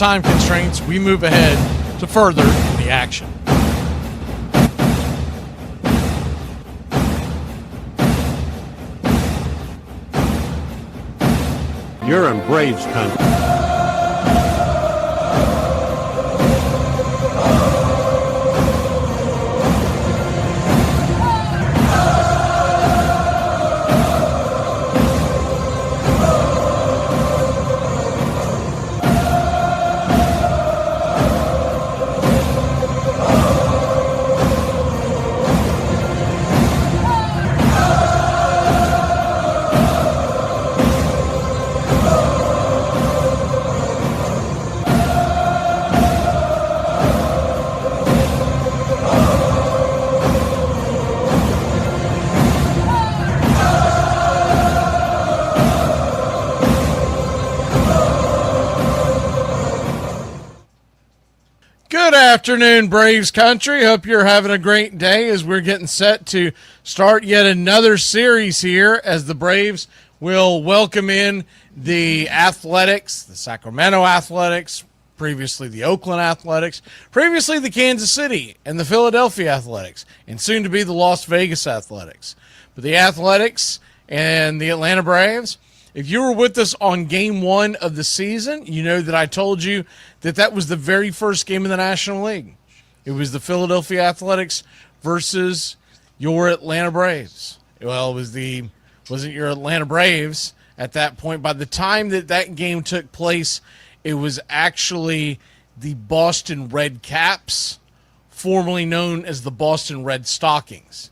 time constraints, we move ahead to further in the action. You're in Braves country. Good afternoon, Braves country. Hope you're having a great day as we're getting set to start yet another series here as the Braves will welcome in the Athletics, the Sacramento Athletics, previously the Oakland Athletics, previously the Kansas City and the Philadelphia Athletics, and soon to be the Las Vegas Athletics. But the Athletics and the Atlanta Braves, if you were with us on game one of the season, you know that I told you that that was the very first game in the National League. It was the Philadelphia Athletics versus your Atlanta Braves. Well, wasn't your Atlanta Braves at that point. By the time that that game took place, it was actually the Boston Red Caps, formerly known as the Boston Red Stockings.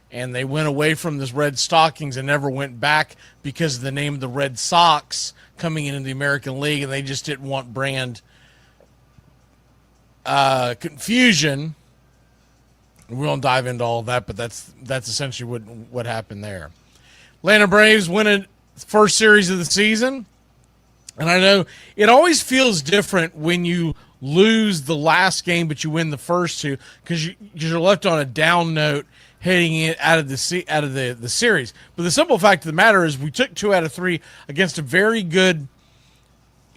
And they went away from this Red Stockings and never went back because of the name of the Red Sox coming into the American League, and they just didn't want brand confusion. We won't dive into all of that, but that's essentially what happened there. Atlanta Braves win a first series of the season, and I know it always feels different when you lose the last game but you win the first two because you're left on a down note heading it out of the series. But the simple fact of the matter is we took 2 out of 3 against a very good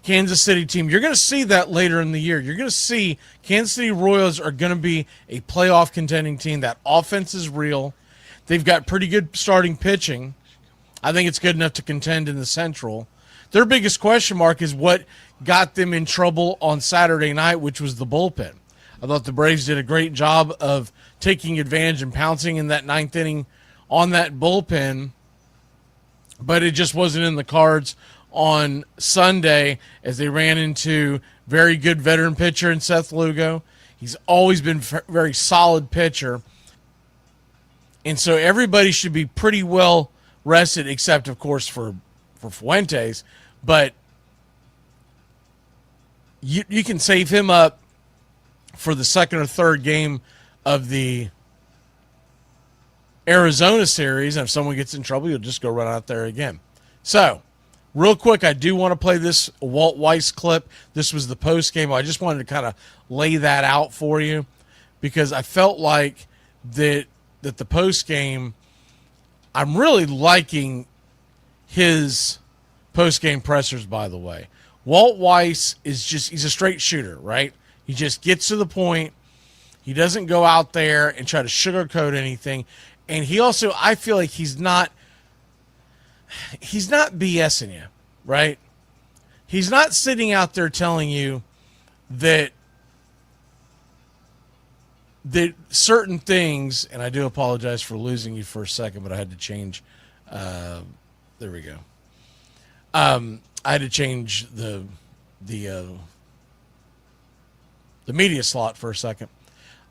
Kansas City team. You're going to see that later in the year. You're going to see Kansas City Royals are going to be a playoff contending team. That offense is real. They've got pretty good starting pitching. I think it's good enough to contend in the Central. Their biggest question mark is what got them in trouble on Saturday night, which was the bullpen. I thought the Braves did a great job of taking advantage and pouncing in that 9th inning on that bullpen, but it just wasn't in the cards on Sunday as they ran into very good veteran pitcher in Seth Lugo. He's always been a very solid pitcher, and so everybody should be pretty well rested except, of course, for Fuentes, but you can save him up for the second or third game of the Arizona series, and if someone gets in trouble, you'll just go run out there again. So, real quick, I do want to play this Walt Weiss clip. This was the post game. I just wanted to kind of lay that out for you because I felt like that the post game, I'm really liking his post game pressers, by the way. Walt Weiss he's a straight shooter, right? He just gets to the point. He doesn't go out there and try to sugarcoat anything. And he also, I feel like he's not BSing you, right? He's not sitting out there telling you that certain things, and I do apologize for losing you for a second, but I had to change. There we go. I had to change the media slot for a second.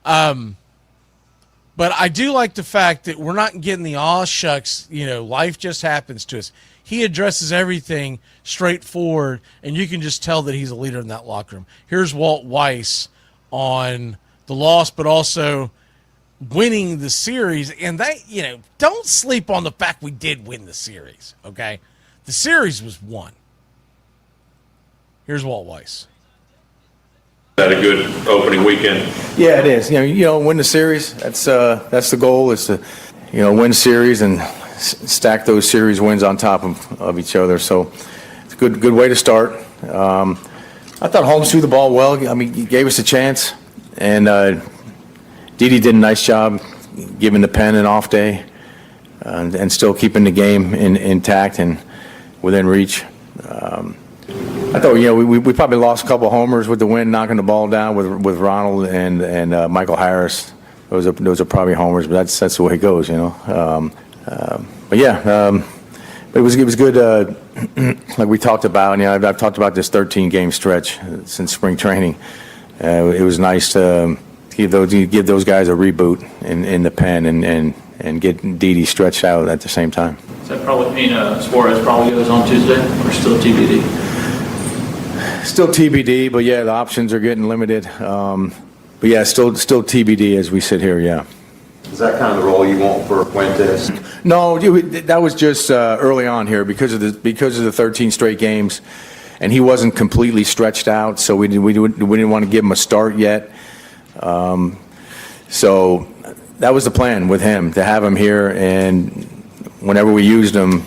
But I do like the fact that we're not getting the aw shucks, life just happens to us. He addresses everything straightforward, and you can just tell that he's a leader in that locker room. Here's Walt Weiss on the loss, but also winning the series. And that, don't sleep on the fact we did win the series, okay? The series was won. Here's Walt Weiss. Had a good opening weekend. Yeah, it is. Win the series. That's the goal, is to, win series and stack those series wins on top of each other. So it's a good way to start. I thought Holmes threw the ball well. I mean, he gave us a chance, and Didi did a nice job giving the pen an off day and still keeping the game intact and within reach. I thought, we probably lost a couple of homers with the wind knocking the ball down with Ronald and Michael Harris. Those are probably homers, but that's the way it goes, But yeah, but it was good. Like we talked about, I've talked about this 13-game stretch since spring training. It was nice to give those guys a reboot in the pen and get Didi stretched out at the same time. Does that probably mean Suarez probably goes on Tuesday, or still TBD? Still TBD, but yeah, the options are getting limited. But yeah, still TBD as we sit here. Yeah. Is that kind of the role you want for Fuentes? No, that was just early on here because of the 13 straight games, and he wasn't completely stretched out, so we didn't want to give him a start yet. So that was the plan with him, to have him here, and whenever we used him,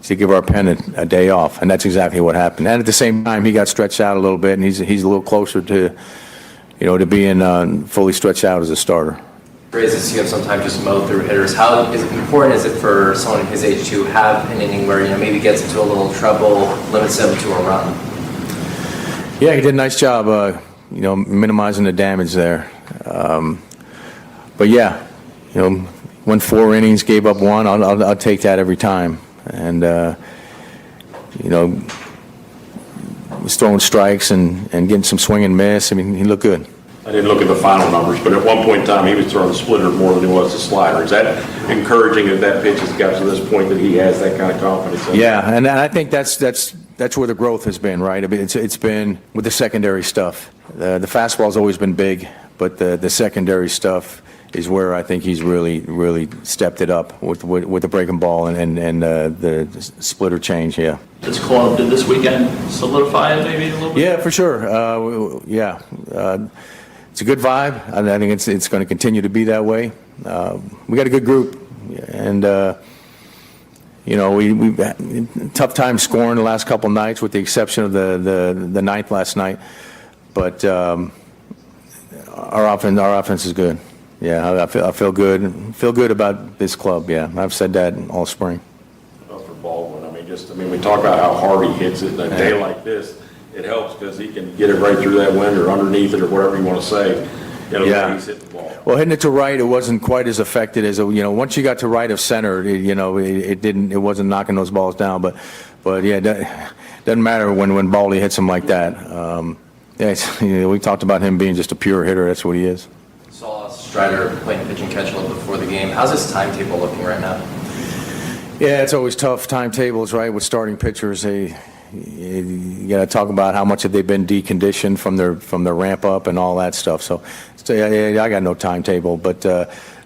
to give our pen a day off, and that's exactly what happened. And at the same time, he got stretched out a little bit, and he's a little closer to to being fully stretched out as a starter. Raises you have some time just mow through hitters. How important is it for someone his age to have an inning where maybe gets into a little trouble, limits them to a run? Yeah, he did a nice job, minimizing the damage there. But yeah, went 4 innings, gave up 1. I'll take that every time. And was throwing strikes and getting some swing and miss. I mean, he looked good. I didn't look at the final numbers, but at one point in time, he was throwing the splitter more than he was the slider. Is that encouraging that pitch has got to this point that he has that kind of confidence in? Yeah, and I think that's where the growth has been, right? I mean, it's been with the secondary stuff. The fastball's always been big, but the secondary stuff is where I think he's really stepped it up with the breaking ball and the splitter change. Yeah. This club did this weekend solidify it maybe a little bit? Yeah, for sure. It's a good vibe. I think it's going to continue to be that way. We got a good group, and we've had tough time scoring the last couple nights, with the exception of the ninth last night. But our offense is good. Yeah, I feel good. Feel good about this club. Yeah, I've said that all spring. For Baldwin, we talk about how hard he hits it. In a day like this, it helps because he can get it right through that wind or underneath it or whatever you want to say. Yeah. He's hitting the ball. Well, hitting it to right, it wasn't quite as affected as once you got to right of center, it wasn't knocking those balls down. But yeah, it doesn't matter when Baldy hits him like that. We talked about him being just a pure hitter. That's what he is. Saw Strider playing pitch and catch a little before the game. How's his timetable looking right now? Yeah, it's always tough timetables, right? With starting pitchers, you got to talk about how much have they been deconditioned from their ramp up and all that stuff. So I got no timetable, but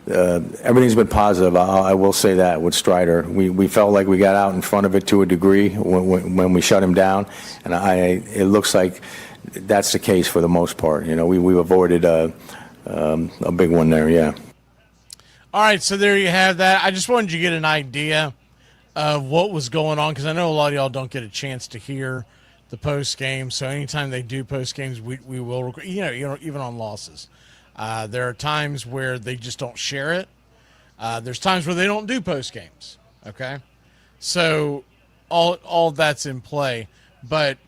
everything's been positive. I will say that with Strider, we felt like we got out in front of it to a degree when we shut him down, and it looks like that's the case for the most part. We've avoided a big one there. Yeah. All right, so there you have that. I just wanted you to get an idea of what was going on, because I know a lot of y'all don't get a chance to hear the post game. So anytime they do post games, we will record, even on losses. There are times where they just don't share it. There's times where they don't do post games. Okay, so all that's in play. But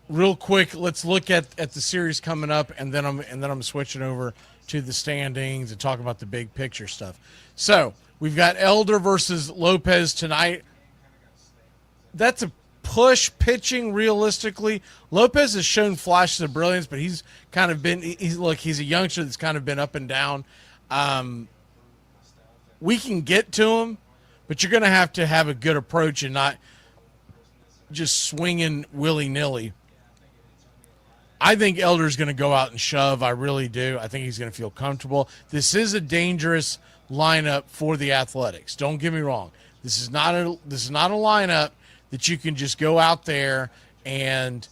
real quick, let's look at the series coming up, and then I'm switching over to the standings and talk about the big picture stuff. So we've got Elder versus Lopez tonight. That's a push pitching realistically. Lopez has shown flashes of brilliance, but he's kind of been he's a youngster that's kind of been up and down. We can get to him, but you're going to have a good approach and not just swinging willy-nilly. I think Elder's going to go out and shove. I really do. I think he's going to feel comfortable. This is a dangerous lineup for the Athletics. Don't get me wrong. This is not a lineup that you can just go out there and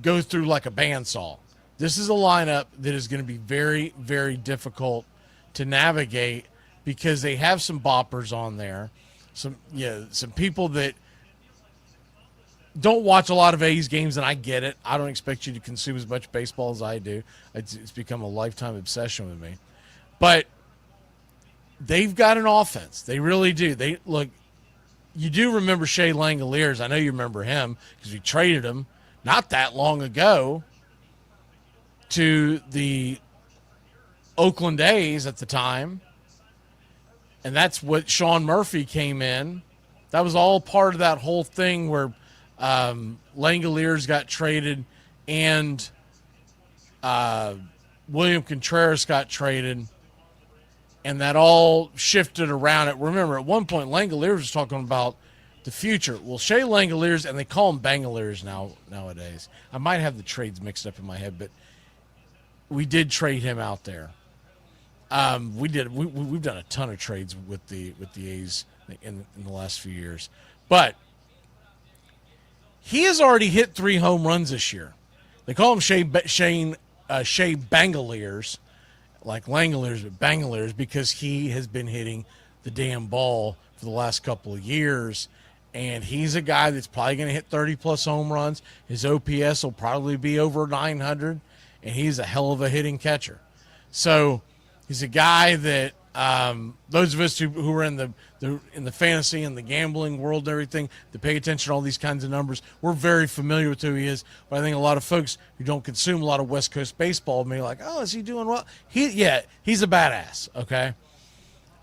go through like a bandsaw. This is a lineup that is going to be very, very difficult to navigate because they have some boppers on there. Some people that don't watch a lot of A's games, and I get it. I don't expect you to consume as much baseball as I do. It's become a lifetime obsession with me. But they've got an offense. They really do. They look. You do remember Shea Langoliers. I know you remember him because we traded him not that long ago to the Oakland A's at the time. And that's what Sean Murphy came in. That was all part of that whole thing where Langoliers got traded and William Contreras got traded. And that all shifted around it. Remember, at one point, Langoliers was talking about the future. Well, Shea Langoliers, and they call him Bangoliers nowadays. I might have the trades mixed up in my head, but we did trade him out there. We did. We've done a ton of trades with the A's in the last few years, but he has already hit 3 home runs this year. They call him Shea Bangoliers. Like Langoliers, but Bangoliers, because he has been hitting the damn ball for the last couple of years. And he's a guy that's probably going to hit 30-plus home runs. His OPS will probably be over 900, and he's a hell of a hitting catcher. So he's a guy that those of us who are in the fantasy and the gambling world and everything that pay attention to all these kinds of numbers, we're very familiar with who he is. But I think a lot of folks who don't consume a lot of West Coast baseball may be like, oh, is he doing well? He's a badass, okay?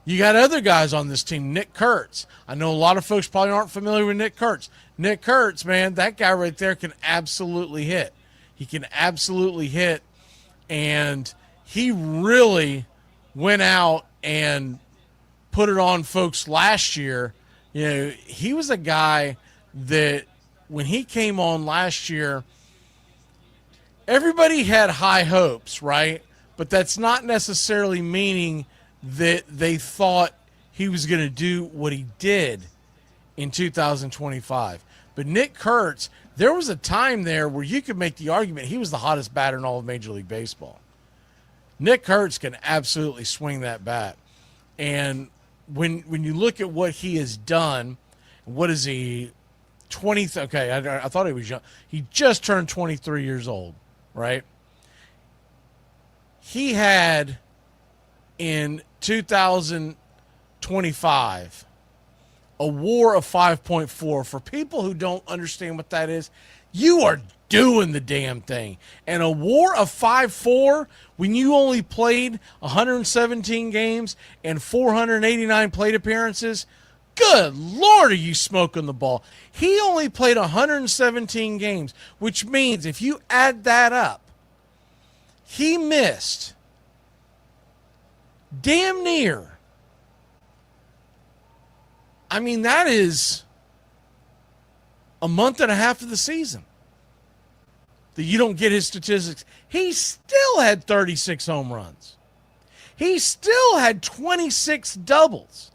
You got other guys on this team. Nick Kurtz. I know a lot of folks probably aren't familiar with Nick Kurtz. Nick Kurtz, man, that guy right there can absolutely hit. He can absolutely hit, and he really went out and put it on folks last year. You know, he was a guy that when he came on last year, everybody had high hopes, right? But that's not necessarily meaning that they thought he was going to do what he did in 2025. But Nick Kurtz, there was a time there where you could make the argument he was the hottest batter in all of Major League Baseball. Nick Kurtz can absolutely swing that bat. And when you look at what he has done, what is he, 20? Okay, I thought he was young. He just turned 23 years old, right? He had, in 2025, a WAR of 5.4. For people who don't understand what that is, you are doing the damn thing. And a WAR of 5.4 when you only played 117 games and 489 plate appearances, good Lord, are you smoking the ball. He only played 117 games, which means if you add that up, he missed damn near. I mean, that is a month and a half of the season that you don't get his statistics. He still had 36 home runs. He still had 26 doubles.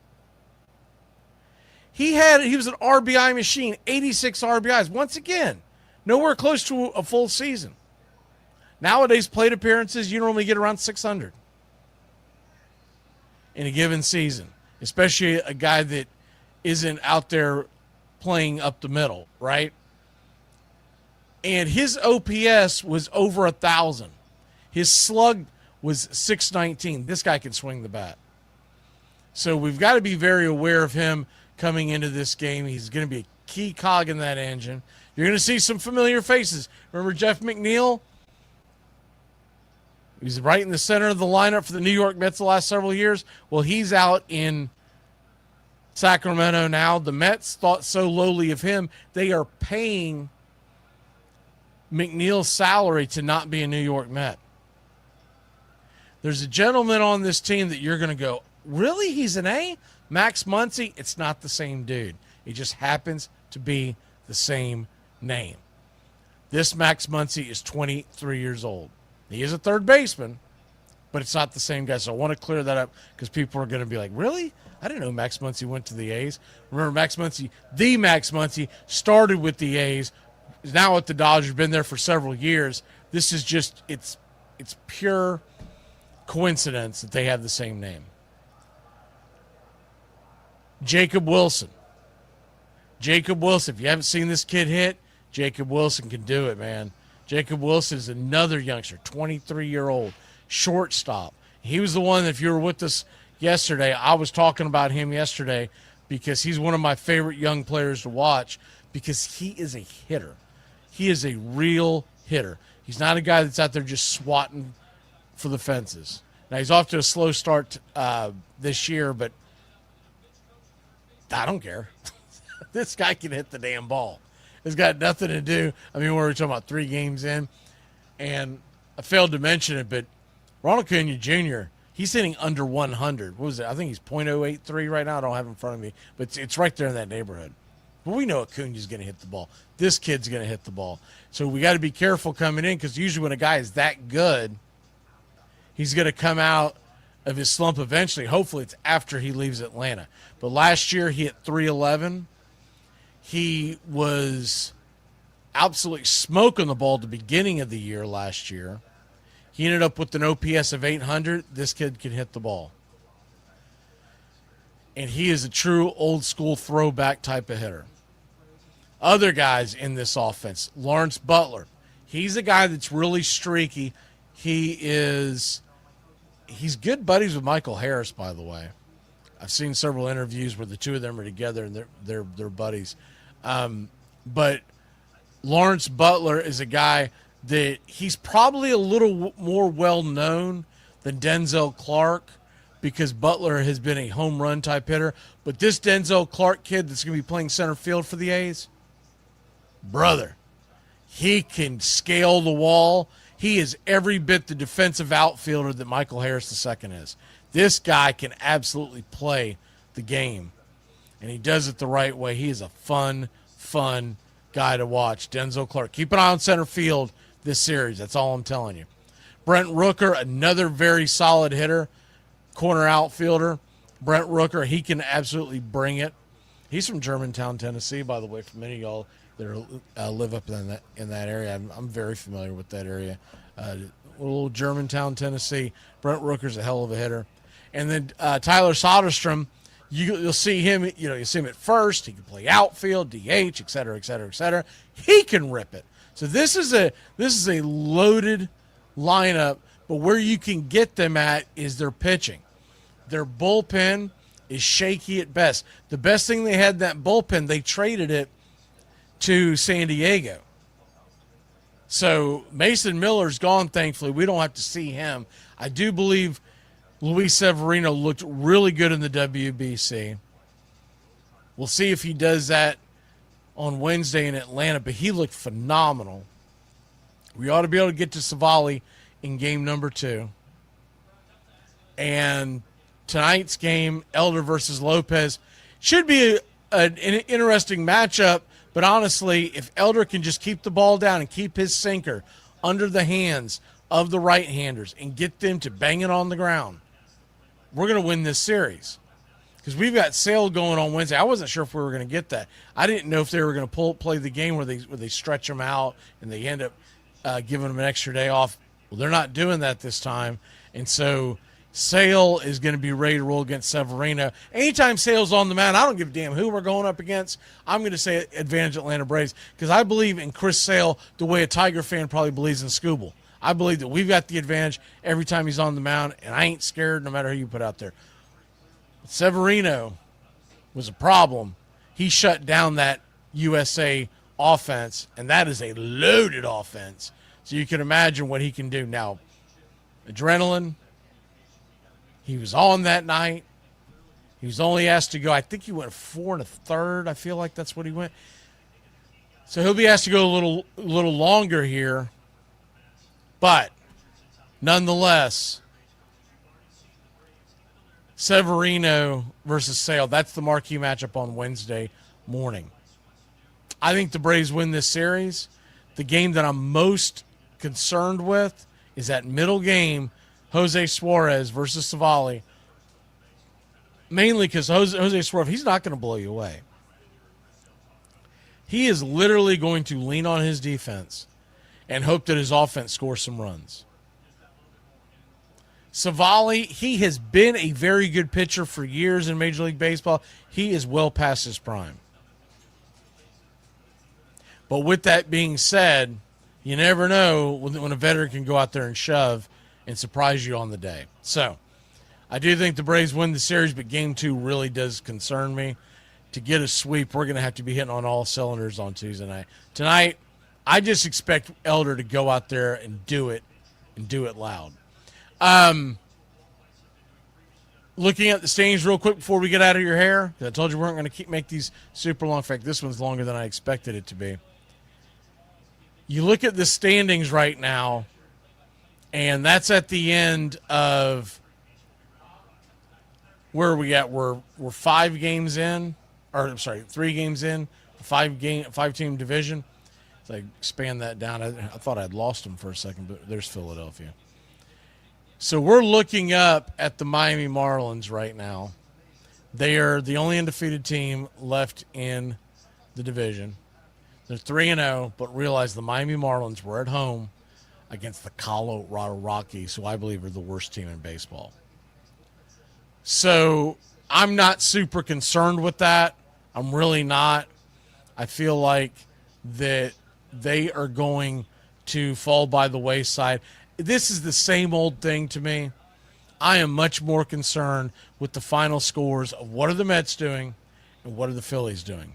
He was an RBI machine, 86 RBIs. Once again, nowhere close to a full season. Nowadays, plate appearances, you normally get around 600 in a given season, especially a guy that isn't out there playing up the middle, right? And his OPS was over 1,000. His slug was 619. This guy can swing the bat. So we've got to be very aware of him coming into this game. He's going to be a key cog in that engine. You're going to see some familiar faces. Remember Jeff McNeil? He was right in the center of the lineup for the New York Mets the last several years. Well, he's out in Sacramento now. The Mets thought so lowly of him, they are paying McNeil's salary to not be a New York Met. There's a gentleman on this team that you're going to go, really? He's an A? Max Muncy? It's not the same dude. He just happens to be the same name. This Max Muncy is 23 years old. He is a third baseman, but it's not the same guy. So I want to clear that up because people are going to be like, really? I didn't know Max Muncy went to the A's. Remember, Max Muncy started with the A's, is now at the Dodgers, been there for several years. This is just, it's pure coincidence that they have the same name. Jacob Wilson. Jacob Wilson, if you haven't seen this kid hit, Jacob Wilson can do it, man. Jacob Wilson is another youngster, 23-year-old, shortstop. He was the one that if you were with us yesterday, I was talking about him yesterday because he's one of my favorite young players to watch because he is a hitter. He is a real hitter. He's not a guy that's out there just swatting for the fences. Now, he's off to a slow start this year, but I don't care. This guy can hit the damn ball. It's got nothing to do. I mean, we were talking about 3 games in, and I failed to mention it, but Ronald Acuna Jr., he's hitting under 100. What was it? I think he's .083 right now. I don't have it in front of me, but it's right there in that neighborhood. But we know Acuna's going to hit the ball. This kid's going to hit the ball. So we got to be careful coming in because usually when a guy is that good, he's going to come out of his slump eventually. Hopefully it's after he leaves Atlanta. But last year he hit .311. He was absolutely smoking the ball at the beginning of the year last year. He ended up with an OPS of 800. This kid can hit the ball. And he is a true old-school throwback type of hitter. Other guys in this offense, Lawrence Butler. He's a guy that's really streaky. He's good buddies with Michael Harris, by the way. I've seen several interviews where the two of them are together and they're buddies. But Lawrence Butler is a guy that he's probably a little more well-known than Denzel Clark because Butler has been a home run type hitter. But this Denzel Clark kid that's going to be playing center field for the A's, brother, he can scale the wall. He is every bit the defensive outfielder that Michael Harris II is. This guy can absolutely play the game, and he does it the right way. He is a fun guy to watch. Denzel Clark. Keep an eye on center field this series. That's all I'm telling you. Brent Rooker, another very solid hitter, corner outfielder. Brent Rooker, he can absolutely bring it. He's from Germantown, Tennessee, by the way, for many of y'all that live up in that area. I'm very familiar with that area. Little Germantown, Tennessee. Brent Rooker's a hell of a hitter. And then Tyler Soderstrom, you'll see him, you'll see him at first. He can play outfield, DH, et cetera, et cetera, et cetera. He can rip it. So this is a loaded lineup, but where you can get them at is their pitching. Their bullpen is shaky at best. The best thing they had in that bullpen, they traded it to San Diego. So Mason Miller's gone, thankfully. We don't have to see him. I do believe Luis Severino looked really good in the WBC. We'll see if he does that on Wednesday in Atlanta, but he looked phenomenal. We ought to be able to get to Savali in game number 2. And tonight's game, Elder versus Lopez, should be an interesting matchup. But honestly, if Elder can just keep the ball down and keep his sinker under the hands of the right-handers and get them to bang it on the ground, we're going to win this series. Because we've got Sale going on Wednesday. I wasn't sure if we were going to get that. I didn't know if they were going to play the game where they stretch them out and they end up giving them an extra day off. Well, they're not doing that this time. And so Sale is going to be ready to roll against Severino. Anytime Sale's on the mound, I don't give a damn who we're going up against. I'm going to say advantage Atlanta Braves because I believe in Chris Sale the way a Tiger fan probably believes in Scooble. I believe that we've got the advantage every time he's on the mound, and I ain't scared no matter who you put out there. Severino was a problem. He shut down that USA offense, and that is a loaded offense. So you can imagine what he can do. Now, adrenaline, he was on that night. He was only asked to go, I think he went 4 1/3. I feel like that's what he went. So he'll be asked to go a little longer here. But nonetheless, Severino versus Sale, that's the marquee matchup on Wednesday morning. I think the Braves win this series. The game that I'm most concerned with is that middle game, Jose Suarez versus Savali. Mainly because Jose Suarez, he's not going to blow you away. He is literally going to lean on his defense and hope that his offense scores some runs. Savali, he has been a very good pitcher for years in Major League Baseball. He is well past his prime. But with that being said, you never know when a veteran can go out there and shove and surprise you on the day. So I do think the Braves win the series, but game 2 really does concern me. To get a sweep, we're going to have to be hitting on all cylinders on Tuesday night. Tonight, I just expect Elder to go out there and do it loud. Looking at the standings real quick before we get out of your hair, 'cause I told you we weren't going to make these super long. In fact, this one's longer than I expected it to be. You look at the standings right now, and that's at the end of where are we at? We're 5 games in, or I'm sorry, 3 games in, 5-team division. So I expand that down. I thought I'd lost them for a second, but there's Philadelphia. So we're looking up at the Miami Marlins right now. They are the only undefeated team left in the division. They're 3-0, but realize the Miami Marlins were at home against the Colorado Rockies, who I believe are the worst team in baseball. So I'm not super concerned with that. I'm really not. I feel like that they are going to fall by the wayside. This is the same old thing to me. I am much more concerned with the final scores of what are the Mets doing and what are the Phillies doing.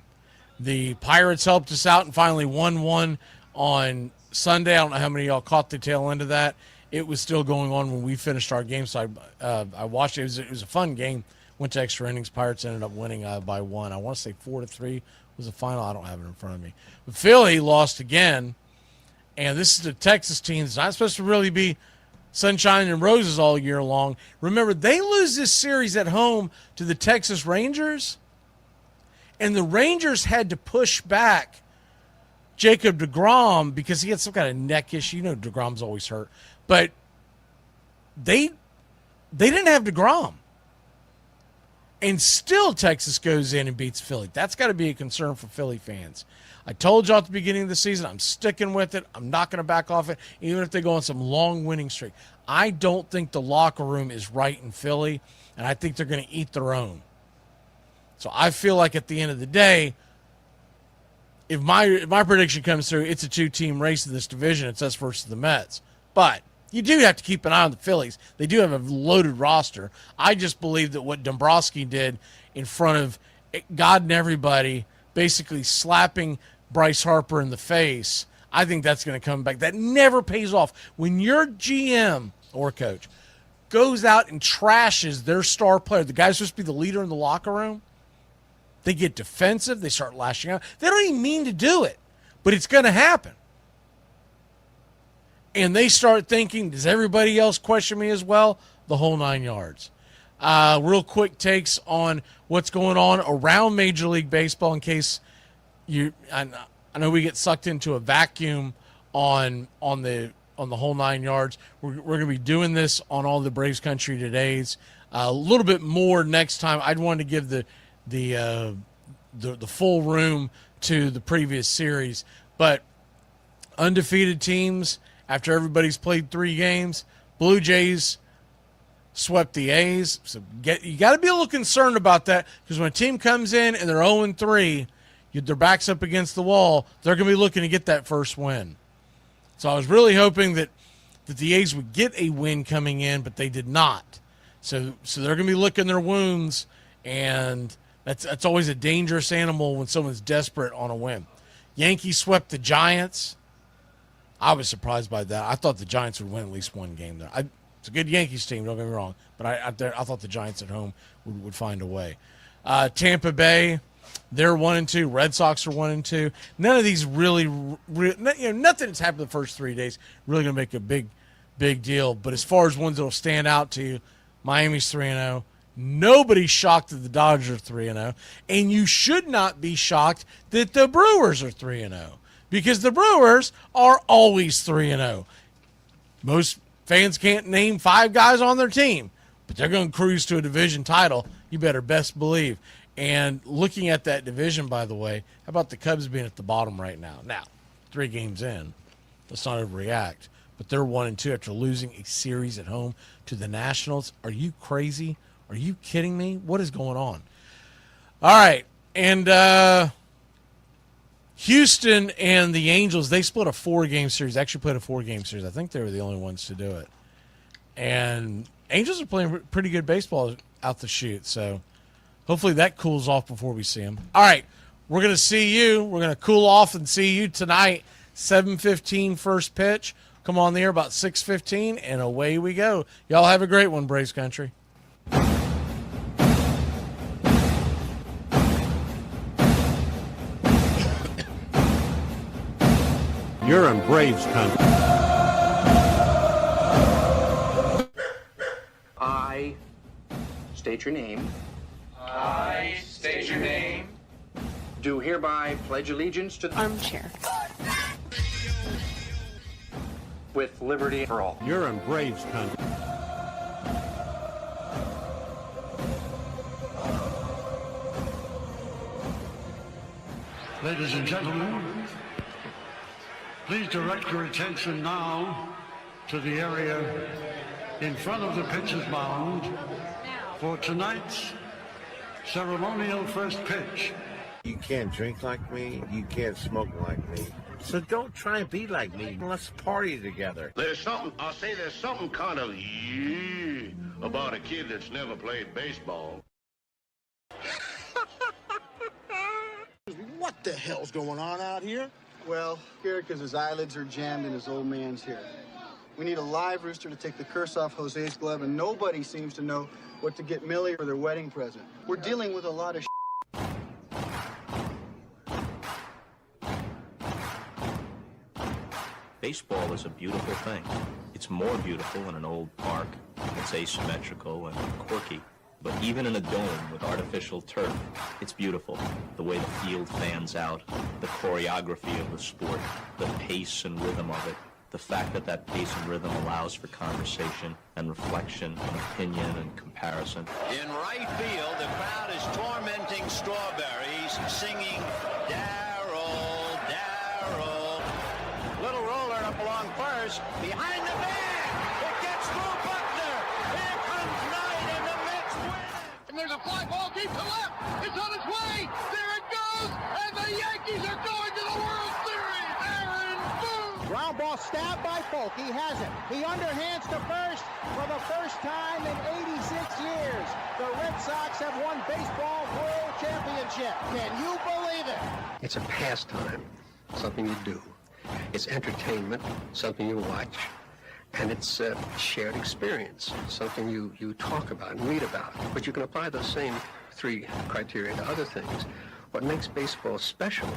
The Pirates helped us out and finally won one on Sunday. I don't know how many of y'all caught the tail end of that. It was still going on when we finished our game, so I watched it. It was a fun game. Went to extra innings. Pirates ended up winning by 1. I want to say 4-3 was the final. I don't have it in front of me. But Philly lost again, and this is a Texas team that's not supposed to really be sunshine and roses all year long. Remember, they lose this series at home to the Texas Rangers, and the Rangers had to push back Jacob deGrom because he had some kind of neck issue. You know deGrom's always hurt. But they didn't have deGrom. And still Texas goes in and beats Philly. That's got to be a concern for Philly fans. I told y'all at the beginning of the season, I'm sticking with it. I'm not going to back off it, even if they go on some long winning streak. I don't think the locker room is right in Philly, and I think they're going to eat their own. So I feel like at the end of the day, if my prediction comes through, it's a 2-team race in this division. It's us versus the Mets. But you do have to keep an eye on the Phillies. They do have a loaded roster. I just believe that what Dombrowski did in front of God and everybody, basically slapping Bryce Harper in the face, I think that's going to come back. That never pays off. When your GM or coach goes out and trashes their star player, the guy's supposed to be the leader in the locker room, they get defensive. They start lashing out. They don't even mean to do it, but it's going to happen. And they start thinking, does everybody else question me as well? The whole 9 yards. Real quick takes on what's going on around Major League Baseball in case I know we get sucked into a vacuum on the whole 9 yards. We're going to be doing this on all the Braves Country Todays. A little bit more next time. I'd want to give the full room to the previous series, but undefeated teams after everybody's played 3 games. Blue Jays swept the A's, so you got to be a little concerned about that because when a team comes in and they're 0-3, their back's up against the wall, they're going to be looking to get that first win. So I was really hoping that the A's would get a win coming in, but they did not. So they're going to be licking their wounds, and that's always a dangerous animal when someone's desperate on a win. Yankees swept the Giants. I was surprised by that. I thought the Giants would win at least one game there. It's a good Yankees team, don't get me wrong, but I thought the Giants at home would find a way. Tampa Bay, they're 1-2. Red Sox are 1-2. None of these really nothing that's happened the first 3 days really going to make a big deal. But as far as ones that will stand out to you, Miami's 3-0. Nobody's shocked that the Dodgers are 3-0, and you should not be shocked that the Brewers are 3-0 because the Brewers are always 3-0. Most fans can't name 5 guys on their team, but they're going to cruise to a division title. You better best believe. And looking at that division, by the way, how about the Cubs being at the bottom right now? Now, 3 games in, let's not overreact, but they're 1-2 after losing a series at home to the Nationals. Are you crazy? Are you kidding me? What is going on? All right, and Houston and the Angels, they split a 4-game series. They actually played a 4-game series. I think they were the only ones to do it. And Angels are playing pretty good baseball out the chute, so hopefully that cools off before we see them. All right, we're going to see you. We're going to cool off and see you tonight, 7:15 first pitch. Come on the air about 6:15, and away we go. Y'all have a great one, Braves Country. You're in Braves country. I state your name. I state your name. Do hereby pledge allegiance to the armchair. with liberty for all. You're in Braves country. Ladies and gentlemen, please direct your attention now to the area in front of the pitcher's mound for tonight's ceremonial first pitch. You can't drink like me, you can't smoke like me. So don't try and be like me. Let's party together. There's something kind of about a kid that's never played baseball. What the hell's going on out here? Well, scared because his eyelids are jammed and his old man's here. We need a live rooster to take the curse off Jose's glove, and nobody seems to know what to get Millie for their wedding present. We're dealing with a lot of Baseball is a beautiful thing. It's more beautiful in an old park. It's asymmetrical and quirky. But even in a dome with artificial turf, it's beautiful. The way the field fans out, the choreography of the sport, the pace and rhythm of it, the fact that that pace and rhythm allows for conversation and reflection and opinion and comparison. In right field, the crowd is tormenting Strawberries, singing Darryl, Darryl. Little roller up along first, behind the bag. It gets through Buckner. Here comes Knight, and the Mets win. And there's a fly ball deep to left. It's on its way. There it goes. And the Yankees are going to the World Series. Aaron Boone. Ground ball stabbed by Folk. He has it. He underhands to first for the first time in 86 years. The Red Sox have won Baseball World Championship. Can you believe it? It's a pastime, something you do. It's entertainment, something you watch. And it's a shared experience, something you talk about and read about. But you can apply those same three criteria to other things. What makes baseball special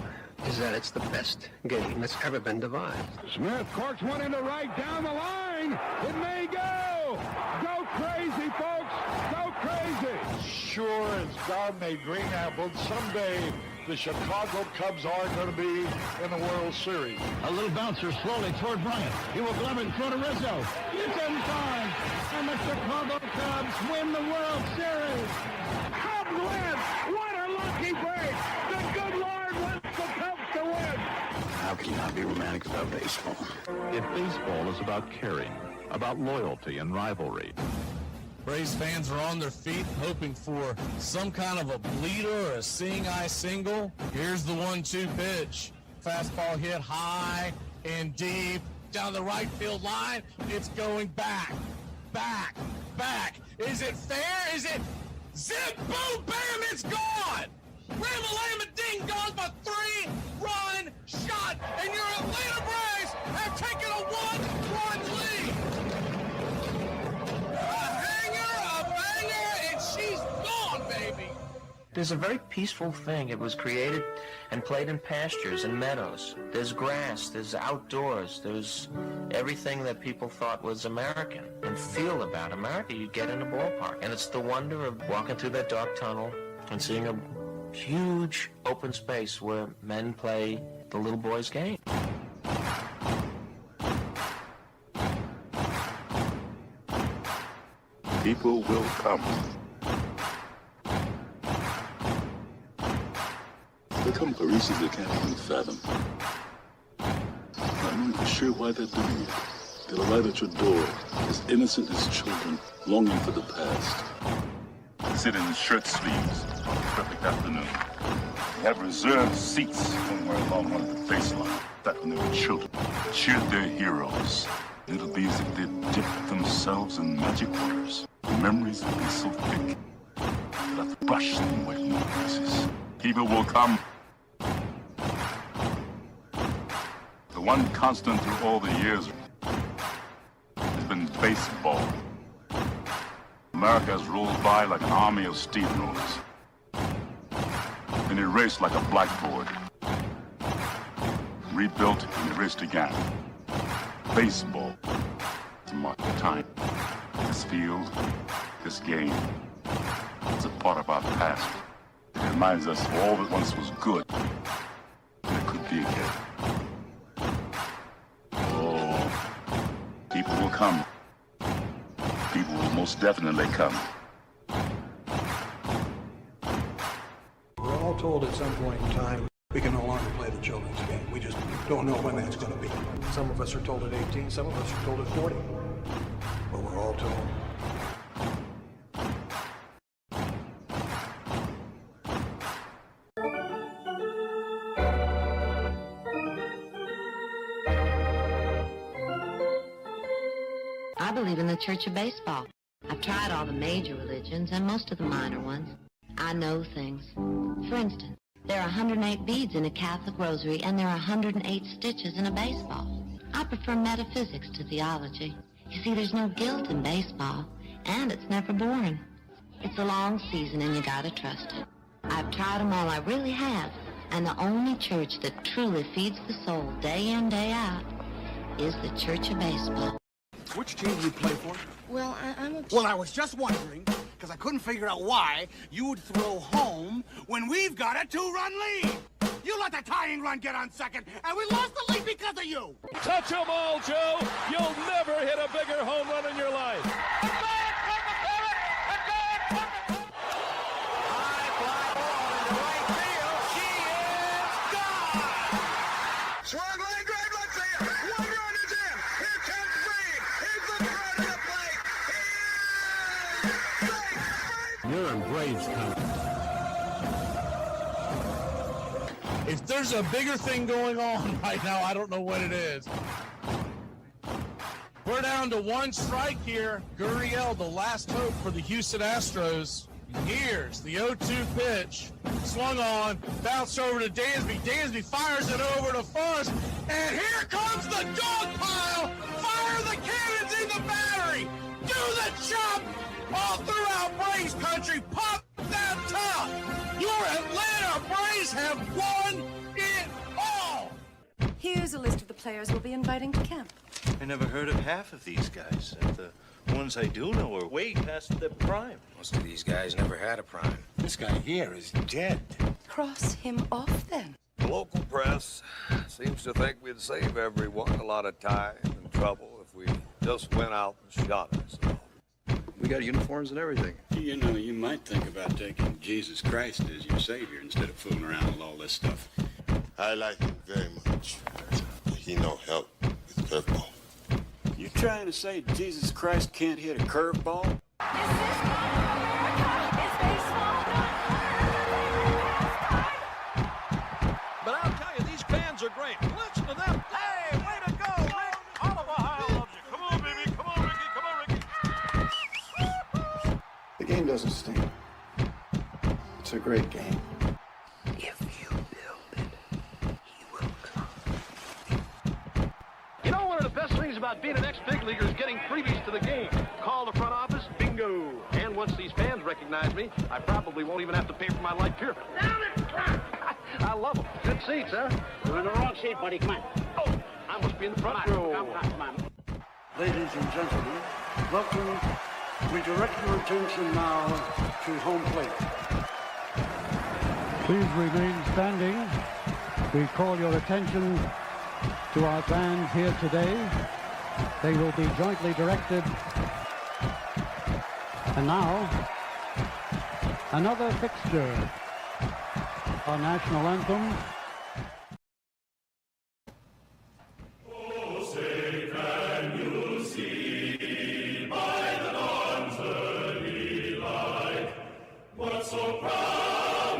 is that it's the best game that's ever been devised. Smith corks one into right down the line. It may go. Go crazy, folks. Go crazy. Sure as God made green apples, someday the Chicago Cubs are going to be in the World Series. A little bouncer slowly toward Bryant. He will glove it in front of Rizzo. It's in time. And the Chicago Cubs win the World Series. Cubs win. What a lucky break. The good Lord wants the Cubs to win. How can you not be romantic about baseball? If baseball is about caring, about loyalty and rivalry, Braves fans are on their feet hoping for some kind of a bleeder or a seeing-eye single. Here's the 1-2 pitch. Fastball hit high and deep down the right field line. It's going back, back, back. Is it fair? Is it zip, boom, bam, it's gone. Ram-a-lam, ding dong, a 3-run shot, and your Atlanta Braves have taken a 1-run lead. She's gone, baby! There's a very peaceful thing. It was created and played in pastures and meadows. There's grass, there's outdoors, there's everything that people thought was American and feel about America. You get in a ballpark. And it's the wonder of walking through that dark tunnel and seeing a huge open space where men play the little boy's game. People will come. There come caresses they can't even fathom. Not knowing for sure why they're doing it. They'll arrive at your door as innocent as children longing for the past. Sit in shirt sleeves, perfect afternoon. They had reserved seats somewhere along one of the baselines. That when they were children, cheered their heroes. It'll be as if they'd dipped themselves in magic waters. The memories will be so thick that I've brushed them away from their faces. People will come. The one constant through all the years has been baseball. America has rolled by like an army of steamrollers. Been erased like a blackboard. Rebuilt and erased again. Baseball to mark the time. This field, this game, it's a part of our past. It reminds us of all that once was good. And it could be again. Oh, people will come. People will most definitely come. We're all told at some point in time we can no longer play the children's game. We just don't know when that's going to be. Some of us are told at 18, some of us are told at 40. But we're all told. I believe in the Church of Baseball. I've tried all the major religions and most of the minor ones. I know things. For instance, there are 108 beads in a Catholic rosary and there are 108 stitches in a baseball. I prefer metaphysics to theology. You see, there's no guilt in baseball, and it's never boring. It's a long season and you gotta trust it. I've tried them all, I really have. And the only church that truly feeds the soul day in, day out is the Church of Baseball. Which team do you play for? Well, I'm a... Well, I was just wondering, because I couldn't figure out why you would throw home when we've got a 2-run lead. You let the tying run get on second, and we lost the lead because of you. Touch 'em all, Joe. You'll never hit a bigger home run in your life. You're in Braves country. If there's a bigger thing going on right now, I don't know what it is. We're down to one strike here. Gurriel, the last hope for the Houston Astros. Here's the 0-2 pitch. Swung on, bounced over to Dansby. Dansby fires it over to Fuss. And here comes the dog pile. Fire the cannons in the battery. Do the chop all throughout Braves country. Pop that top. Your Atlanta Braves have won it all. Here's a list of the players we'll be inviting to camp. I never heard of half of these guys. And the ones I do know are way past their prime. Most of these guys never had a prime. This guy here is dead. Cross him off, then. The local press seems to think we'd save everyone a lot of time and trouble if we just went out and shot ourselves. We got uniforms and everything. You know, you might think about taking Jesus Christ as your savior instead of fooling around with all this stuff. I like him very much. He no help with curveball. You trying to say Jesus Christ can't hit a curveball? But I'll tell you, these fans are great. Listen to them. Hey, way to go, Rick. All of Ohio loves you. Come on, baby. Come on, Ricky. Come on, Ricky. The game doesn't stink. It's a great game. You know, one of the best things about being an ex-big leaguer is getting freebies to the game. Call the front office, bingo. And once these fans recognize me, I probably won't even have to pay for my light beer. I love them. Good seats, huh? You're in the wrong seat, buddy. Come on. Oh, I must be in the front row. Come on. Ladies and gentlemen, welcome. We direct your attention now to home plate. Please remain standing. We call your attention to our fans here today. They will be jointly directed. And now, another fixture. Our national anthem. What so proud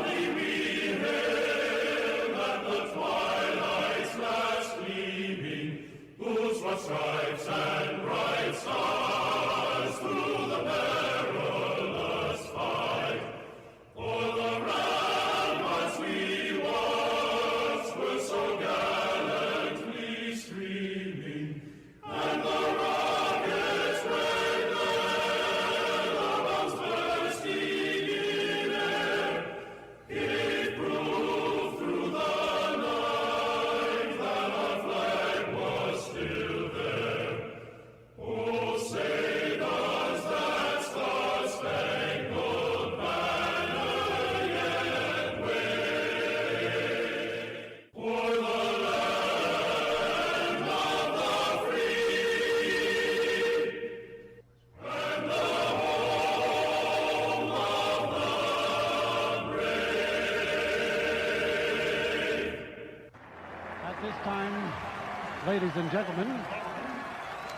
Ladies and gentlemen,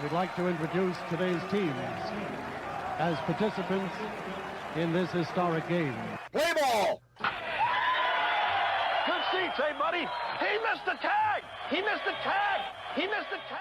we'd like to introduce today's teams as participants in this historic game. Play ball! Good seats, hey, buddy. He missed the tag. He missed the tag. He missed the tag.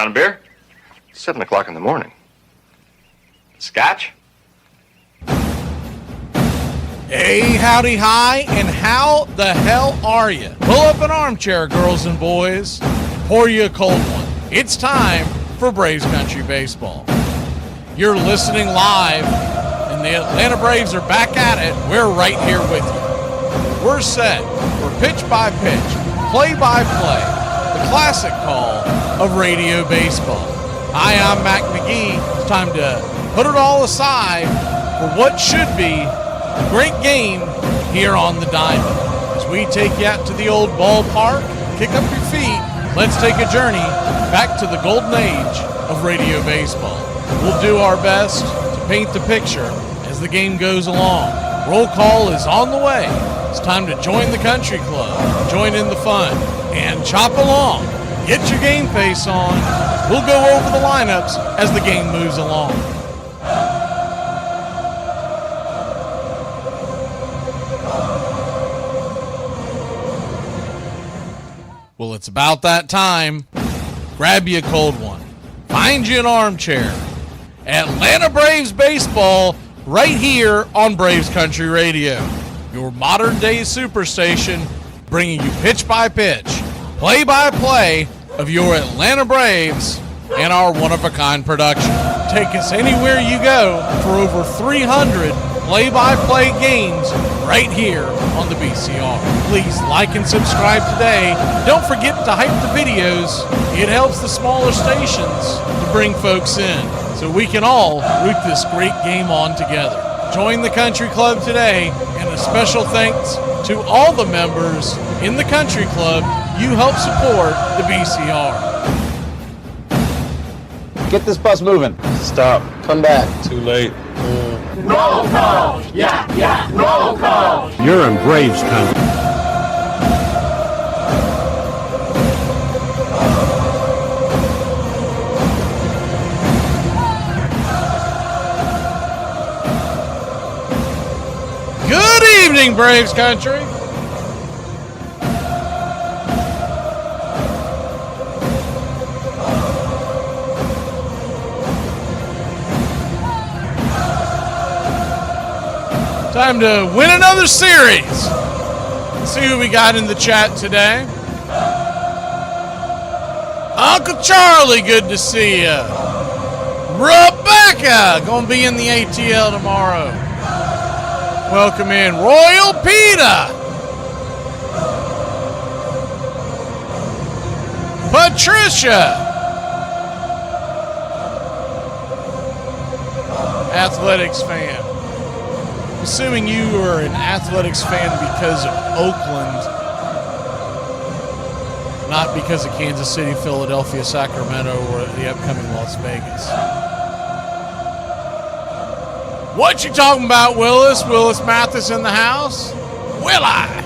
A beer? 7 o'clock in the morning. Scotch? Hey, howdy, hi, and how the hell are you? Pull up an armchair, girls and boys. Pour you a cold one. It's time for Braves Country Baseball. You're listening live, and the Atlanta Braves are back at it. We're right here with you. We're set for pitch by pitch, play by play, the classic call of radio baseball. Hi, I'm Mac McGee. It's time to put it all aside for what should be a great game here on the Diamond. As we take you out to the old ballpark, kick up your feet, let's take a journey back to the golden age of radio baseball. We'll do our best to paint the picture as the game goes along. Roll call is on the way. It's time to join the country club, join in the fun, and chop along. Get your game face on. We'll go over the lineups as the game moves along. Well, it's about that time. Grab you a cold one. Find you an armchair. Atlanta Braves baseball right here on Braves Country Radio. Your modern-day superstation bringing you pitch by pitch, play by play of your Atlanta Braves and our one-of-a-kind production. Take us anywhere you go for over 300 play-by-play games right here on the BCR. Please like and subscribe today. Don't forget to hype the videos. It helps the smaller stations to bring folks in so we can all root this great game on together. Join the country club today, and a special thanks to all the members in the country club. You help support the BCR. Get this bus moving. Stop. Come back. Too late. Roll call! Yeah, roll call! You're in Braves country. Good evening, Braves country. Time to win another series. Let's see who we got in the chat today. Uncle Charlie, good to see you. Rebecca, gonna be in the ATL tomorrow. Welcome in, Royal Peta. Patricia. Athletics fan. Assuming you are an Athletics fan because of Oakland, not because of Kansas City, Philadelphia, Sacramento, or the upcoming Las Vegas. What you talking about, Willis? Willis Mathis in the house? Will I?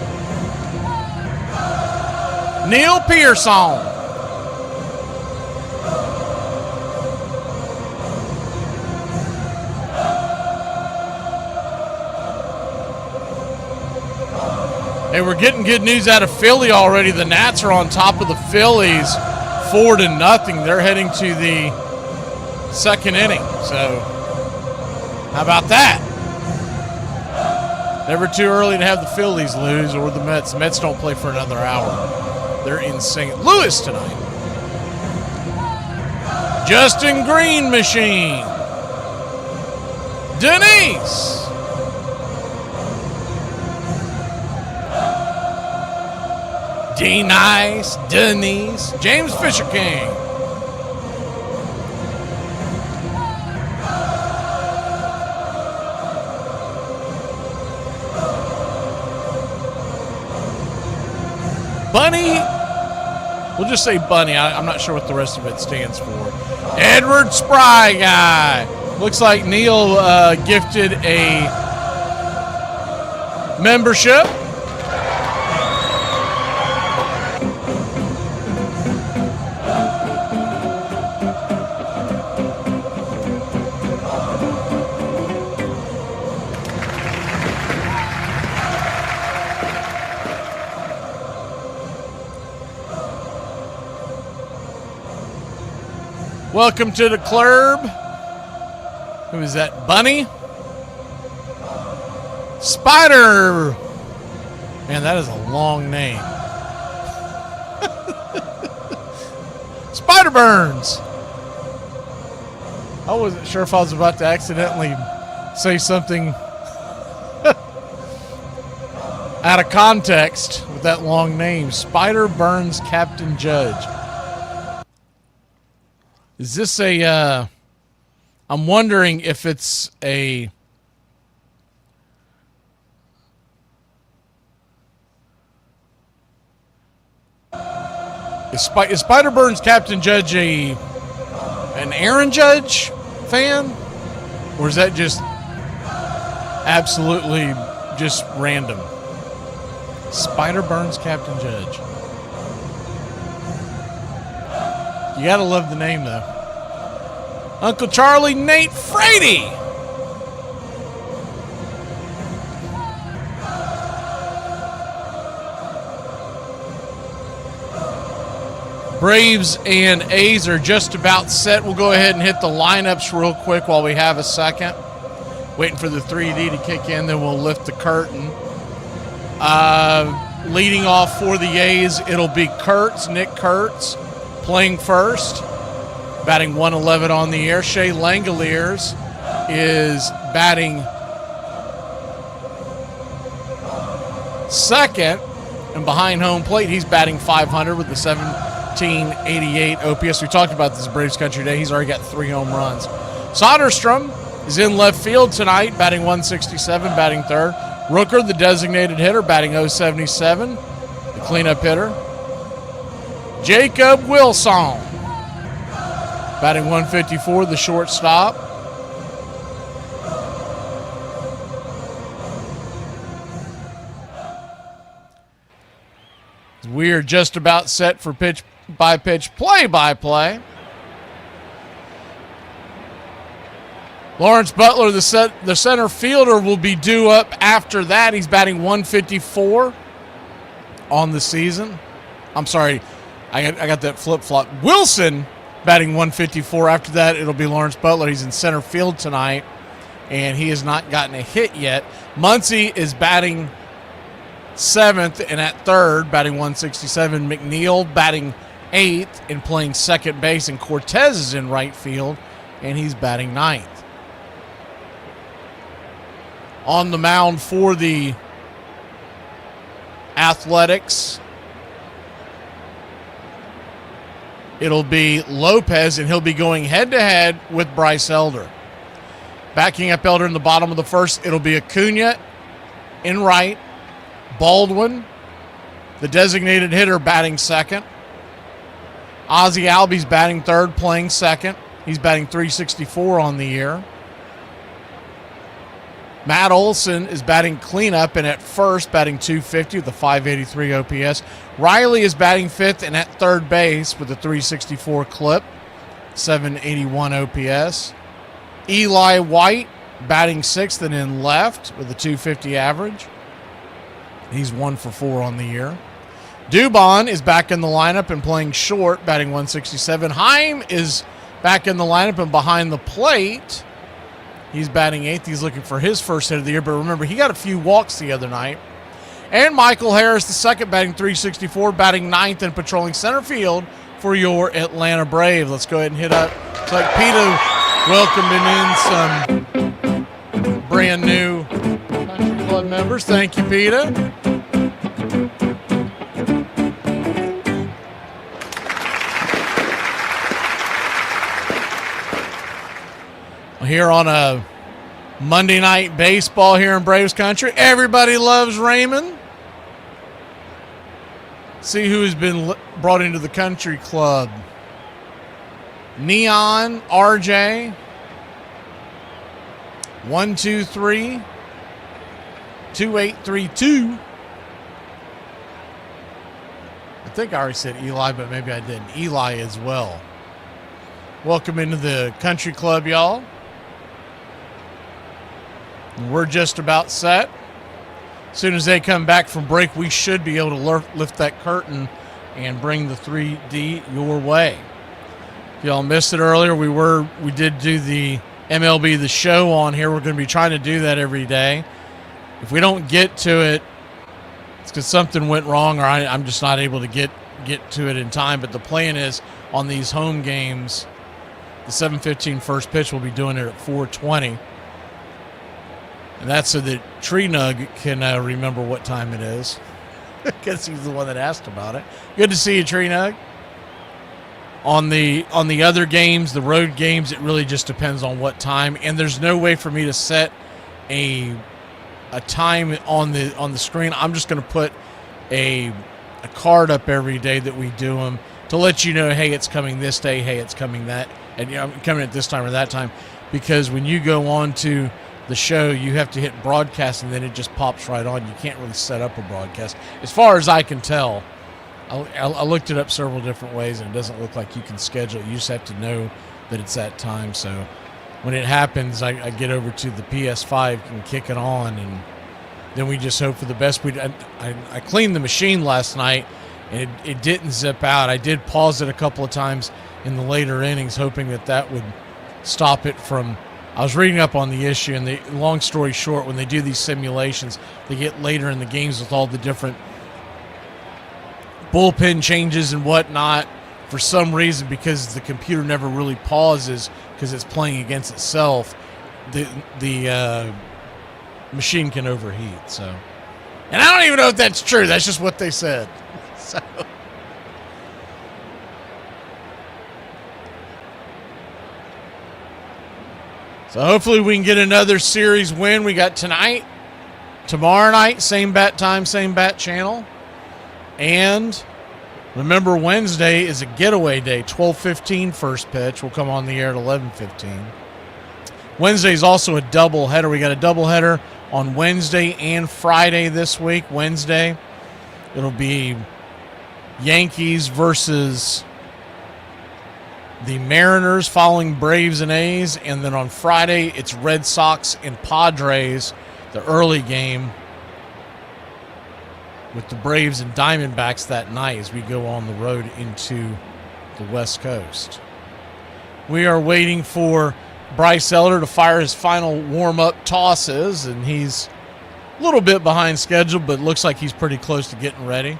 Neil Pearson. Hey, we're getting good news out of Philly already. The Nats are on top of the Phillies 4-0. They're heading to the second inning. So, how about that? Never too early to have the Phillies lose or the Mets. The Mets don't play for another hour. They're in St. Louis tonight. Justin Green machine. Denise. D-Nice, Denise, James Fisher King. Bunny, we'll just say Bunny. I'm not sure what the rest of it stands for. Edward Spry guy. Looks like Neil gifted a membership. Welcome to the club. Who is that? Bunny? Spider. Man, that is a long name. Spider Burns. I wasn't sure if I was about to accidentally say something out of context with that long name. Spider Burns, Captain Judge. Is this a, I'm wondering if it's a, is Spider Burns Captain Judge an Aaron Judge fan? Or is that just absolutely just random? Spider Burns Captain Judge. You gotta love the name, though. Uncle Charlie, Nate Frady. Braves and A's are just about set. We'll go ahead and hit the lineups real quick while we have a second. Waiting for the 3D to kick in, then we'll lift the curtain. Leading off for the A's, it'll be Nick Kurtz. Playing first, batting 111 on the air. Shea Langoliers is batting second, and behind home plate, he's batting 500 with the 1788 OPS. We talked about this Braves Country Day. He's already got 3 home runs. Soderstrom is in left field tonight, batting 167, batting third. Rooker, the designated hitter, batting 077, the cleanup hitter. Jacob Wilson, batting 154, the shortstop. We're just about set for pitch-by-pitch, play-by-play. Lawrence Butler, the center fielder, will be due up after that. He's batting 154 on the season. I'm sorry. I got that flip-flop. Wilson batting 154. After that, it'll be Lawrence Butler. He's in center field tonight, and he has not gotten a hit yet. Muncy is batting 7th and at third, batting 167. McNeil batting 8th and playing second base, and Cortez is in right field, and he's batting 9th. On the mound for the Athletics, it'll be Lopez, and he'll be going head-to-head with Bryce Elder. Backing up Elder in the bottom of the first, it'll be Acuna in right, Baldwin, the designated hitter, batting second. Ozzie Albies batting third, playing second. He's batting 364 on the year. Matt Olson is batting cleanup and at first, batting 250 with a 583 OPS. Riley is batting fifth and at third base with a 364 clip, 781 OPS. Eli White batting sixth and in left with a 250 average. He's 1 for 4 on the year. Dubon is back in the lineup and playing short, batting 167. Heim is back in the lineup and behind the plate. He's batting 8th. He's looking for his first hit of the year, but remember, he got a few walks the other night. And Michael Harris, the second, batting 364, batting 9th and patrolling center field for your Atlanta Braves. Let's go ahead and hit up. It's like Peter welcoming in some brand new Country Club members. Thank you, Peter. Here on a Monday night baseball here in Braves country, everybody loves Raymond. See who has been brought into the country club. Neon, RJ, 123 2832. I think I already said Eli, but maybe I didn't. Eli as well. Welcome into the country club, y'all. We're just about set. As soon as they come back from break, we should be able to lift that curtain and bring the 3D your way. If y'all missed it earlier, we did do the MLB The Show on here. We're going to be trying to do that every day. If we don't get to it, it's because something went wrong or I'm just not able to get to it in time. But the plan is on these home games, the 7:15 first pitch, we'll be doing it at 4:20. And that's so that Tree Nug can remember what time it is, because he's the one that asked about it. Good to see you, Tree Nug. On the other games, the road games, it really just depends on what time. And there's no way for me to set a time on the screen. I'm just going to put a card up every day that we do them to let you know, hey, it's coming this day, hey, it's coming that, and you know, I'm coming at this time or that time. Because when you go on to the show, you have to hit broadcast and then it just pops right on. You can't really set up a broadcast. As far as I can tell, I looked it up several different ways and it doesn't look like you can schedule it. You just have to know that it's that time. So when it happens, I get over to the PS5 and kick it on, and then we just hope for the best. I cleaned the machine last night and it didn't zip out. I did pause it a couple of times in the later innings, hoping that would stop it from. I was reading up on the issue, and the long story short, when they do these simulations, they get later in the games with all the different bullpen changes and whatnot. For some reason, because the computer never really pauses because it's playing against itself, the machine can overheat. So, and I don't even know if that's true. That's just what they said. So. So hopefully we can get another series win. We got tonight, tomorrow night, same bat time, same bat channel. And remember, Wednesday is a getaway day, 12:15 first pitch. We'll come on the air at 11:15. Wednesday is also a doubleheader. We got a doubleheader on Wednesday and Friday this week. Wednesday, it'll be Yankees versus the Mariners, following Braves and A's, and then on Friday it's Red Sox and Padres, the early game, with the Braves and Diamondbacks that night as we go on the road into the West Coast. We are waiting for Bryce Elder to fire his final warm-up tosses, and he's a little bit behind schedule, but looks like he's pretty close to getting ready.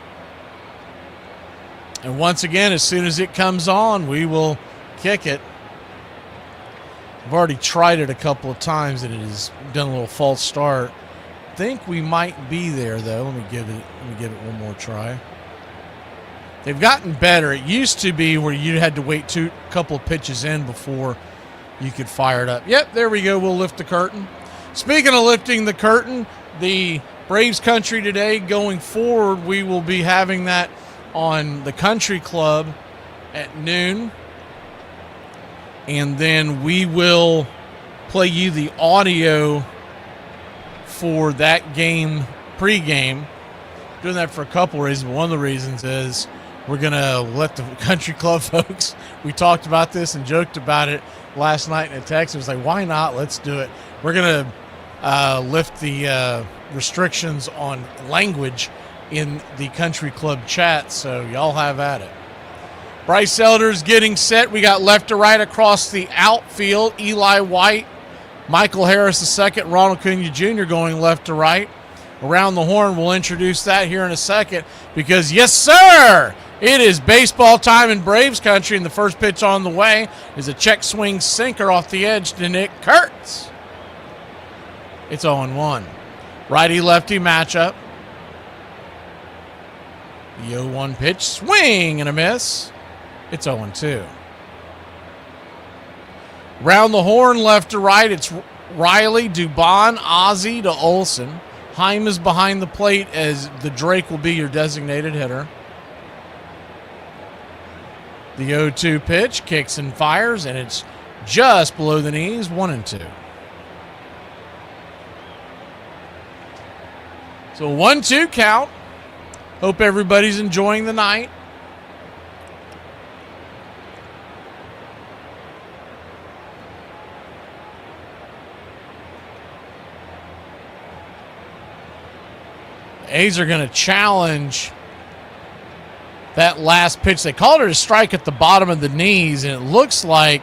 And once again, as soon as it comes on, we will kick it. I've already tried it a couple of times and it has done a little false start. I think we might be there though. Let me give it one more try. They've gotten better. It used to be where you had to wait a couple of pitches in before you could fire it up. Yep, there we go. We'll lift the curtain. Speaking of lifting the curtain, the Braves Country today, going forward, we will be having that on the Country Club at noon. And then we will play you the audio for that game, pregame. Doing that for a couple of reasons. One of the reasons is we're going to let the Country Club folks, we talked about this and joked about it last night in a text. It was like, why not? Let's do it. We're going to lift the restrictions on language in the country club chat, so y'all have at it. Bryce Elder's getting set. We got left to right across the outfield. Eli White, Michael Harris II, Ronald Acuna Jr. going left to right. Around the horn, we'll introduce that here in a second because, yes, sir, it is baseball time in Braves country, and the first pitch on the way is a check swing sinker off the edge to Nick Kurtz. It's 0-1. Righty-lefty matchup. The 0-1 pitch, swing and a miss. It's 0-2. Round the horn, left to right, it's Riley, Dubon, Ozzie to Olson. Heim is behind the plate as the Drake will be your designated hitter. The 0-2 pitch, kicks and fires, and it's just below the knees, 1-2. So 1-2 count. Hope everybody's enjoying the night. A's are going to challenge that last pitch. They called it a strike at the bottom of the knees, and it looks like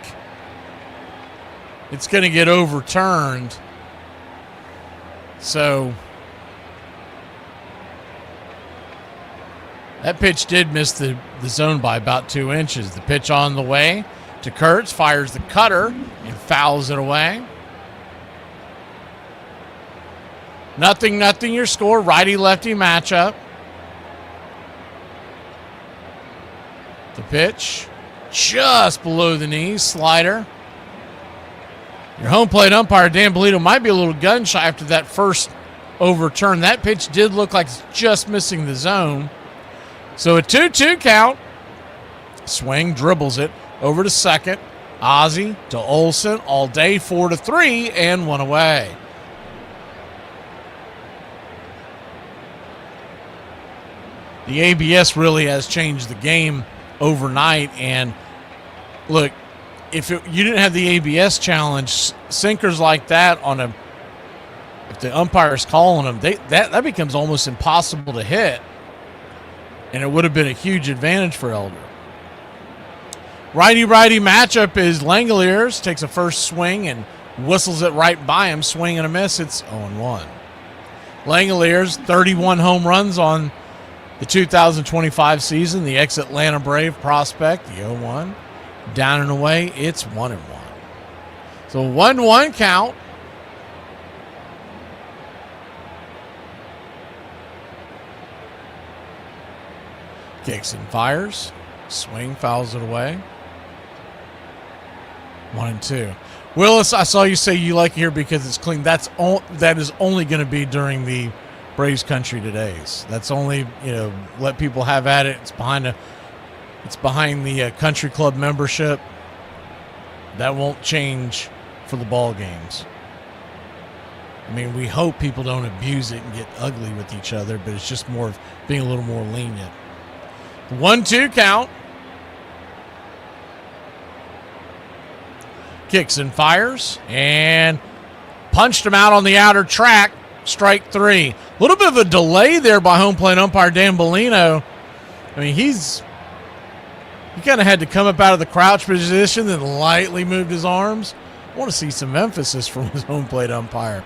it's going to get overturned. So that pitch did miss the zone by about 2 inches. The pitch on the way to Kurtz, fires the cutter and fouls it away. 0-0 your score, righty-lefty matchup. The pitch, just below the knees, slider. Your home plate umpire, Dan Bolito, might be a little gun shy after that first overturn. That pitch did look like it's just missing the zone. So a 2-2 count. Swing, dribbles it over to second. Ozzie to Olson all day, 4-3, and one away. The ABS really has changed the game overnight. And look, if you didn't have the ABS challenge, sinkers like that if the umpire's calling them, that becomes almost impossible to hit. And it would have been a huge advantage for Elder. Righty-righty matchup is Langoliers. Takes a first swing and whistles it right by him. Swing and a miss. It's 0-1. Langoliers, 31 home runs on the 2025 season. The ex-Atlanta Brave prospect, the 0-1. Down and away, it's 1-1. So 1-1 count. Kicks and fires. Swing, fouls it away. 1-2. Willis, I saw you say you like it here because it's clean. That is only going to be during the Braves Country Todays. That's only, let people have at it. It's behind the country club membership. That won't change for the ball games. I mean, we hope people don't abuse it and get ugly with each other, but it's just more of being a little more lenient. 1-2 count. Kicks and fires and punched him out on the outer track. Strike 3. A little bit of a delay there by home plate umpire Dan Bellino. I mean, he kind of had to come up out of the crouch position and lightly moved his arms. I want to see some emphasis from his home plate umpire.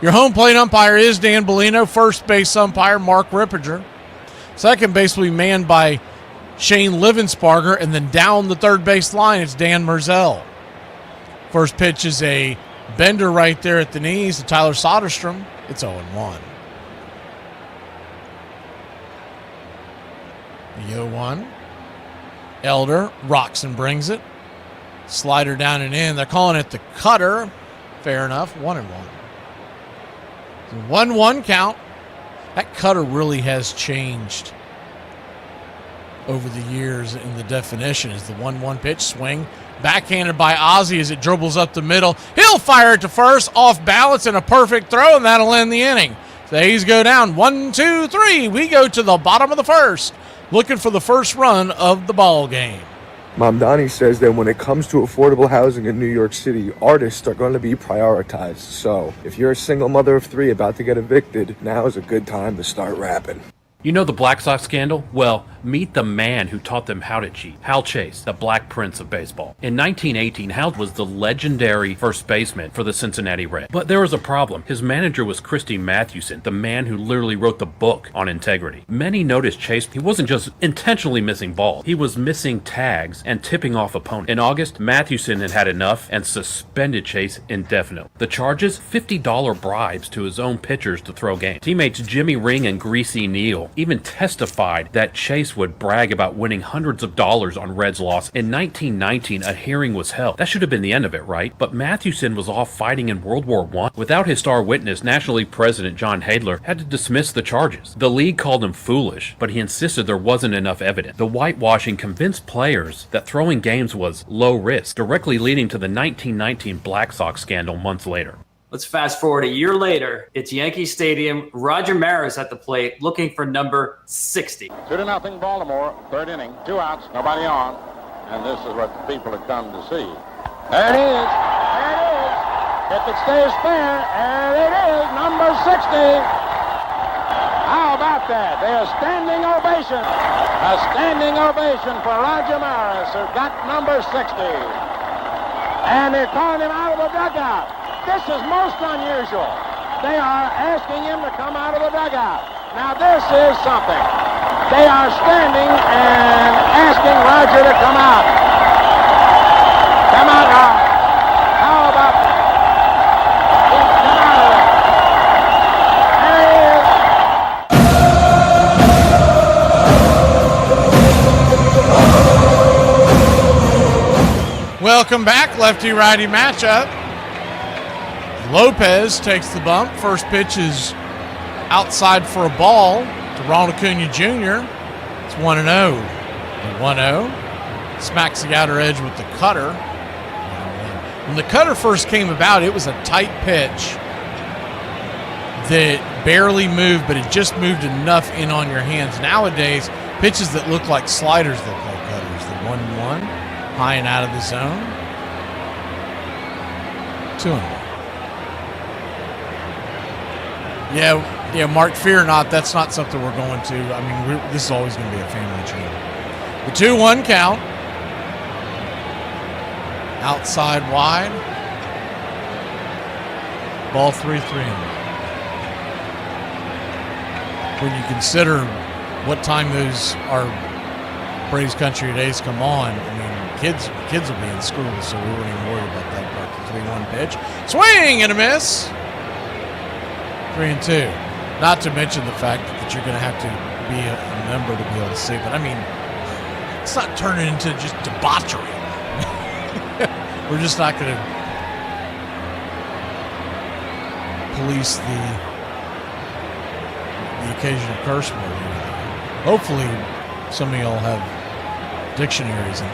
Your home plate umpire is Dan Bellino. First base umpire, Mark Rippinger. Second base will be manned by Shane Livensparger. And then down the third base line, it's Dan Merzel. First pitch is a bender right there at the knees to Tyler Soderstrom. It's 0-1. The 0-1. Elder rocks and brings it. Slider down and in. They're calling it the cutter. Fair enough. 1-1. 1-1 count. That cutter really has changed over the years in the definition. Is the 1-1 pitch, swing, backhanded by Ozzie as it dribbles up the middle. He'll fire it to first, off balance, and a perfect throw, and that'll end the inning. The A's go down 1-2-3. We go to the bottom of the first, looking for the first run of the ball game. Mamdani says that when it comes to affordable housing in New York City, artists are going to be prioritized. So if you're a single mother of 3 about to get evicted, now is a good time to start rapping. You know the Black Sox scandal? Well, meet the man who taught them how to cheat. Hal Chase, the Black Prince of baseball. In 1918, Hal was the legendary first baseman for the Cincinnati Reds. But there was a problem. His manager was Christy Mathewson, the man who literally wrote the book on integrity. Many noticed Chase, he wasn't just intentionally missing balls. He was missing tags and tipping off opponents. In August, Mathewson had had enough and suspended Chase indefinitely. The charges? $50 bribes to his own pitchers to throw games. Teammates Jimmy Ring and Greasy Neal even testified that Chase would brag about winning hundreds of dollars on Reds loss. In 1919, a hearing was held. That should have been the end of it, right? But Mathewson was off fighting in World War I. Without his star witness, National League President John Haidler had to dismiss the charges. The league called him foolish, but he insisted there wasn't enough evidence. The whitewashing convinced players that throwing games was low risk, directly leading to the 1919 Black Sox scandal months later. Let's fast forward a year later. It's Yankee Stadium. Roger Maris at the plate looking for number 60. 2-0 Baltimore, third inning, 2 outs, nobody on. And this is what the people have come to see. There it is. There it is. If it stays fair, and it is number 60. How about that? There's standing ovation. A standing ovation for Roger Maris, who got number 60. And they're calling him out of the dugout. This is most unusual. They are asking him to come out of the dugout. Now this is something. They are standing and asking Roger to come out. Come out, Roger. How about that? Come out of there he is. Welcome back, lefty-righty matchup. Lopez takes the bump. First pitch is outside for a ball to Ronald Acuna Jr. It's 1-0. The 1-0 smacks the outer edge with the cutter. When the cutter first came about, it was a tight pitch that barely moved, but it just moved enough in on your hands. Nowadays, pitches that look like sliders look like cutters. The 1-1, high and out of the zone. 2-1. Yeah, Mark, fear not, that's not something we're going to. I mean, this is always going to be a family channel. The 2-1 count. Outside wide. Ball 3-3. When you consider what time those are Braves Country Days come on, I mean, kids will be in school, so we won't even worry about that part. The 3-1 pitch. Swing and a miss. 3-2. Not to mention the fact that you're going to have to be a member to be able to see. But I mean, it's not turning into just debauchery. We're just not going to police the occasional curse word. Hopefully, some of y'all have dictionaries and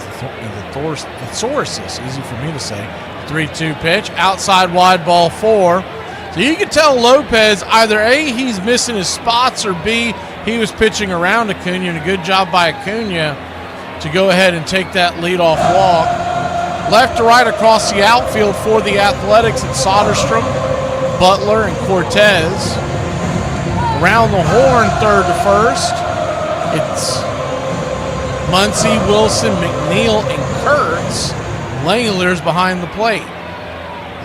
thesauruses. Easy for me to say. 3-2 pitch, outside wide, ball 4. So you can tell Lopez either A, he's missing his spots, or B, he was pitching around Acuna, and a good job by Acuna to go ahead and take that leadoff walk. Left to right across the outfield for the Athletics, it's Soderstrom, Butler, and Cortez. Around the horn, third to first, it's Muncy, Wilson, McNeil, and Kurtz. Langler's behind the plate.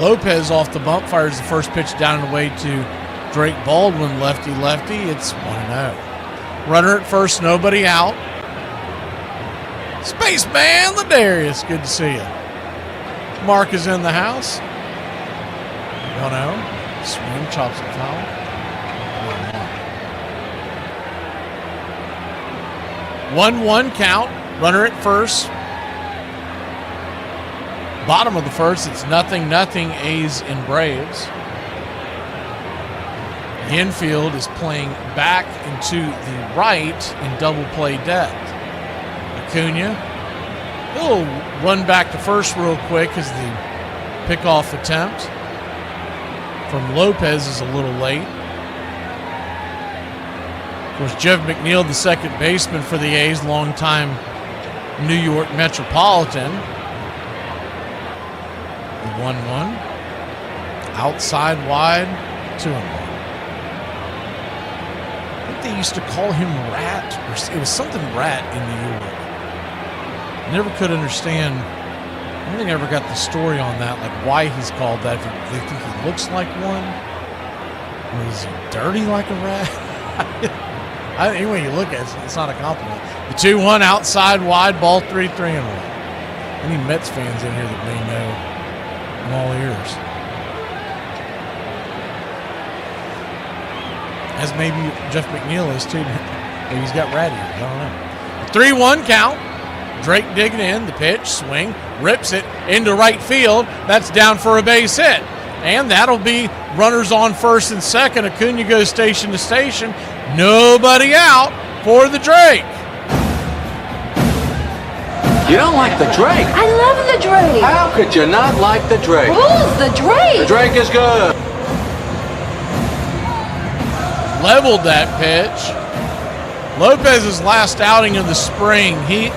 Lopez off the bump fires the first pitch down and away to Drake Baldwin, lefty-lefty. It's 1-0. Runner at first, nobody out. Spaceman Ladarius, good to see you. Mark is in the house. 1-0. Swing, chops and foul. 1-1 count. Runner at first. Bottom of the first, it's 0-0 A's and Braves. The infield is playing back into the right in double play depth. Acuna, he'll run back to first real quick as the pickoff attempt from Lopez is a little late. Of course, Jeff McNeil, the second baseman for the A's, longtime New York Metropolitan. 1-1. Outside wide, 2-1. I think they used to call him Rat, or it was something Rat in New York. I never could understand. I don't think I ever got the story on that, like why he's called that. If they think he looks like one, or is he dirty like a rat? Anyway, you look at it, it's not a compliment. The 2-1 outside wide, ball 3-1. Any Mets fans in here that may know, I'm all ears. As maybe Jeff McNeil is too. Maybe he's got rat ears. I don't know. 3-1 count. Drake digging in. The pitch, swing, rips it into right field. That's down for a base hit. And that'll be runners on first and second. Acuna goes station to station. Nobody out for the Drake. You don't like the Drake? I love the Drake. How could you not like the Drake? Who's the Drake? The Drake is good. Leveled that pitch. Lopez's last outing of the spring, he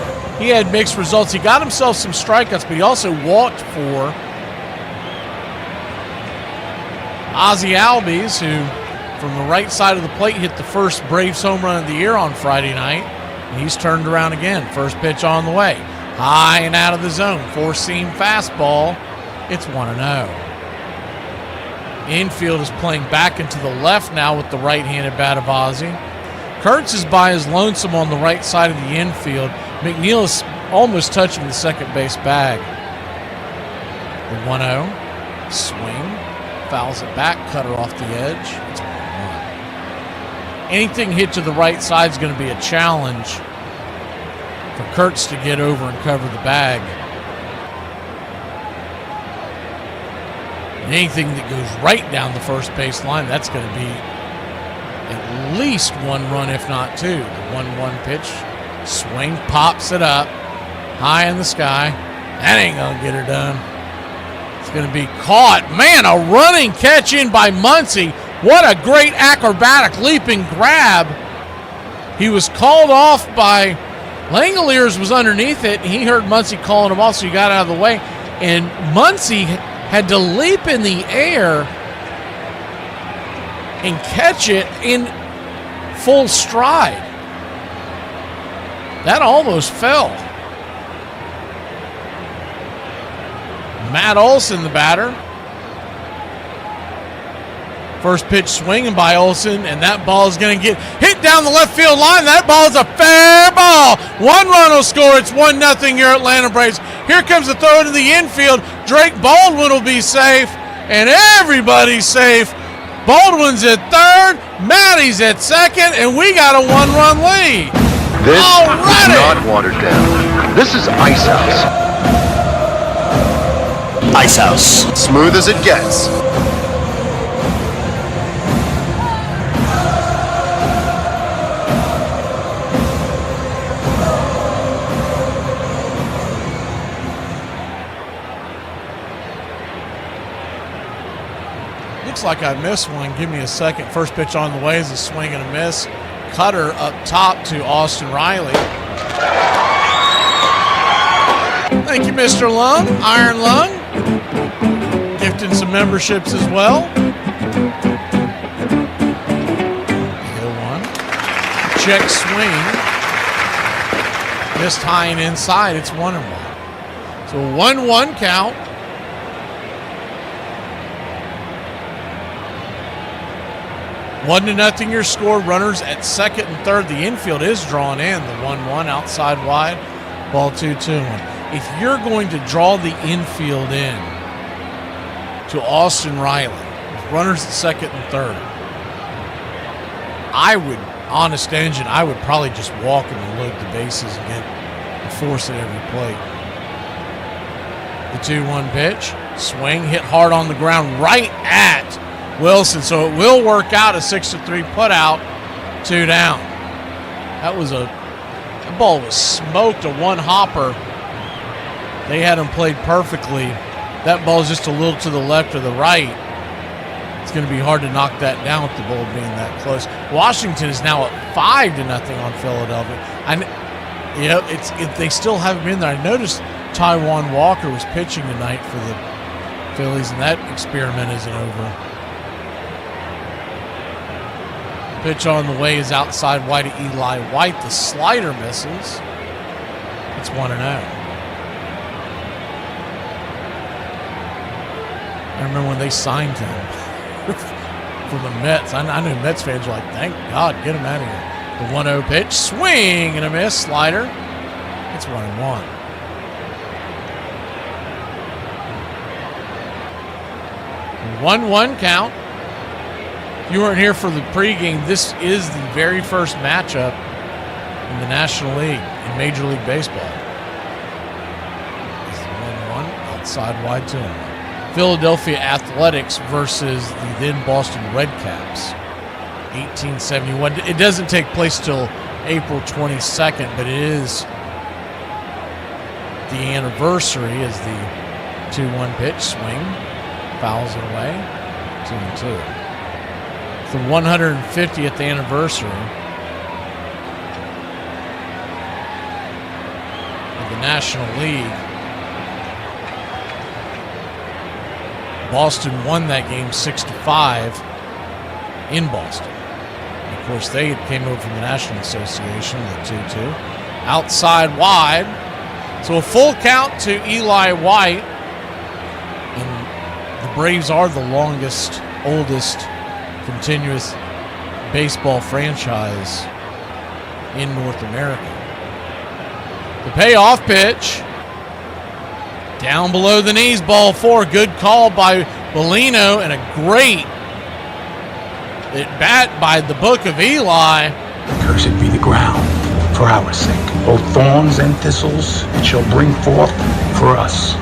had mixed results. He got himself some strikeouts, but he also walked for Ozzie Albies, who from the right side of the plate hit the first Braves home run of the year on Friday night. And he's turned around again. First pitch on the way. High and out of the zone. Four-seam fastball. It's 1-0. Infield is playing back into the left now with the right-handed bat of Ozzie. Kurtz is by his lonesome on the right side of the infield. McNeil is almost touching the second base bag. The 1-0. Swing. Fouls it back. Cutter off the edge. It's 1-1. Anything hit to the right side is going to be a challenge for Kurtz to get over and cover the bag. And anything that goes right down the first base line, that's going to be at least one run, if not two. The 1-1 pitch, swing, pops it up, high in the sky. That ain't going to get her done. It's going to be caught. Man, a running catch in by Muncy. What a great acrobatic leaping grab. He was called off by Langoliers was underneath it. He heard Muncy calling him off, so he got out of the way. And Muncy had to leap in the air and catch it in full stride. That almost fell. Matt Olson, the batter. First pitch swinging by Olson, and that ball is going to get hit down the left field line. That ball is a fair ball. One run will score. It's 1-0 your Atlanta Braves. Here comes the throw to the infield. Drake Baldwin will be safe, and everybody's safe. Baldwin's at third, Matty's at second, and we got a one-run lead. This is not watered down. This is Ice House. Ice House. Smooth as it gets. Looks like I missed one. Give me a second. First pitch on the way is a swing and a miss. Cutter up top to Austin Riley. Thank you, Mr. Lung, Iron Lung. Gifting some memberships as well. Go one. Check swing. Missed high and inside. It's 1-1. So 1-1 count. One to nothing your score. Runners at second and third. The infield is drawn in. The 1-1 outside wide. Ball 2-2. If you're going to draw the infield in to Austin Riley, with runners at second and third, I would, honest engine, I would probably just walk him and load the bases and force at every plate. The 2-1 pitch. Swing, hit hard on the ground right at Wilson, so it will work out. A 6-3 put out, 2 down. That ball was smoked, a one hopper. They had him played perfectly. That ball's just a little to the left or the right. It's going to be hard to knock that down with the ball being that close. Washington is now up 5-0 on Philadelphia. Yeah, they still haven't been there. I noticed Taijuan Walker was pitching tonight for the Phillies, and that experiment isn't over. Pitch on the way is outside wide to Eli White. The slider misses. It's 1-0. I remember when they signed him from the Mets. I know Mets fans were like, thank God, get him out of here. The 1-0 pitch, swing and a miss, slider. It's 1-1. The 1-1 count. If you weren't here for the pregame, this is the very first matchup in the National League in Major League Baseball. It's the 1-1 outside wide to him. Philadelphia Athletics versus the then Boston Red Caps. 1871. It doesn't take place till April 22nd, but it is the anniversary as the 2-1 pitch swing fouls it away. 2-2. It's the 150th anniversary of the National League. Boston won that game 6-5 in Boston. Of course, they came over from the National Association, the 2-2. Outside wide. So a full count to Eli White. And the Braves are the longest, oldest, continuous baseball franchise in North America. The payoff pitch. Down below the knees, ball 4. Good call by Bellino and a great at bat by the book of Eli. Cursed be the ground for our sake. Both thorns and thistles it shall bring forth for us.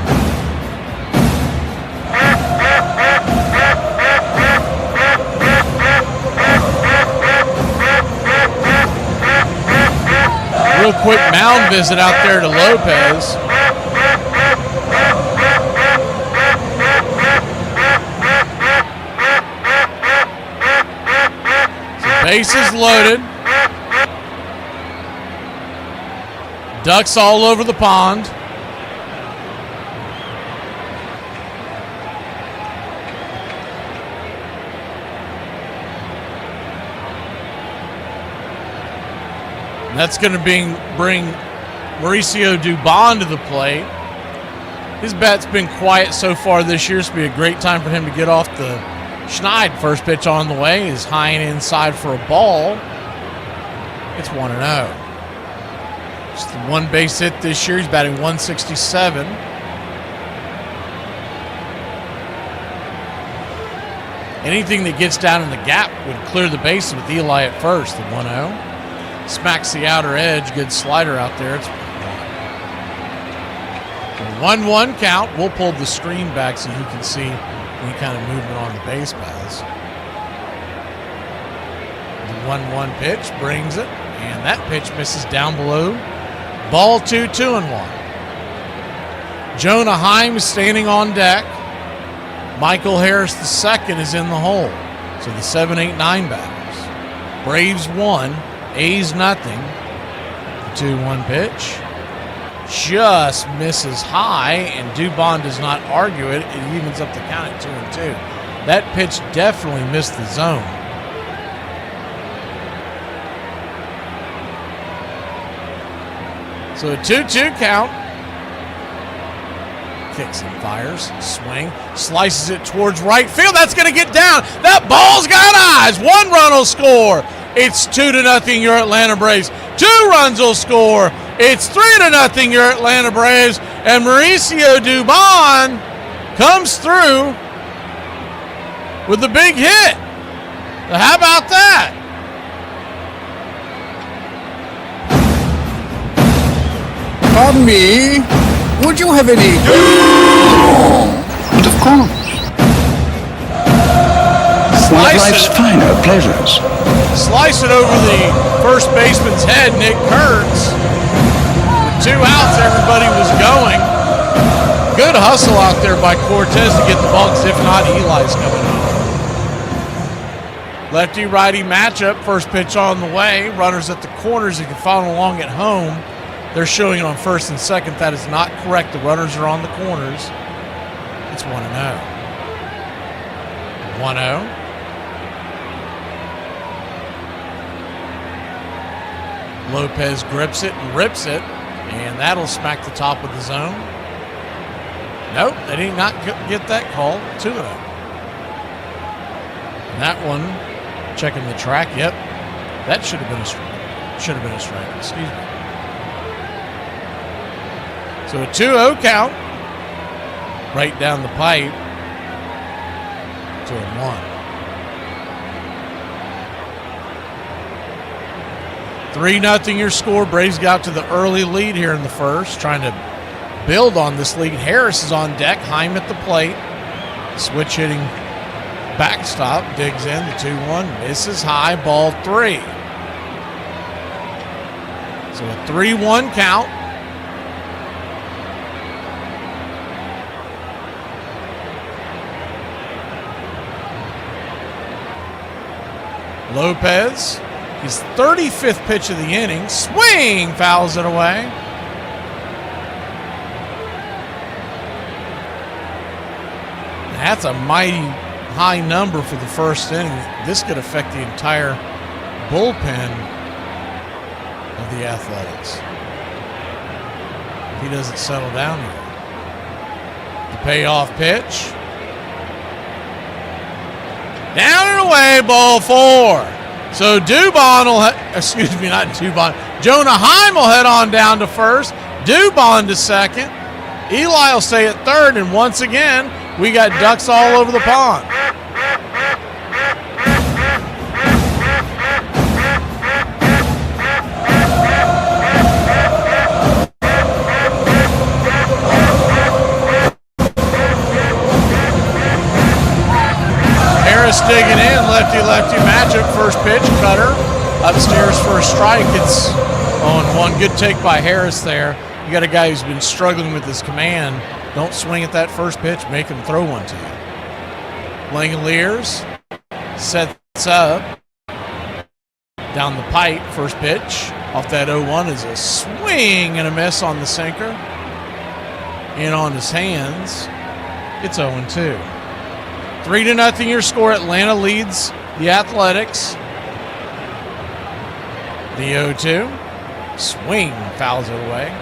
Real quick mound visit out there to Lopez. Bases loaded. Ducks all over the pond. And that's going to bring Mauricio Dubon to the plate. His bat's been quiet so far this year. It's going to be a great time for him to get off the Schneid. First pitch on the way is high and inside for a ball. It's 1-0. Just the one base hit this year. He's batting 167. Anything that gets down in the gap would clear the bases with Eli at first. The 1-0. Smacks the outer edge. Good slider out there. It's 1-1 count. We'll pull the screen back so you can see any kind of movement on the base paths. The 1-1 pitch brings it, and that pitch misses down below. Ball 2, 2-1. Jonah Heim is standing on deck. Michael Harris II is in the hole. So the 7, 8, 9 batters. Braves 1, A's nothing. The 2-1 pitch just misses high, and Dubon does not argue it. It evens up the count at 2-2. That pitch definitely missed the zone. So a 2-2 count. Kicks and fires. Swing. Slices it towards right field. That's going to get down. That ball's got eyes. 1 run will score. It's 2-0 your Atlanta Braves. 2 runs will score. It's 3-0 your Atlanta Braves. And Mauricio Dubon comes through with the big hit. How about that? Pardon me, would you have any? But of course. One of life's finer pleasures. Slice it over the first baseman's head, Nick Kurtz. With 2 outs, everybody was going. Good hustle out there by Cortez to get the ball, because if not, Eli's coming in. Lefty-righty matchup. First pitch on the way. Runners at the corners. You can follow along at home. They're showing it on first and second. That is not correct. The runners are on the corners. It's 1-0. 1-0. Lopez grips it and rips it, and that'll smack the top of the zone. Nope, they did not get that call. 2-0. And that one, checking the track, yep, that should have been a strike. Should have been a strike, excuse me. So a 2-0 count, right down the pipe, 2-1. 3-0 your score. Braves got to the early lead here in the first, trying to build on this lead. Harris is on deck, Heim at the plate. Switch hitting backstop, digs in, the 2-1, misses high, ball 3. So a 3-1 count. Lopez, his 35th pitch of the inning, swing, fouls it away. That's a mighty high number for the first inning. This could affect the entire bullpen of the Athletics if he doesn't settle down here. The payoff pitch. Down and away, ball 4. So Dubon will, Jonah Heim will head on down to first. Dubon to second. Eli will stay at third, and once again, we got ducks all over the pond. Harris digging in, lefty-lefty matchup, first pitch, cutter, upstairs for a strike. It's 0-1. Good take by Harris there. You got a guy who's been struggling with his command. Don't swing at that first pitch, make him throw one to you. Langoliers sets up, down the pipe, first pitch. Off that 0-1 is a swing and a miss on the sinker. In on his hands, it's 0-2. 3-0 your score. Atlanta leads the Athletics. The 0-2. Swing, fouls it away.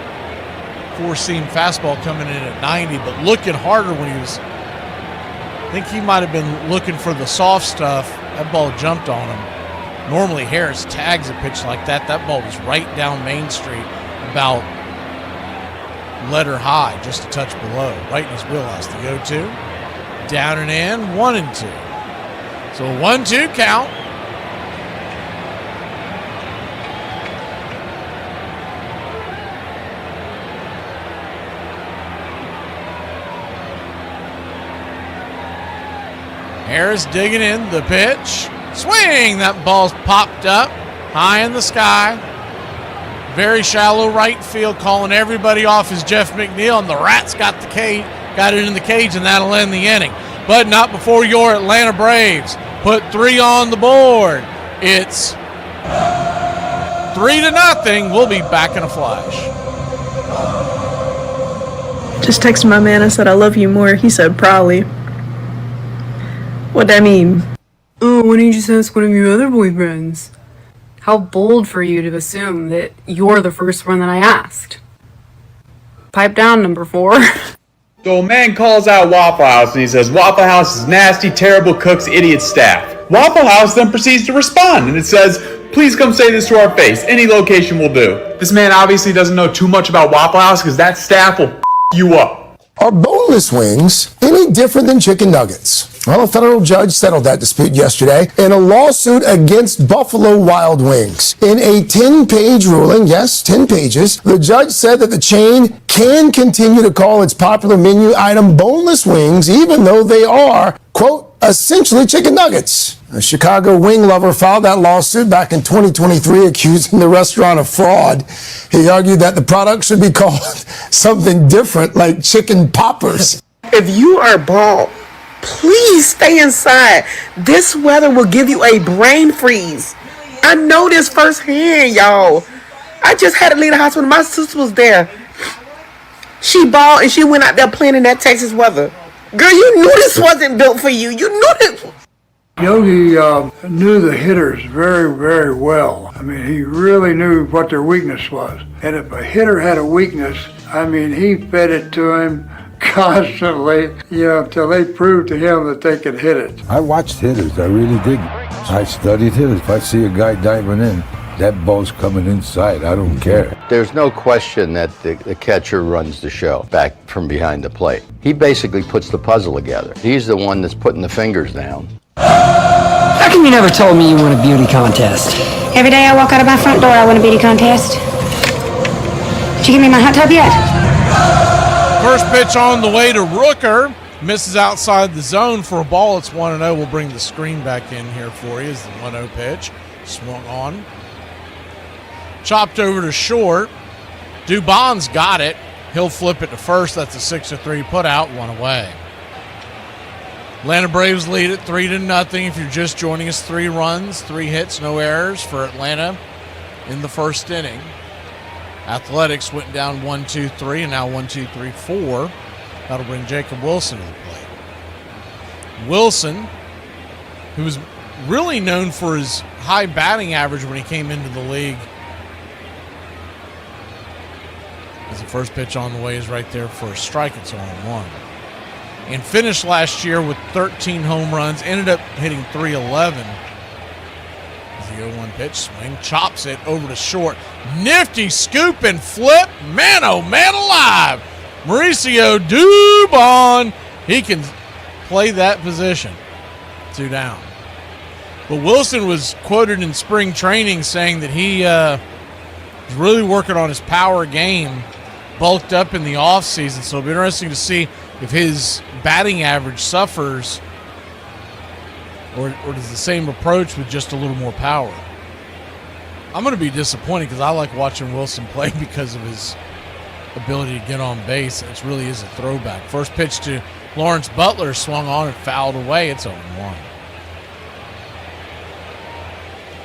Four-seam fastball coming in at 90, but looking harder when he was, I think he might have been looking for the soft stuff. That ball jumped on him. Normally Harris tags a pitch like that. That ball was right down Main Street, about letter high, just a touch below, right in his wheelhouse. The 0-2. Down and in, 1-2. So a 1-2 count. Harris digging in, the pitch. Swing! That ball's popped up high in the sky. Very shallow right field, calling everybody off as Jeff McNeil, and the Rats got it in the cage, and that'll end the inning. But not before your Atlanta Braves put 3 on the board. It's 3-0. We'll be back in a flash. Just texted my man and said, I love you more. He said, probably. What'd that mean? Oh, why don't you just ask one of your other boyfriends? How bold for you to assume that you're the first one that I asked. Pipe down, number 4. So a man calls out Waffle House and he says, Waffle House is nasty, terrible cooks, idiot staff. Waffle House then proceeds to respond and it says, please come say this to our face. Any location will do. This man obviously doesn't know too much about Waffle House because that staff will you up. Are boneless wings any different than chicken nuggets? Well, a federal judge settled that dispute yesterday in a lawsuit against Buffalo Wild Wings. In a 10-page ruling, yes, 10 pages, the judge said that the chain can continue to call its popular menu item boneless wings, even though they are, quote, essentially chicken nuggets. A Chicago wing lover filed that lawsuit back in 2023, accusing the restaurant of fraud. He argued that the product should be called something different, like chicken poppers. If you are bald, please stay inside. This weather will give you a brain freeze. I know this firsthand, y'all. I just had to leave the hospital. My sister was there. She balled and she went out there playing in that Texas weather. Girl, you knew this wasn't built for you. You knew this. Yogi knew the hitters very, very well. I mean, he really knew what their weakness was. And if a hitter had a weakness, I mean, he fed it to him constantly, until they proved to him that they could hit it. I watched hitters. I really did. I studied hitters. If I see a guy diving in, that ball's coming inside. I don't care. There's no question that the catcher runs the show back from behind the plate. He basically puts the puzzle together. He's the one that's putting the fingers down. How come you never told me you won a beauty contest? Every day I walk out of my front door, I win a beauty contest. Did you give me my hot tub yet? First pitch on the way to Rooker. Misses outside the zone for a ball. It's 1-0. We'll bring the screen back in here for you as the 1-0 pitch. Swung on. Chopped over to short. Dubon's got it. He'll flip it to first. That's a 6-3 put out. 1 away. Atlanta Braves lead it 3-0. If you're just joining us, 3 runs, 3 hits, no errors for Atlanta in the first inning. Athletics went down 1-2-3 and now 1-2-3-4. That'll bring Jacob Wilson to the plate. Wilson, who was really known for his high batting average when he came into the league. As the first pitch on the way is right there for a strike. It's 0-1. And finished last year with 13 home runs. Ended up hitting .311. As the 0-1 pitch swing. Chops it over to short. Nifty scoop and flip. Man, oh man alive. Mauricio Dubon. He can play that position. 2 down. But Wilson was quoted in spring training saying that he is really working on his power game. Bulked up in the offseason. So it'll be interesting to see if his batting average suffers or does the same approach with just a little more power. I'm going to be disappointed because I like watching Wilson play because of his ability to get on base. It really is a throwback. First pitch to Lawrence Butler swung on and fouled away. It's 0-1.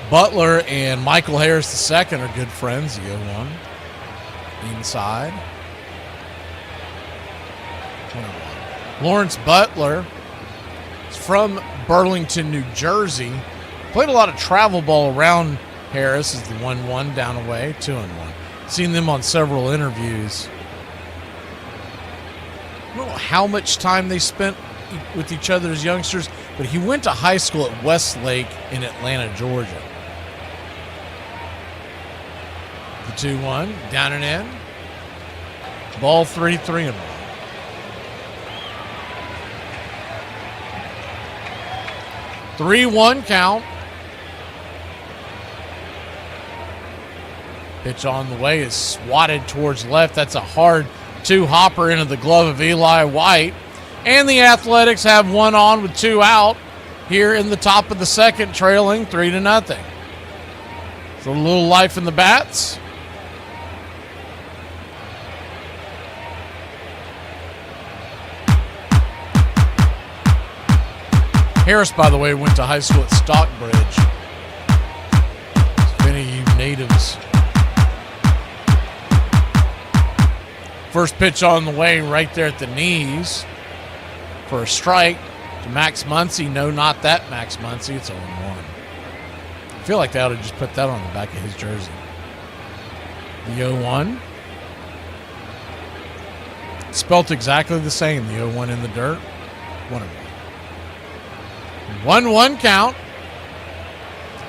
Butler and Michael Harris II are good friends. The 0-1. Inside. 21. Lawrence Butler is from Burlington, New Jersey. Played a lot of travel ball around Harris. Is the 1-1 down away. 2-1. Seen them on several interviews. I don't know how much time they spent with each other as youngsters, but he went to high school at Westlake in Atlanta, Georgia. The 2-1, down and in. Ball 3-1. Three-1 count. Pitch on the way is swatted towards left. That's a hard 2-hopper into the glove of Eli White. And the Athletics have 1 on with 2 out here in the top of the second, trailing 3-0. So a little life in the bats. Harris, by the way, went to high school at Stockbridge. If any of you natives. First pitch on the way right there at the knees for a strike to Max Muncy. No, not that Max Muncy. It's 0-1. I feel like they ought to just put that on the back of his jersey. The 0-1. Spelt exactly the same. The 0-1 in the dirt. 1-1. 1-1 count.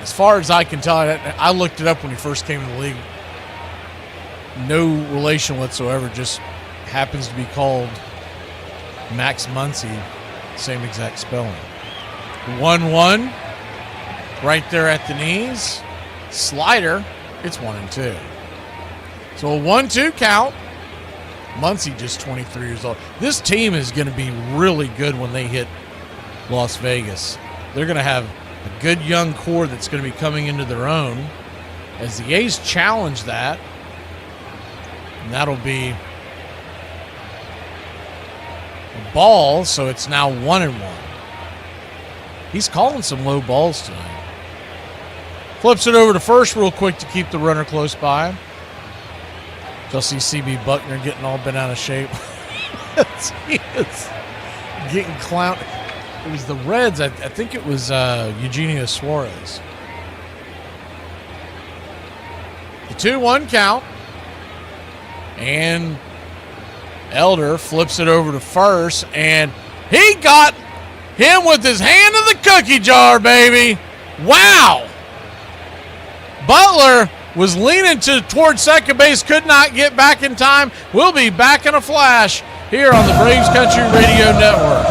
As far as I can tell, I looked it up when he first came in the league. No relation whatsoever, just happens to be called Max Muncy, same exact spelling. 1-1, right there at the knees. Slider, it's 1-2. So a 1-2 count. Muncy just 23 years old. This team is going to be really good when they hit Las Vegas. They're going to have a good young core that's going to be coming into their own as the A's challenge that. And that'll be a ball, so it's now 1-1. He's calling some low balls tonight. Flips it over to first real quick to keep the runner close by. You'll see CB Buckner getting all bent out of shape. He is getting clowned. It was the Reds. I think it was Eugenio Suarez. The 2-1 count. And Elder flips it over to first. And he got him with his hand in the cookie jar, baby. Wow. Butler was leaning towards second base, could not get back in time. We'll be back in a flash here on the Braves Country Radio Network.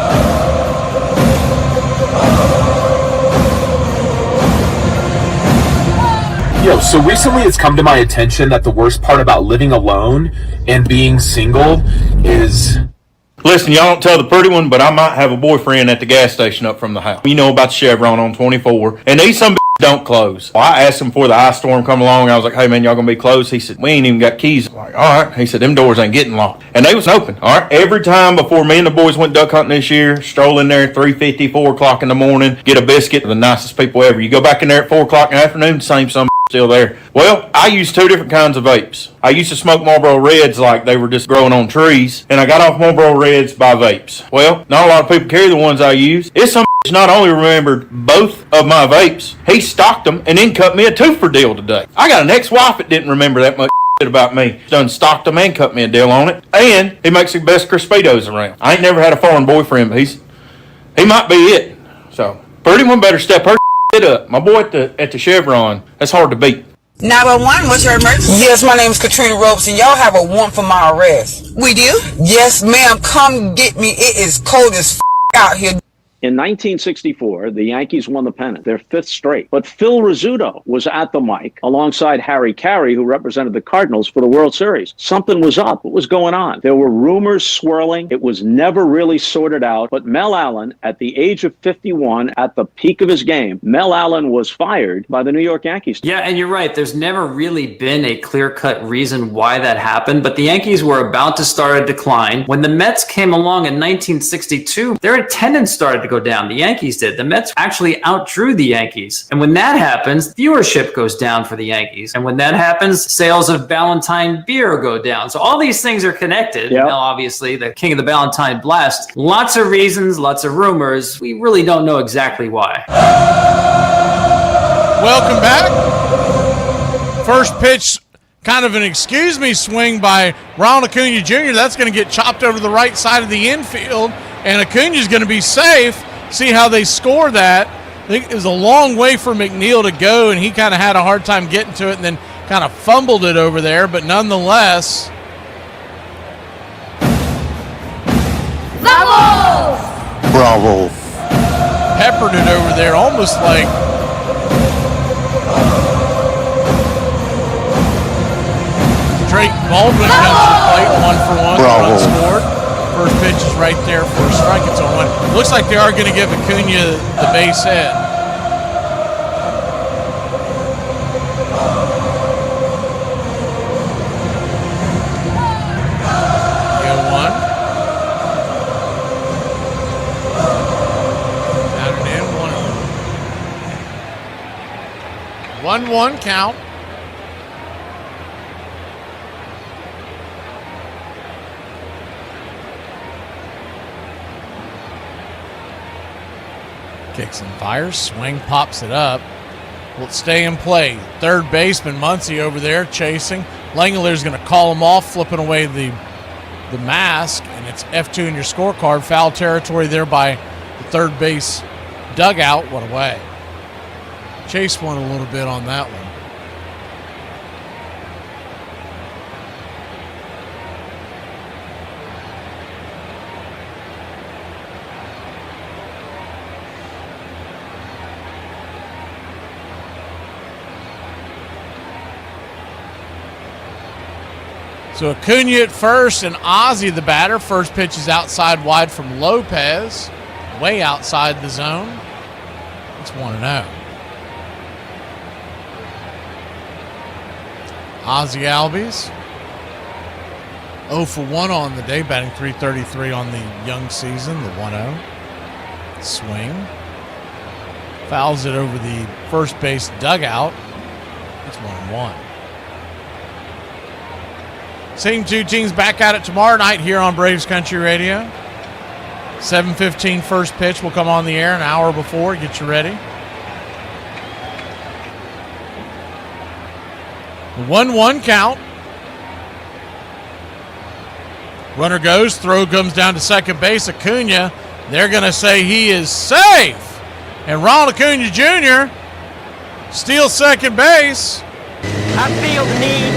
Yo, so recently it's come to my attention that the worst part about living alone and being single is... Listen, y'all don't tell the pretty one, but I might have a boyfriend at the gas station up from the house. You know about the Chevron on 24, and these some don't close. Well, I asked him before the ice storm come along. I was like, hey, man, y'all gonna be closed? He said, we ain't even got keys. I'm like, all right. He said, them doors ain't getting locked. And they was open, all right? Every time before me and the boys went duck hunting this year, stroll in there at 3:50, 4 o'clock in the morning, get a biscuit, the nicest people ever. You go back in there at 4 o'clock in the afternoon, same some still there. Well, I use two different kinds of vapes. I used to smoke Marlboro Reds like they were just growing on trees, and I got off Marlboro Reds by vapes. Well, not a lot of people carry the ones I use. It's some not only remembered both of my vapes, he stocked them and then cut me a two-for deal today. I got an ex-wife that didn't remember that much about me. Done stocked them and cut me a deal on it. And he makes the best Crispitos around. I ain't never had a foreign boyfriend, but he might be it. So, pretty one better step her up. My boy at the Chevron, that's hard to beat. 911, what's your emergency? Yes, my name is Katrina Ropes, and y'all have a warrant for my arrest. We do? Yes, ma'am. Come get me. It is cold as out here. In 1964, the Yankees won the pennant, their fifth straight. But Phil Rizzuto was at the mic alongside Harry Carey, who represented the Cardinals for the World Series. Something was up. What was going on? There were rumors swirling. It was never really sorted out. But Mel Allen, at the age of 51, at the peak of his game, Mel Allen was fired by the New York Yankees. Yeah, and you're right. There's never really been a clear-cut reason why that happened. But the Yankees were about to start a decline. When the Mets came along in 1962, their attendance started to go down. The Yankees did. The Mets actually outdrew the Yankees. And when that happens, viewership goes down for the Yankees. And when that happens, sales of Ballantine beer go down. So all these things are connected. Yep. Now, obviously, the king of the Ballantine blast. Lots of reasons, lots of rumors. We really don't know exactly why. Welcome back. First pitch, kind of an excuse me swing by Ronald Acuna Jr. That's going to get chopped over to the right side of the infield. And Acuna's going to be safe. See how they score that. I think it was a long way for McNeil to go, and he kind of had a hard time getting to it and then kind of fumbled it over there. But nonetheless. Bravo. Peppered it over there, almost like. Drake Baldwin comes to the plate, 1-for-1. Run scored. First pitch is right there for a strike. It's on one. Looks like they are going to give Acuna the base hit. Go one. Down and in. 1-1 count. Kicks and fires. Swing, pops it up. Will it stay in play? Third baseman Muncy over there chasing. Langeler's going to call him off, flipping away the mask, and it's F2 in your scorecard. Foul territory there by the third base dugout. What a way. Chase won a little bit on that one. So Acuna at first and Ozzie the batter. First pitch is outside wide from Lopez. Way outside the zone. It's 1-0. Ozzie Albies. 0-for-1 on the day, batting .333 on the young season, the 1-0. Swing. Fouls it over the first base dugout. It's 1-1. Same two teams back at it tomorrow night here on Braves Country Radio. 7:15 first pitch will come on the air an hour before. Get you ready. 1-1 count. Runner goes, throw comes down to second base. Acuna, they're going to say he is safe. And Ronald Acuna Jr. steals second base. I feel the need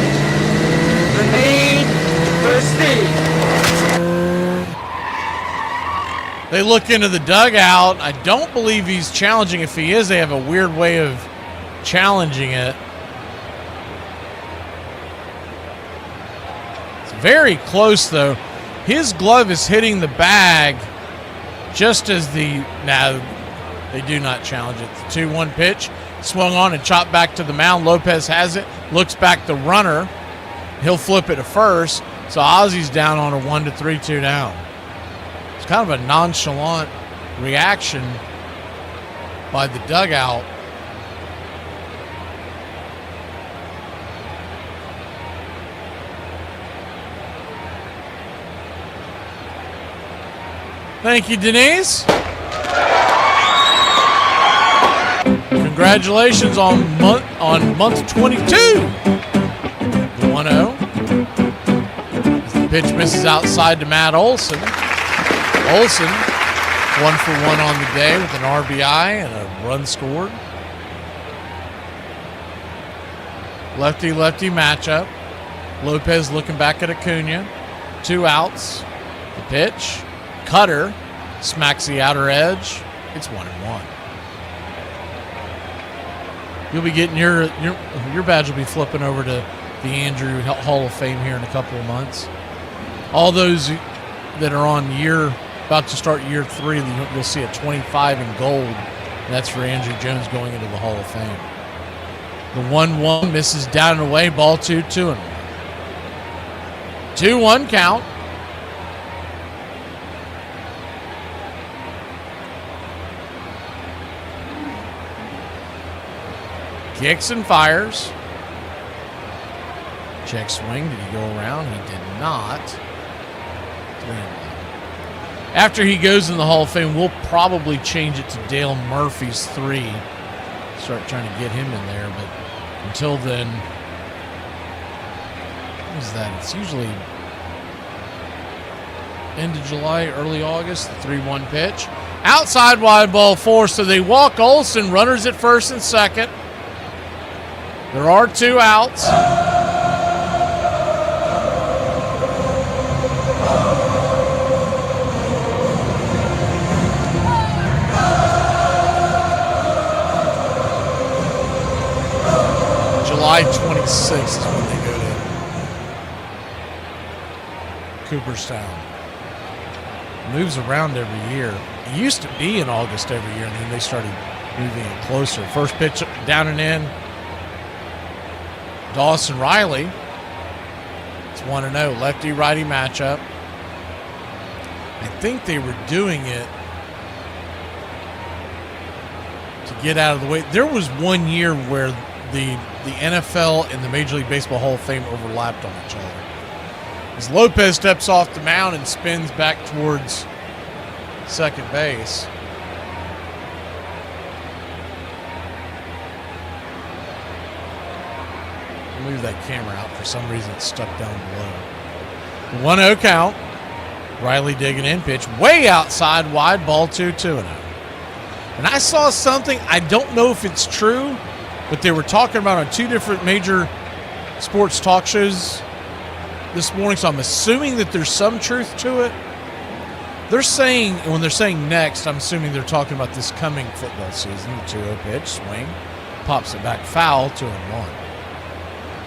for speed. They look into the dugout. I don't believe he's challenging. If he is, they have a weird way of challenging it. It's very close, though. His glove is hitting the bag just as the... Now, they do not challenge it. The 2-1 pitch. Swung on and chopped back to the mound. Lopez has it. Looks back the runner. He'll flip it to first. So Ozzy's down on a 1-3-2 down. It's kind of a nonchalant reaction by the dugout. Thank you, Denise. Congratulations on month 22. The 1-0. The pitch misses outside to Matt Olson. Olson, 1 for 1 on the day with an RBI and a run scored. Lefty-lefty matchup. Lopez looking back at Acuna. 2 outs. The pitch. Cutter smacks the outer edge. It's 1-1. You'll be getting your badge will be flipping over to the Andrew Hall of Fame here in a couple of months. All those that are on about to start year 3, you'll see a 25 in gold. And that's for Andrew Jones going into the Hall of Fame. The 1-1 misses down and away. Ball 2-1. 2-1 count. Kicks and fires. Check swing. Did he go around? He did not. 3-1. After he goes in the Hall of Fame, we'll probably change it to Dale Murphy's 3. Start trying to get him in there, but until then, what is that? It's usually end of July, early August. The 3-1 pitch. Outside wide ball 4, so they walk Olson. Runners at first and second. There are 2 outs. July 26th is when they go to Cooperstown. Moves around every year. It used to be in August every year, and then they started moving it closer. First pitch down and in. Dawson Riley. It's 1-0. Lefty-righty matchup. I think they were doing it to get out of the way. There was one year where the NFL and the Major League Baseball Hall of Fame overlapped on each other. As Lopez steps off the mound and spins back towards second base. Move that camera out. For some reason, it's stuck down below. 1-0 count. Riley digging in. Pitch way outside. Wide ball 2-0. And I saw something. I don't know if it's true, but they were talking about on 2 different major sports talk shows this morning, so I'm assuming that there's some truth to it. They're saying, when they're saying next, I'm assuming they're talking about this coming football season. The 2-0 pitch, swing, pops it back, foul, 2-1.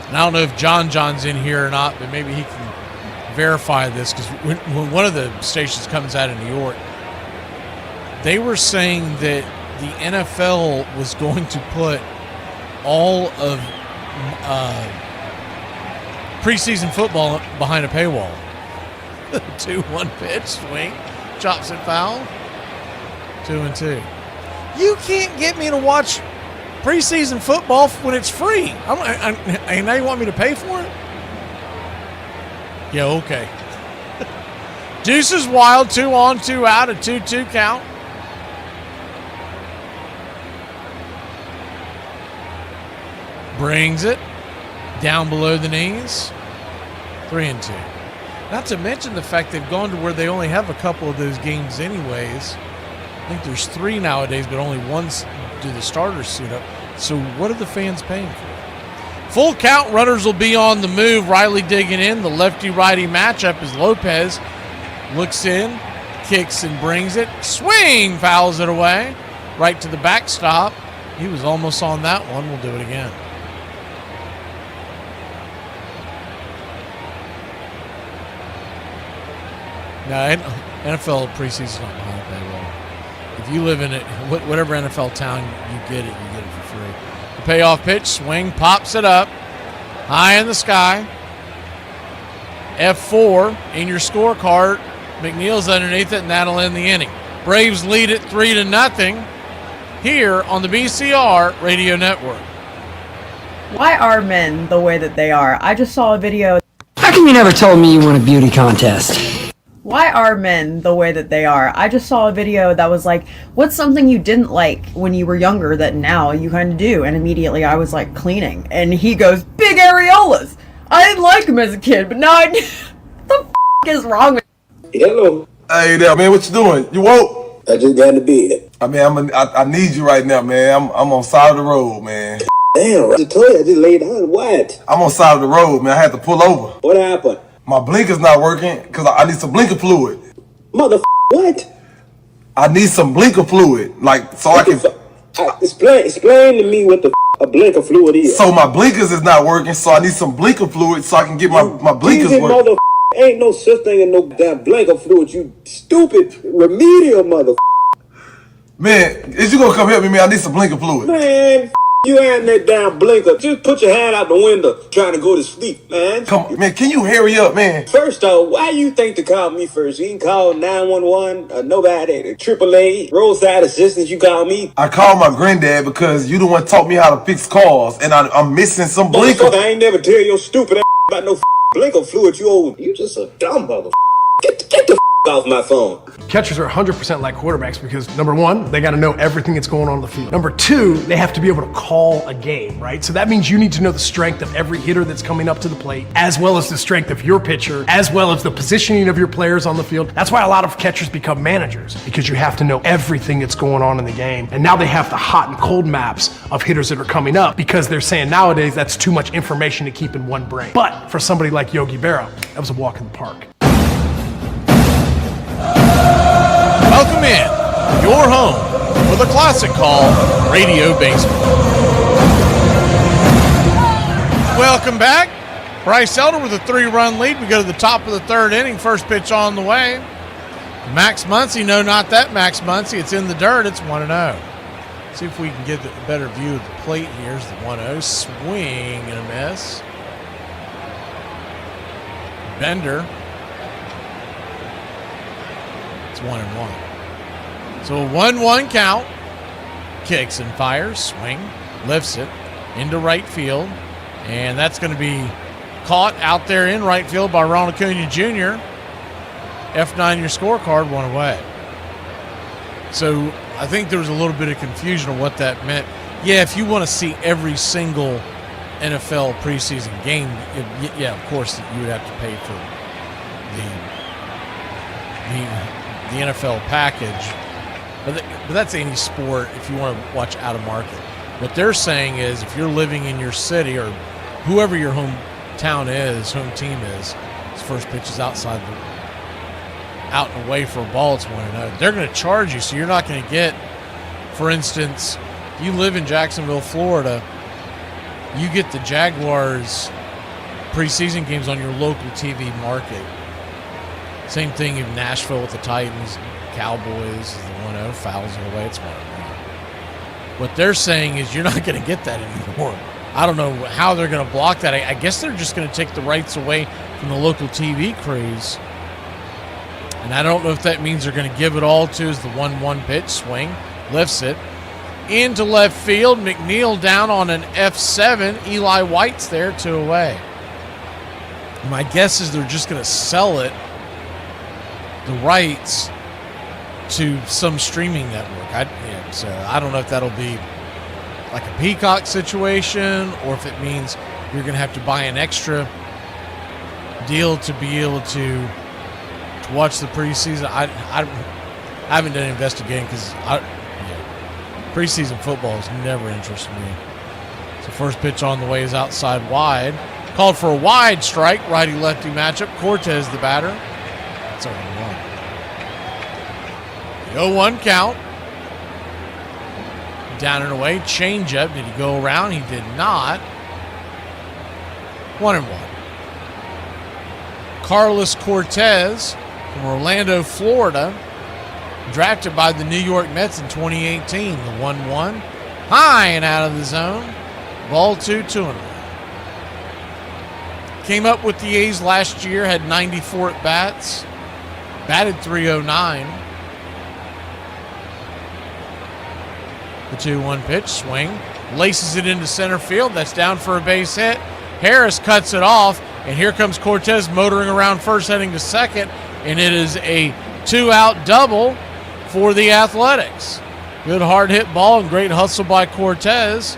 And I don't know if John's in here or not, but maybe he can verify this, because when one of the stations comes out of New York, they were saying that the NFL was going to put all of preseason football behind a paywall. 2-1 pitch, swing, chops it foul, 2-2. You can't get me to watch preseason football when it's free. And now you want me to pay for it? Yeah, okay. Deuce is wild, 2 on, 2 out, a 2-2 count. Brings it down below the knees. 3-2. Not to mention the fact they've gone to where they only have a couple of those games anyways. I think there's 3 nowadays, but only 1 do the starters suit up. So what are the fans paying for? Full count, runners will be on the move. Riley digging in. The lefty-righty matchup is Lopez. Looks in, kicks and brings it. Swing, fouls it away. Right to the backstop. He was almost on that one. We'll do it again. No, NFL preseason's not behind the paywall. If you live in it, whatever NFL town you get it for free. The payoff pitch, swing, pops it up, high in the sky. F4 in your scorecard. McNeil's underneath it, and that'll end the inning. Braves lead it 3-0 here on the BCR Radio Network. Why are men the way that they are? I just saw a video. How come you never told me you won a beauty contest? Why are men the way that they are? I just saw a video that was like, what's something you didn't like when you were younger that now you kind of do? And immediately I was like, cleaning. And he goes, big areolas. I didn't like them as a kid, but now I do. What the f*** is wrong with Hello. Hey there, man. What you doing? You woke? I just got in the bed. I mean, I need you right now, man. I'm on side of the road, man. Damn, I just told you, I just laid down. What? I'm on side of the road, man. I had to pull over. What happened? My blinker's not working because I need some blinker fluid. What? I need some blinker fluid, like so I can. Explain to me what the a blinker fluid is. So my blinkers is not working, so I need some blinker fluid so I can get my blinkers working. Ain't no such thing as no damn blinker fluid, you stupid remedial mother. Man, is you gonna come help me, man? I need some blinker fluid. Man, you ain't that damn blinker. Just put your hand out the window trying to go to sleep, man. Come on, man, can you hurry up, man? First off, why you think to call me first? You can call 911, nobody, AAA, roadside assistance, you call me. I called my granddad because you the one taught me how to fix cars, and I'm missing some blinker. I ain't never tell your stupid ass about no blinker fluid, you just a dumb mother. Get the off my phone. Catchers are 100% like quarterbacks because number one, they got to know everything that's going on the field. Number two, they have to be able to call a game, right? So that means you need to know the strength of every hitter that's coming up to the plate, as well as the strength of your pitcher, as well as the positioning of your players on the field. That's why a lot of catchers become managers, because you have to know everything that's going on in the game. And now they have the hot and cold maps of hitters that are coming up because they're saying nowadays that's too much information to keep in one brain. But for somebody like Yogi Berra, that was a walk in the park. Welcome in, your home for the classic call, Radio Baseball. Welcome back. Bryce Elder with a 3-run lead. We go to the top of the third inning. First pitch on the way. Max Muncy, no, not that Max Muncy. It's in the dirt. It's 1-0. See if we can get a better view of the plate. Here's the 1-0. Swing and a miss. Bender. 1-1. So a 1-1 count. Kicks and fires. Swing. Lifts it into right field. And that's going to be caught out there in right field by Ronald Acuna Jr. F9 your scorecard, 1 away. So I think there was a little bit of confusion on what that meant. Yeah, if you want to see every single NFL preseason game, yeah, of course you would have to pay for the NFL package, but that's any sport if you want to watch out of market. What they're saying is if you're living in your city or whoever your home team is, his first pitch is out and away for a ball, it's 1-0. They're going to charge you, so you're not going to get, for instance, if you live in Jacksonville, Florida, you get the Jaguars preseason games on your local TV market. Same thing in Nashville with the Titans, Cowboys, the 1-0, fouls it away, it's 1-1. What they're saying is you're not going to get that anymore. I don't know how they're going to block that. I guess they're just going to take the rights away from the local TV crews. And I don't know if that means they're going to give it all to is the 1-1 pitch, swing, lifts it into left field. McNeil down on an F7. Eli White's there, 2 away. My guess is they're just going to sell it, the rights, to some streaming network. So I don't know if that'll be like a Peacock situation or if it means you're going to have to buy an extra deal to be able to watch the preseason. I haven't done investigating because preseason football has never interested me. So first pitch on the way is outside wide. Called for a wide strike, righty-lefty matchup. Cortez the batter. That's 0-1. The 0-1 count. Down and away, changeup. Did he go around? He did not. 1-1. Carlos Cortez from Orlando, Florida, drafted by the New York Mets in 2018. The 1-1. High and out of the zone. Ball 2-1. Came up with the A's last year, had 94 at-bats. Batted .309. The 2-1 pitch, swing. Laces it into center field. That's down for a base hit. Harris cuts it off, and here comes Cortez motoring around first, heading to second, and it is a 2-out double for the Athletics. Good hard hit ball and great hustle by Cortez.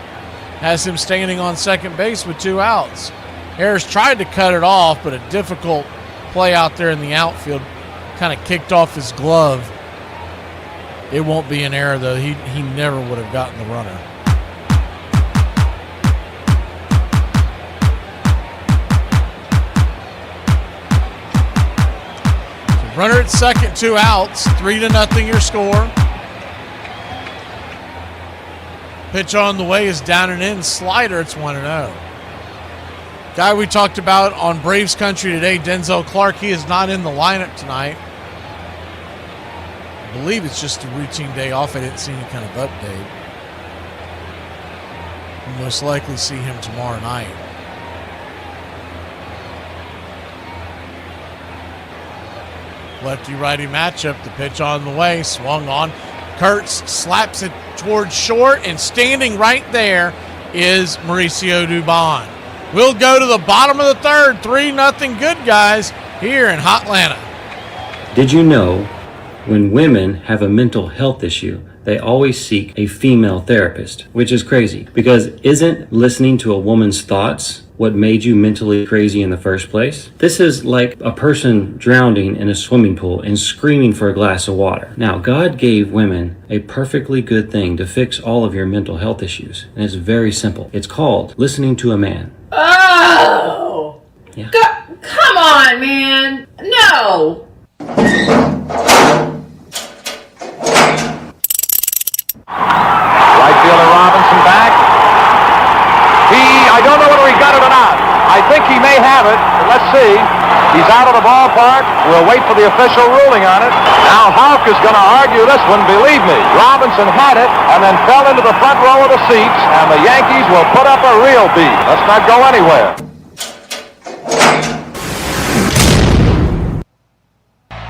Has him standing on second base with 2 outs. Harris tried to cut it off, but a difficult play out there in the outfield. Kind of kicked off his glove. It won't be an error, though. He never would have gotten the runner. So runner at second, 2 outs. 3-0 your score. Pitch on the way is down and in. Slider, it's 1-0. Guy we talked about on Braves Country today, Denzel Clark, he is not in the lineup tonight. I believe it's just a routine day off. I didn't see any kind of update. We'll most likely see him tomorrow night. Lefty-righty matchup. The pitch on the way. Swung on. Kurtz slaps it towards short, and standing right there is Mauricio Dubon. We'll go to the bottom of the third. 3-0 good guys here in Hotlanta. Did you know when women have a mental health issue, they always seek a female therapist, which is crazy because isn't listening to a woman's thoughts what made you mentally crazy in the first place? This is like a person drowning in a swimming pool and screaming for a glass of water. Now, God gave women a perfectly good thing to fix all of your mental health issues, and it's very simple. It's called listening to a man. Oh! Yeah. Come on, man! No! Right fielder Robinson back. I don't know whether he got it or not. I think he may have it, but let's see. He's out of the ballpark. We'll wait for the official ruling on it. Now Houck is going to argue this one, believe me. Robinson had it and then fell into the front row of the seats, and the Yankees will put up a real beat. Let's not go anywhere.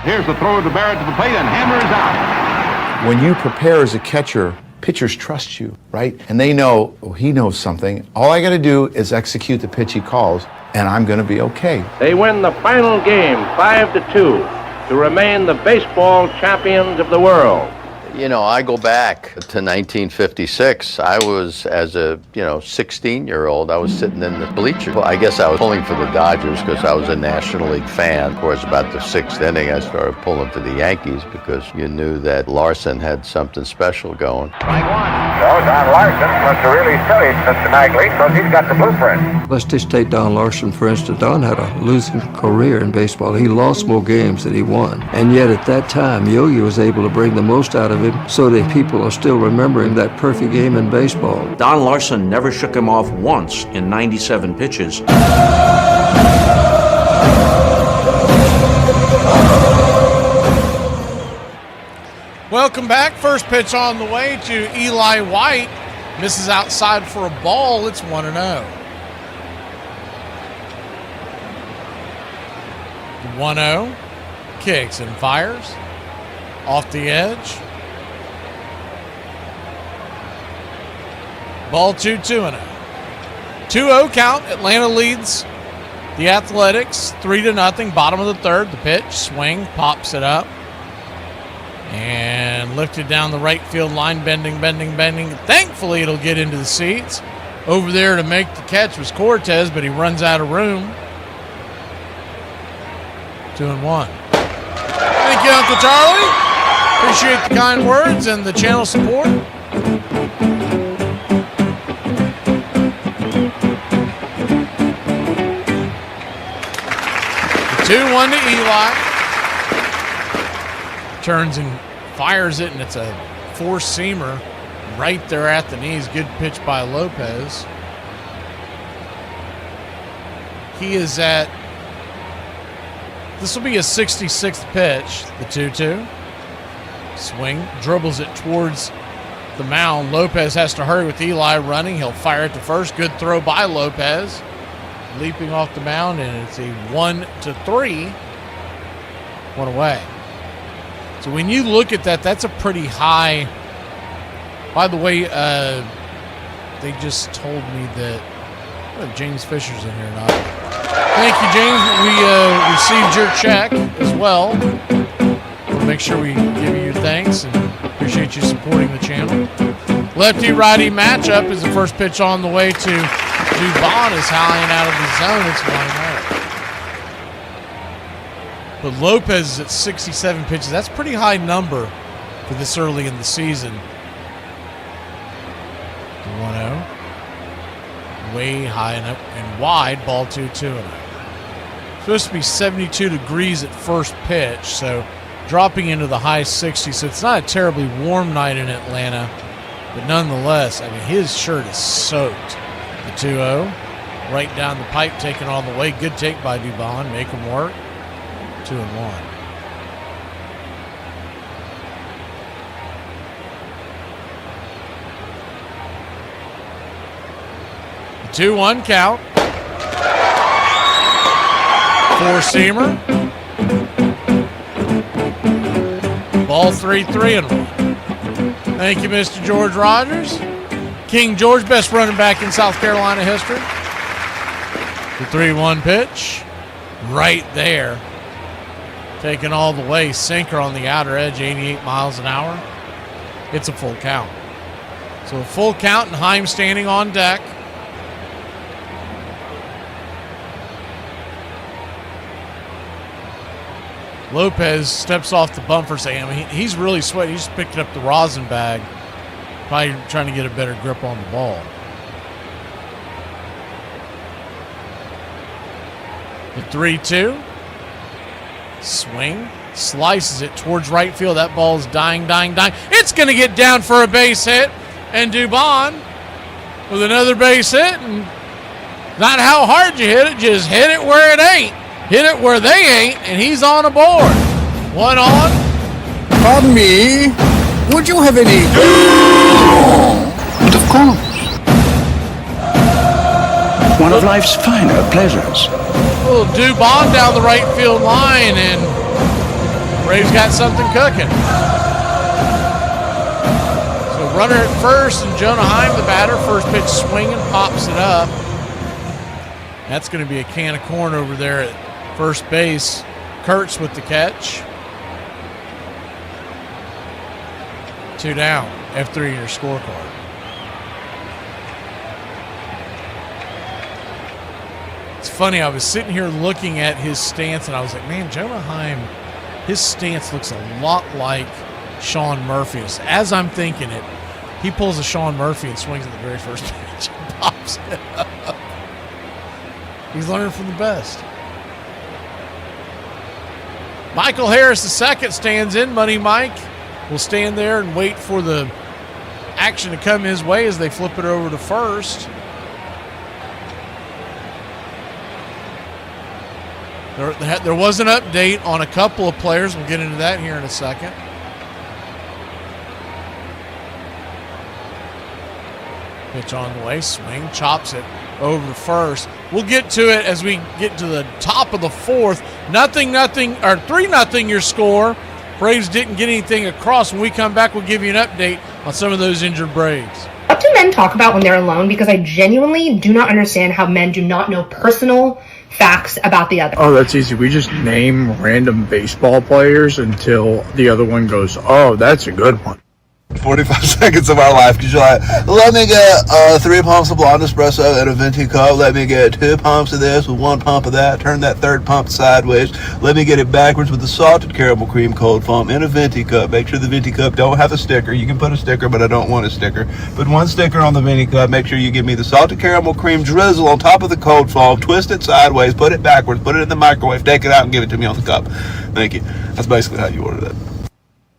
Here's the throw to Barrett to the plate, and Hammer is out. When you prepare as a catcher, pitchers trust you, right? And they know, he knows something. All I got to do is execute the pitch he calls, and I'm going to be okay. They win the final game 5-2 to remain the baseball champions of the world. You know, I go back to 1956. I was, as a 16-year-old, I was sitting in the bleachers. Well, I guess I was pulling for the Dodgers because I was a National League fan. Of course, about the 6th inning, I started pulling for the Yankees because you knew that Larson had something special going. Strike one. So Don Larson must have really studied Mr. Nagley because he's got the blueprint. Let's just take Don Larson, for instance. Don had a losing career in baseball. He lost more games than he won. And yet at that time, Yogi was able to bring the most out of him so that people are still remembering that perfect game in baseball. Don Larson never shook him off once in 97 pitches. Welcome back. First pitch on the way to Eli White. Misses outside for a ball. It's 1-0. 1-0. Kicks and fires. Off the edge. Ball 2-0. 2-0 count. Atlanta leads The Athletics, 3-0, bottom of the third. The pitch, swing, pops it up. And lifted down the right field line, bending. Thankfully, it'll get into the seats. Over there to make the catch was Cortez, but he runs out of room. 2-1. Thank you, Uncle Charlie. Appreciate the kind words and the channel support. The 2-1 to Eli. Turns and fires it, and it's a four-seamer right there at the knees. Good pitch by Lopez. He is at, this will be a 66th pitch, the 2-2. Swing, dribbles it towards the mound. Lopez has to hurry with Eli running. He'll fire it to first. Good throw by Lopez. Leaping off the mound, and it's a 1-3. One away. So when you look at that, that's a pretty high. By the way, they just told me that James Fisher's in here or not. Thank you, James. We received your check as well. We'll make sure we give you your thanks and appreciate you supporting the channel. Lefty-righty matchup is the first pitch on the way to Dubon is high and out of the zone. It's 1-0. But Lopez is at 67 pitches. That's a pretty high number for this early in the season. 1-0. Way high and wide. Ball 2-2. Supposed to be 72 degrees at first pitch, so dropping into the high 60s. So it's not a terribly warm night in Atlanta, but nonetheless, I mean, his shirt is soaked. The 2-0. Right down the pipe, taken all the way. Good take by Dubon. Make him work. 2-1. The 2-1 count. Four-seamer. Ball 3-1. Thank you, Mr. George Rogers. King George, best running back in South Carolina history. The 3-1 pitch. Right there. Taken all the way. Sinker on the outer edge, 88 miles an hour. It's a full count. So a full count and Heim standing on deck. Lopez steps off the bumper saying, I mean, he's really sweating. He's just picked up the rosin bag. Probably trying to get a better grip on the ball. The 3-2. Swing. Slices it towards right field. That ball's dying. It's going to get down for a base hit. And Dubon with another base hit. And not how hard you hit it. Just hit it where it ain't. Hit it where they ain't. And he's on a board. One on. Pardon me. Would you have any? But of course. One of life's finer pleasures. Little Dubon down the right field line, and Braves got something cooking. So runner at first, and Jonah Heim, the batter, first pitch swinging, pops it up. That's going to be a can of corn over there at first base. Kurtz with the catch. 2 down. F3 in your scorecard. It's funny, I was sitting here looking at his stance, and I was like, man, Jonah Heim, his stance looks a lot like Sean Murphy's. As I'm thinking it, he pulls a Sean Murphy and swings at the very first pitch and pops it up. He's learning from the best. Michael Harris II stands in. Money Mike will stand there and wait for the action to come his way as they flip it over to first. There was an update on a couple of players. We'll get into that here in a second. Pitch on the way, swing, chops it over to first. We'll get to it as we get to the top of the fourth. 3-0 your score. Braves didn't get anything across. When we come back, we'll give you an update on some of those injured Braves. What do men talk about when they're alone? Because I genuinely do not understand how men do not know personal facts about the other. Oh, that's easy. We just name random baseball players until the other one goes, oh, that's a good one. 45 seconds of our life because you're like, let me get 3 pumps of blonde espresso in a venti cup. Let me get 2 pumps of this with 1 pump of that. Turn that 3rd pump sideways. Let me get it backwards with the salted caramel cream cold foam in a venti cup. Make sure the venti cup don't have a sticker. You can put a sticker, but I don't want a sticker. Put 1 sticker on the venti cup. Make sure you give me the salted caramel cream drizzle on top of the cold foam. Twist it sideways. Put it backwards. Put it in the microwave. Take it out and give it to me on the cup. Thank you. That's basically how you order that.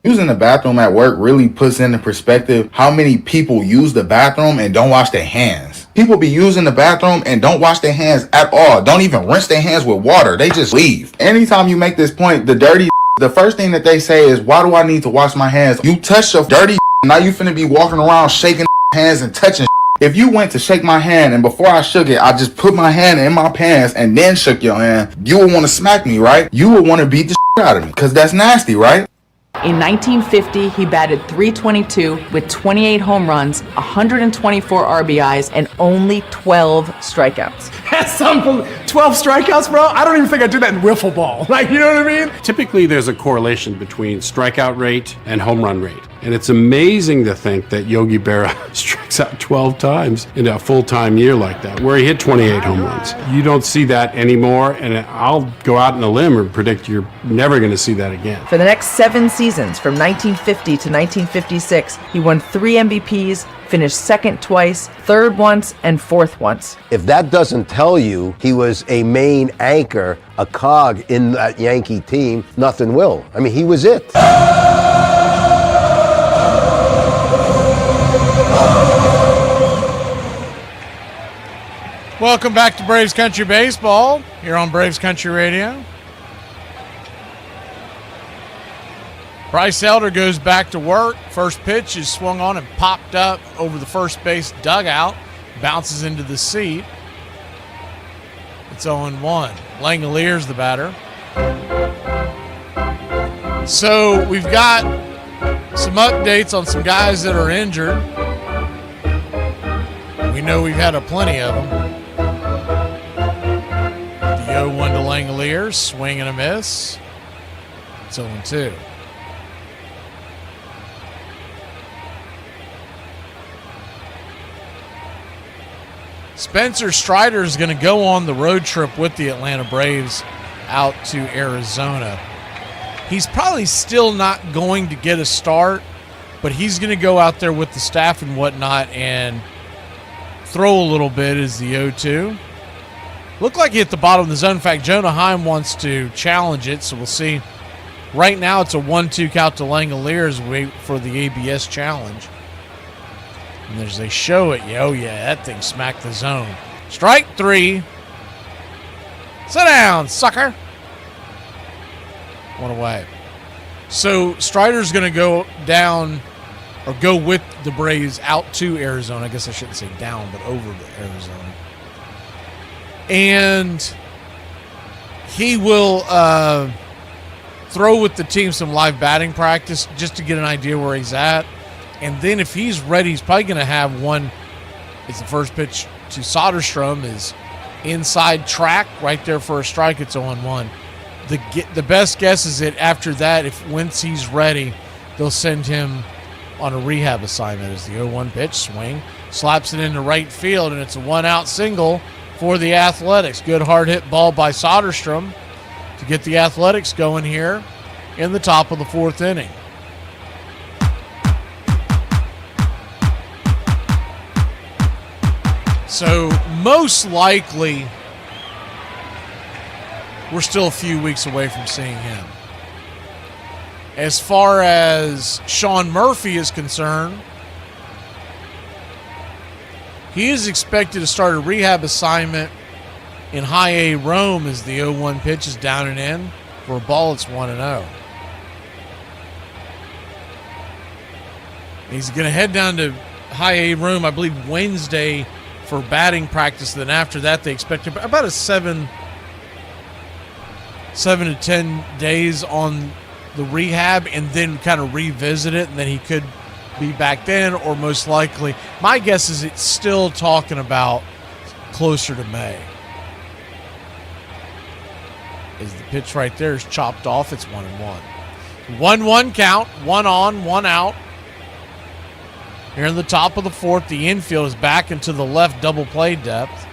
Using the bathroom at work really puts into perspective how many people use the bathroom and don't wash their hands. People be using the bathroom and don't wash their hands at all. Don't even rinse their hands with water. They just leave. Anytime you make this point, the first thing that they say is, why do I need to wash my hands? You touch your dirty now you finna be walking around shaking hands and touching. If you went to shake my hand and before I shook it, I just put my hand in my pants and then shook your hand, you would want to smack me, right? You would want to beat the out of me because that's nasty, right? In 1950, he batted .322 with 28 home runs, 124 RBIs, and only 12 strikeouts. That's something. 12 strikeouts, bro? I don't even think I do that in wiffle ball. Like, you know what I mean? Typically, there's a correlation between strikeout rate and home run rate. And it's amazing to think that Yogi Berra strikes out 12 times in a full-time year like that, where he hit 28 home runs. You don't see that anymore, and I'll go out on a limb and predict you're never going to see that again. For the next 7 seasons, from 1950 to 1956, he won 3 MVPs, finished second twice, third once, and fourth once. If that doesn't tell you he was a main anchor, a cog in that Yankee team, nothing will. I mean, he was it. Welcome back to Braves Country Baseball here on Braves Country Radio. Bryce Elder goes back to work. First pitch is swung on and popped up over the first base dugout. Bounces into the seat. It's 0-1. Langoliers the batter. So we've got some updates on some guys that are injured. We know we've had plenty of them. The 0-1 to Langoliers. Swing and a miss. It's 0-2. Spencer Strider is going to go on the road trip with the Atlanta Braves out to Arizona. He's probably still not going to get a start, but he's going to go out there with the staff and whatnot and throw a little bit as the 0-2. Looked like he hit the bottom of the zone. In fact, Jonah Heim wants to challenge it, so we'll see. Right now it's a 1-2 count to Langoliers. Wait for the ABS challenge. And as they show it, oh yeah, that thing smacked the zone. Strike 3. Sit down, sucker. 1 away. So Strider's going to go down or go with the Braves out to Arizona. I guess I shouldn't say down, but over to Arizona. And he will throw with the team some live batting practice just to get an idea where he's at. And then if he's ready, he's probably going to have one. It's the first pitch to Soderstrom is inside track right there for a strike. It's 0-1. The best guess is that after that, once he's ready, they'll send him on a rehab assignment as the 0-1 pitch swing. Slaps it into right field, and it's a 1-out single for the Athletics. Good hard hit ball by Soderstrom to get the Athletics going here in the top of the 4th inning. So most likely, we're still a few weeks away from seeing him. As far as Sean Murphy is concerned, he is expected to start a rehab assignment in High A Rome as the 0-1 pitch is down and in. For a ball, it's 1-0. He's going to head down to High A Rome, I believe, Wednesday for batting practice. Then after that, they expect about a 7 to 10 days on the rehab and then kind of revisit it, and then he could be back then, or most likely, my guess is it's still talking about closer to May. as the pitch right there is chopped off. It's 1-1. 1-1 count, 1 on, 1 out. Here in the top of the fourth, the infield is back into the left double play depth.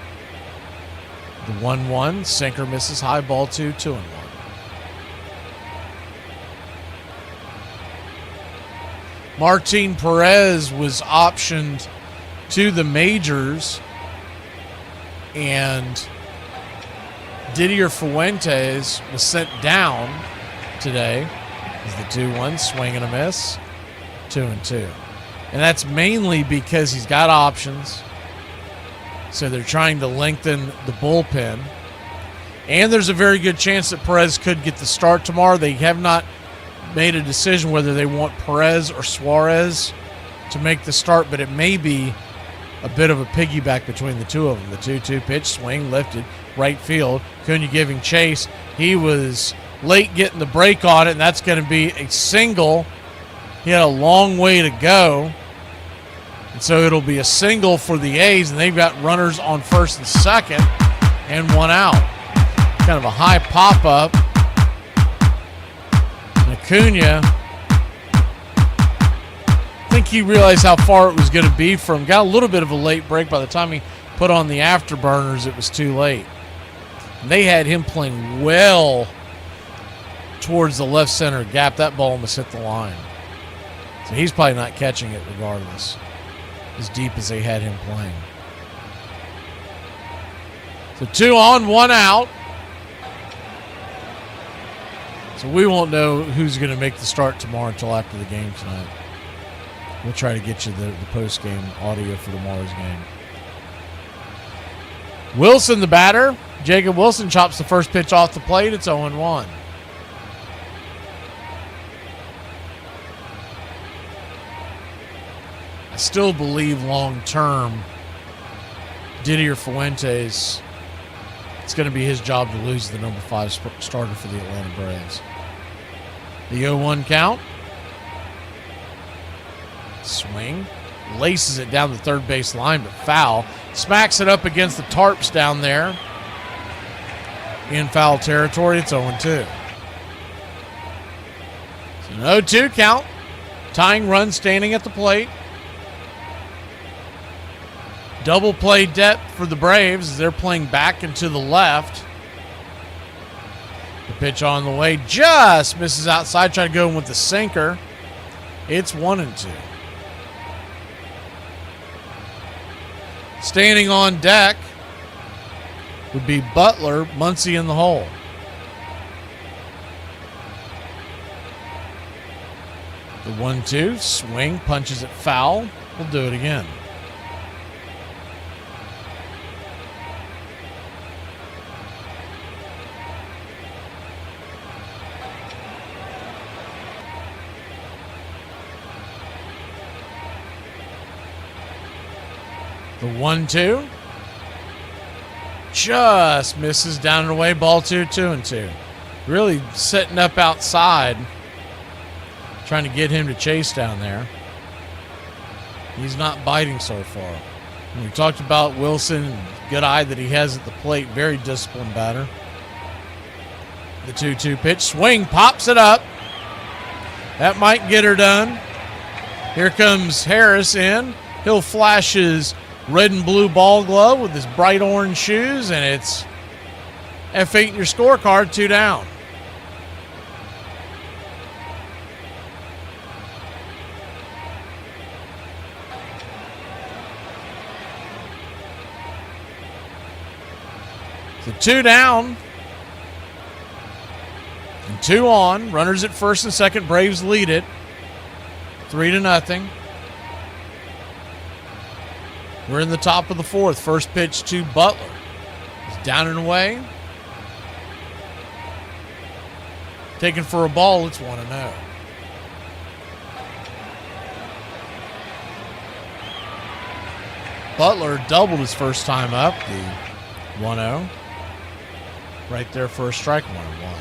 The 1-1, sinker misses, high ball 2-1. Martin Perez was optioned to the majors, and Didier Fuentes was sent down today. Is the 2-1, swing and a miss, 2-2. And that's mainly because he's got options. So they're trying to lengthen the bullpen. And there's a very good chance that Perez could get the start tomorrow. They have not made a decision whether they want Perez or Suarez to make the start, but it may be a bit of a piggyback between the two of them. The 2-2 pitch, swing, lifted, right field. Cunha giving chase. He was late getting the break on it, and that's going to be a single. He had a long way to go. And so it'll be a single for the A's, and they've got runners on first and second and 1 out. Kind of a high pop-up. And Acuna, I think he realized how far it was going to be from. Got a little bit of a late break. By the time he put on the afterburners, it was too late. And they had him playing well towards the left center gap. That ball almost hit the line. So he's probably not catching it regardless, as deep as they had him playing. So 2 on, 1 out. So we won't know who's going to make the start tomorrow until after the game tonight. We'll try to get you the post-game audio for tomorrow's game. Wilson, the batter. Jacob Wilson chops the first pitch off the plate. It's 0-1. I still believe long-term Didier Fuentes, it's going to be his job to lose the number 5 starter for the Atlanta Braves. The 0-1 count. Swing. Laces it down the third base line, but foul. Smacks it up against the tarps down there. In foul territory, it's 0-2. So an 0-2 count. Tying run standing at the plate. Double play depth for the Braves as they're playing back and to the left. The pitch on the way just misses outside, trying to go in with the sinker. It's 1-2. Standing on deck would be Butler, Muncy in the hole. The 1-2, swing, punches it foul. We'll do it again. The 1-2 just misses down and away. Ball 2-2. Really setting up outside, trying to get him to chase down there. He's not biting so far. And we talked about Wilson and good eye that he has at the plate. Very disciplined batter. The 2-2 pitch, swing, pops it up. That might get her done. Here comes Harris in. He'll flash his red and blue ball glove with his bright orange shoes, and it's F8 in your scorecard, 2 down. So 2 down and 2 on. Runners at first and second. Braves lead it 3-0. We're in the top of the fourth. First pitch to Butler. He's down and away. Taken for a ball. It's 1-0. Butler doubled his first time up. The 1-0. Right there for a strike, 1-1.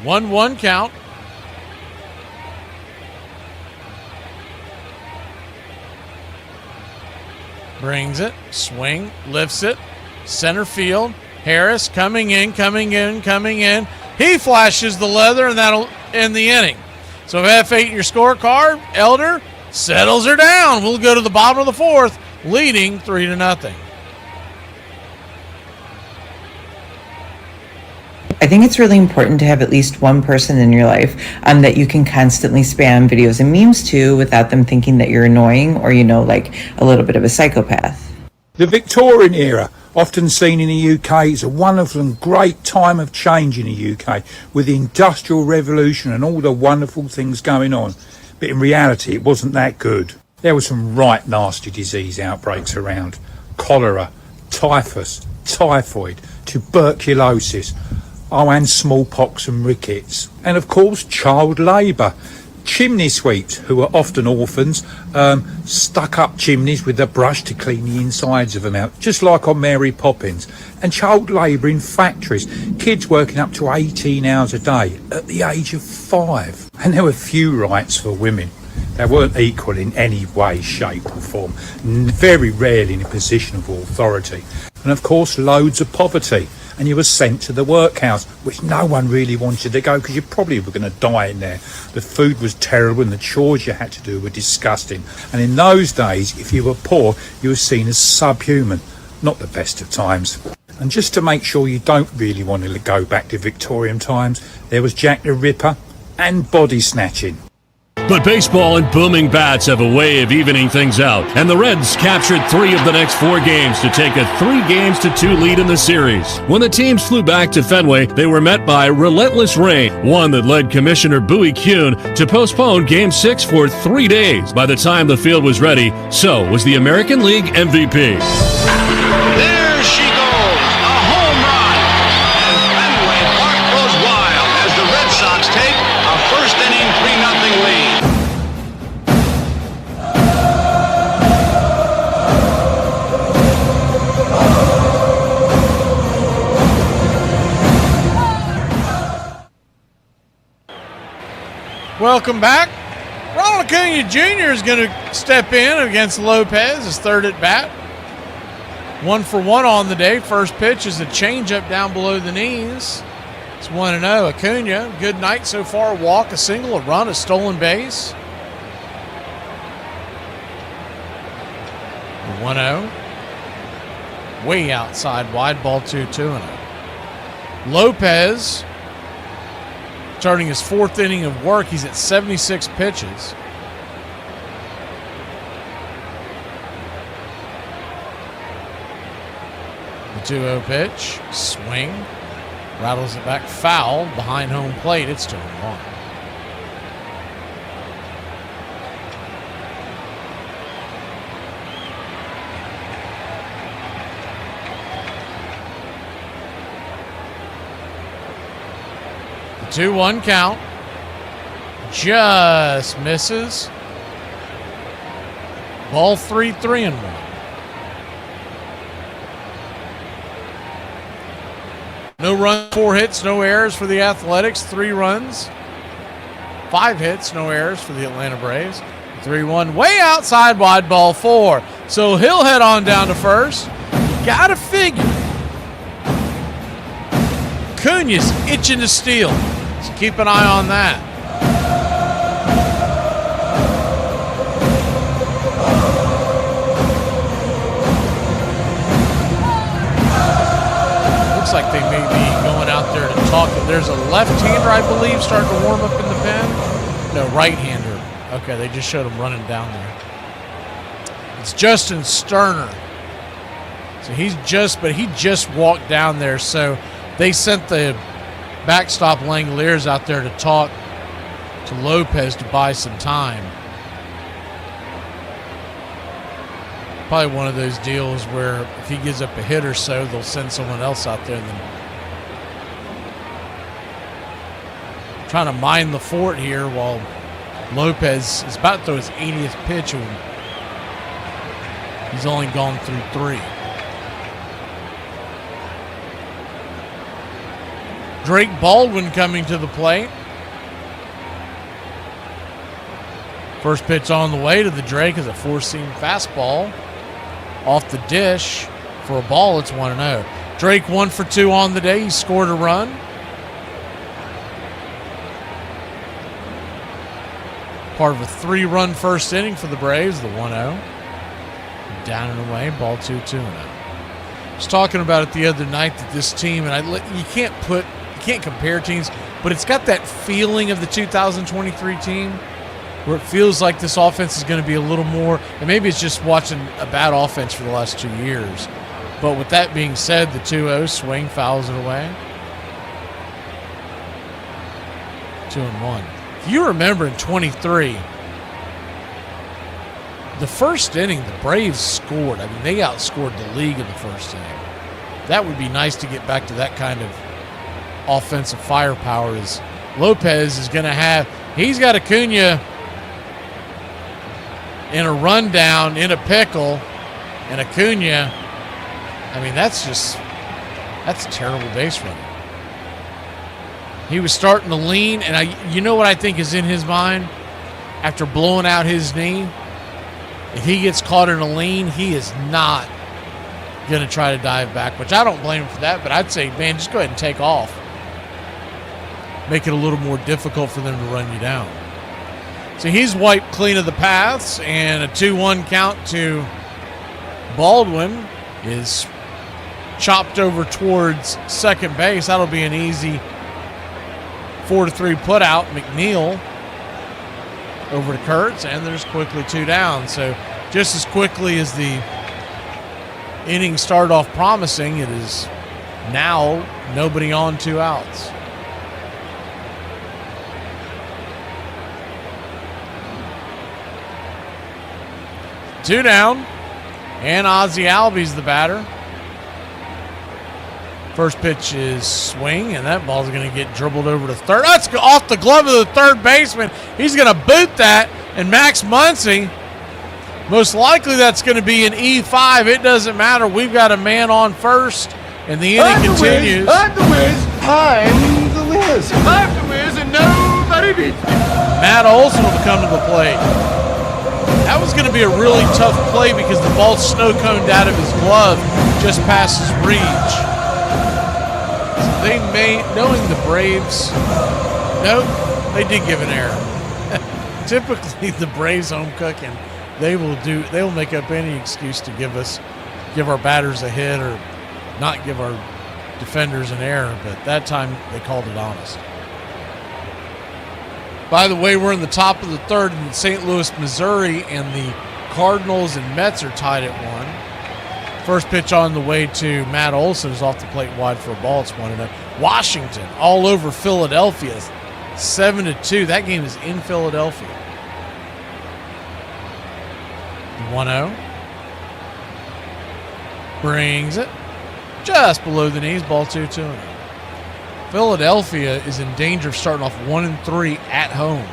1-1 count. Brings it, swing, lifts it, center field. Harris coming in. He flashes the leather, and that'll end the inning. So F8 in your scorecard, Elder settles her down. We'll go to the bottom of the fourth, leading 3-0. I think it's really important to have at least one person in your life that you can constantly spam videos and memes to without them thinking that you're annoying or, like a little bit of a psychopath. The Victorian era, often seen in the UK, is a wonderful and great time of change in the UK with the Industrial Revolution and all the wonderful things going on. But in reality, it wasn't that good. There were some right nasty disease outbreaks around. Cholera, typhus, typhoid, tuberculosis, and smallpox and rickets. And of course, child labour. Chimney sweeps, who were often orphans, stuck up chimneys with a brush to clean the insides of them out, just like on Mary Poppins. And child labour in factories, kids working up to 18 hours a day at the age of 5. And there were few rights for women. They weren't equal in any way, shape or form, very rarely in a position of authority. And of course, loads of poverty. And you were sent to the workhouse, which no one really wanted to go because you probably were going to die in there. The food was terrible and the chores you had to do were disgusting. And in those days, if you were poor, you were seen as subhuman. Not the best of times. And just to make sure you don't really want to go back to Victorian times, there was Jack the Ripper and body snatching. But baseball and booming bats have a way of evening things out, and the Reds captured 3 of the next 4 games to take a 3-2 lead in the series. When the teams flew back to Fenway, they were met by relentless rain, one that led Commissioner Bowie Kuhn to postpone Game 6 for 3 days. By the time the field was ready, so was the American League MVP. There she goes, a home run, and Fenway Park goes wild as the Red Sox take a first-inning 3-0 lead. Welcome back. Ronald Acuna Jr. is going to step in against Lopez, his third at bat. 1 for 1 on the day. First pitch is a changeup down below the knees. It's 1-0. Acuna, good night so far. A walk, a single, a run, a stolen base. 1-0. Way outside, wide ball 2-0. Lopez, starting his 4th inning of work. He's at 76 pitches. The 2-0 pitch, swing, rattles it back, foul behind home plate. It's 2-1. The 2-1 count, just misses. Ball 3, 3-1. No runs, 4 hits, no errors for the Athletics. 3 runs, 5 hits, no errors for the Atlanta Braves. 3-1, way outside, wide ball 4. So he'll head on down to first. You gotta figure Acuna's itching to steal. So keep an eye on that. Looks like they may be going out there to talk. There's a left-hander, I believe, starting to warm up in the pen. No, right-hander. Okay, they just showed him running down there. It's Justin Sterner. So he just walked down there. So they sent the backstop Langoliers out there to talk to Lopez to buy some time. Probably one of those deals where if he gives up a hit or so, they'll send someone else out there. And then trying to mine the fort here while Lopez is about to throw his 80th pitch and he's only gone through 3. Drake Baldwin coming to the plate. First pitch on the way to the Drake is a 4-seam fastball. Off the dish for a ball, it's 1-0. Drake 1 for 2 on the day. He scored a run. Part of a 3-run first inning for the Braves, the 1-0. Down and away, ball 2-2-0. I was talking about it the other night that this team, and you can't compare teams, but it's got that feeling of the 2023 team where it feels like this offense is going to be a little more, and maybe it's just watching a bad offense for the last 2 years. But with that being said, the 2-0 swing fouls it away. 2-1. If you remember in 23, the first inning, the Braves scored. I mean, they outscored the league in the first inning. That would be nice to get back to that kind of offensive firepower as Lopez is going to have. He's got Acuna in a rundown, in a pickle, and Acuna, I mean, that's terrible base running. He was starting to lean, and you know what I think is in his mind? After blowing out his knee, if he gets caught in a lean, he is not going to try to dive back, which I don't blame him for that, but I'd say, man, just go ahead and take off. Make it a little more difficult for them to run you down. So he's wiped clean of the paths, and a 2-1 count to Baldwin is chopped over towards second base. That'll be an easy 4-3 put out. McNeil over to Kurtz, and there's quickly 2 down. So just as quickly as the inning started off promising, it is now nobody on, 2 outs. Two down, and Ozzie Albies the batter. First pitch is swing, and that ball's going to get dribbled over to third. That's off the glove of the third baseman. He's going to boot that, and Max Muncy, most likely that's going to be an E5. It doesn't matter. We've got a man on first, and the inning continues. I'm the Wiz. I'm the Wiz. I'm the Wiz, and nobody beats me. Matt Olson will come to the plate. That was going to be a really tough play because the ball snow-coned out of his glove just past his reach. So they may, knowing the Braves, nope, they did give an error. Typically, the Braves home cooking, they will make up any excuse to give our batters a hit or not give our defenders an error, but that time they called it honest. By the way, we're in the top of the third in St. Louis, Missouri, and the Cardinals and Mets are tied at 1. First pitch on the way to Matt Olson is off the plate wide for a ball. It's 1-0. Washington all over Philadelphia, 7-2. That game is in Philadelphia. 1-0. Brings it just below the knees. Ball 2-2. Philadelphia is in danger of starting off 1-3 at home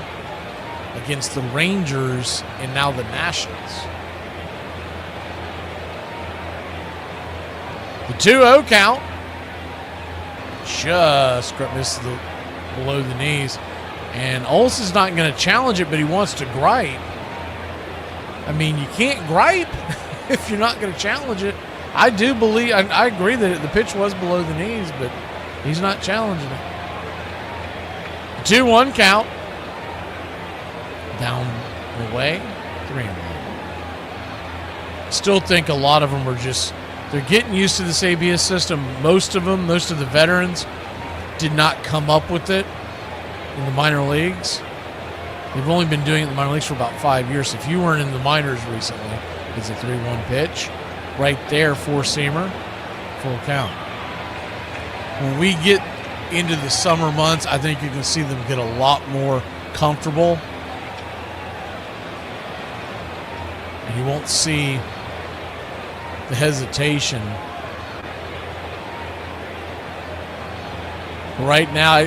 against the Rangers and now the Nationals. The 2-0 count just missed below the knees. And Olson's not going to challenge it, but he wants to gripe. I mean, you can't gripe if you're not going to challenge it. I do believe, I agree that the pitch was below the knees, but he's not challenging it. 2-1 count. Down the way. 3-1. Still think a lot of them are just, they're getting used to this ABS system. Most of the veterans did not come up with it in the minor leagues. They've only been doing it in the minor leagues for about 5 years. If you weren't in the minors recently, it's a 3-1 pitch. Right there, 4-seamer, full count. When we get into the summer months, I think you can see them get a lot more comfortable. And you won't see the hesitation. Right now,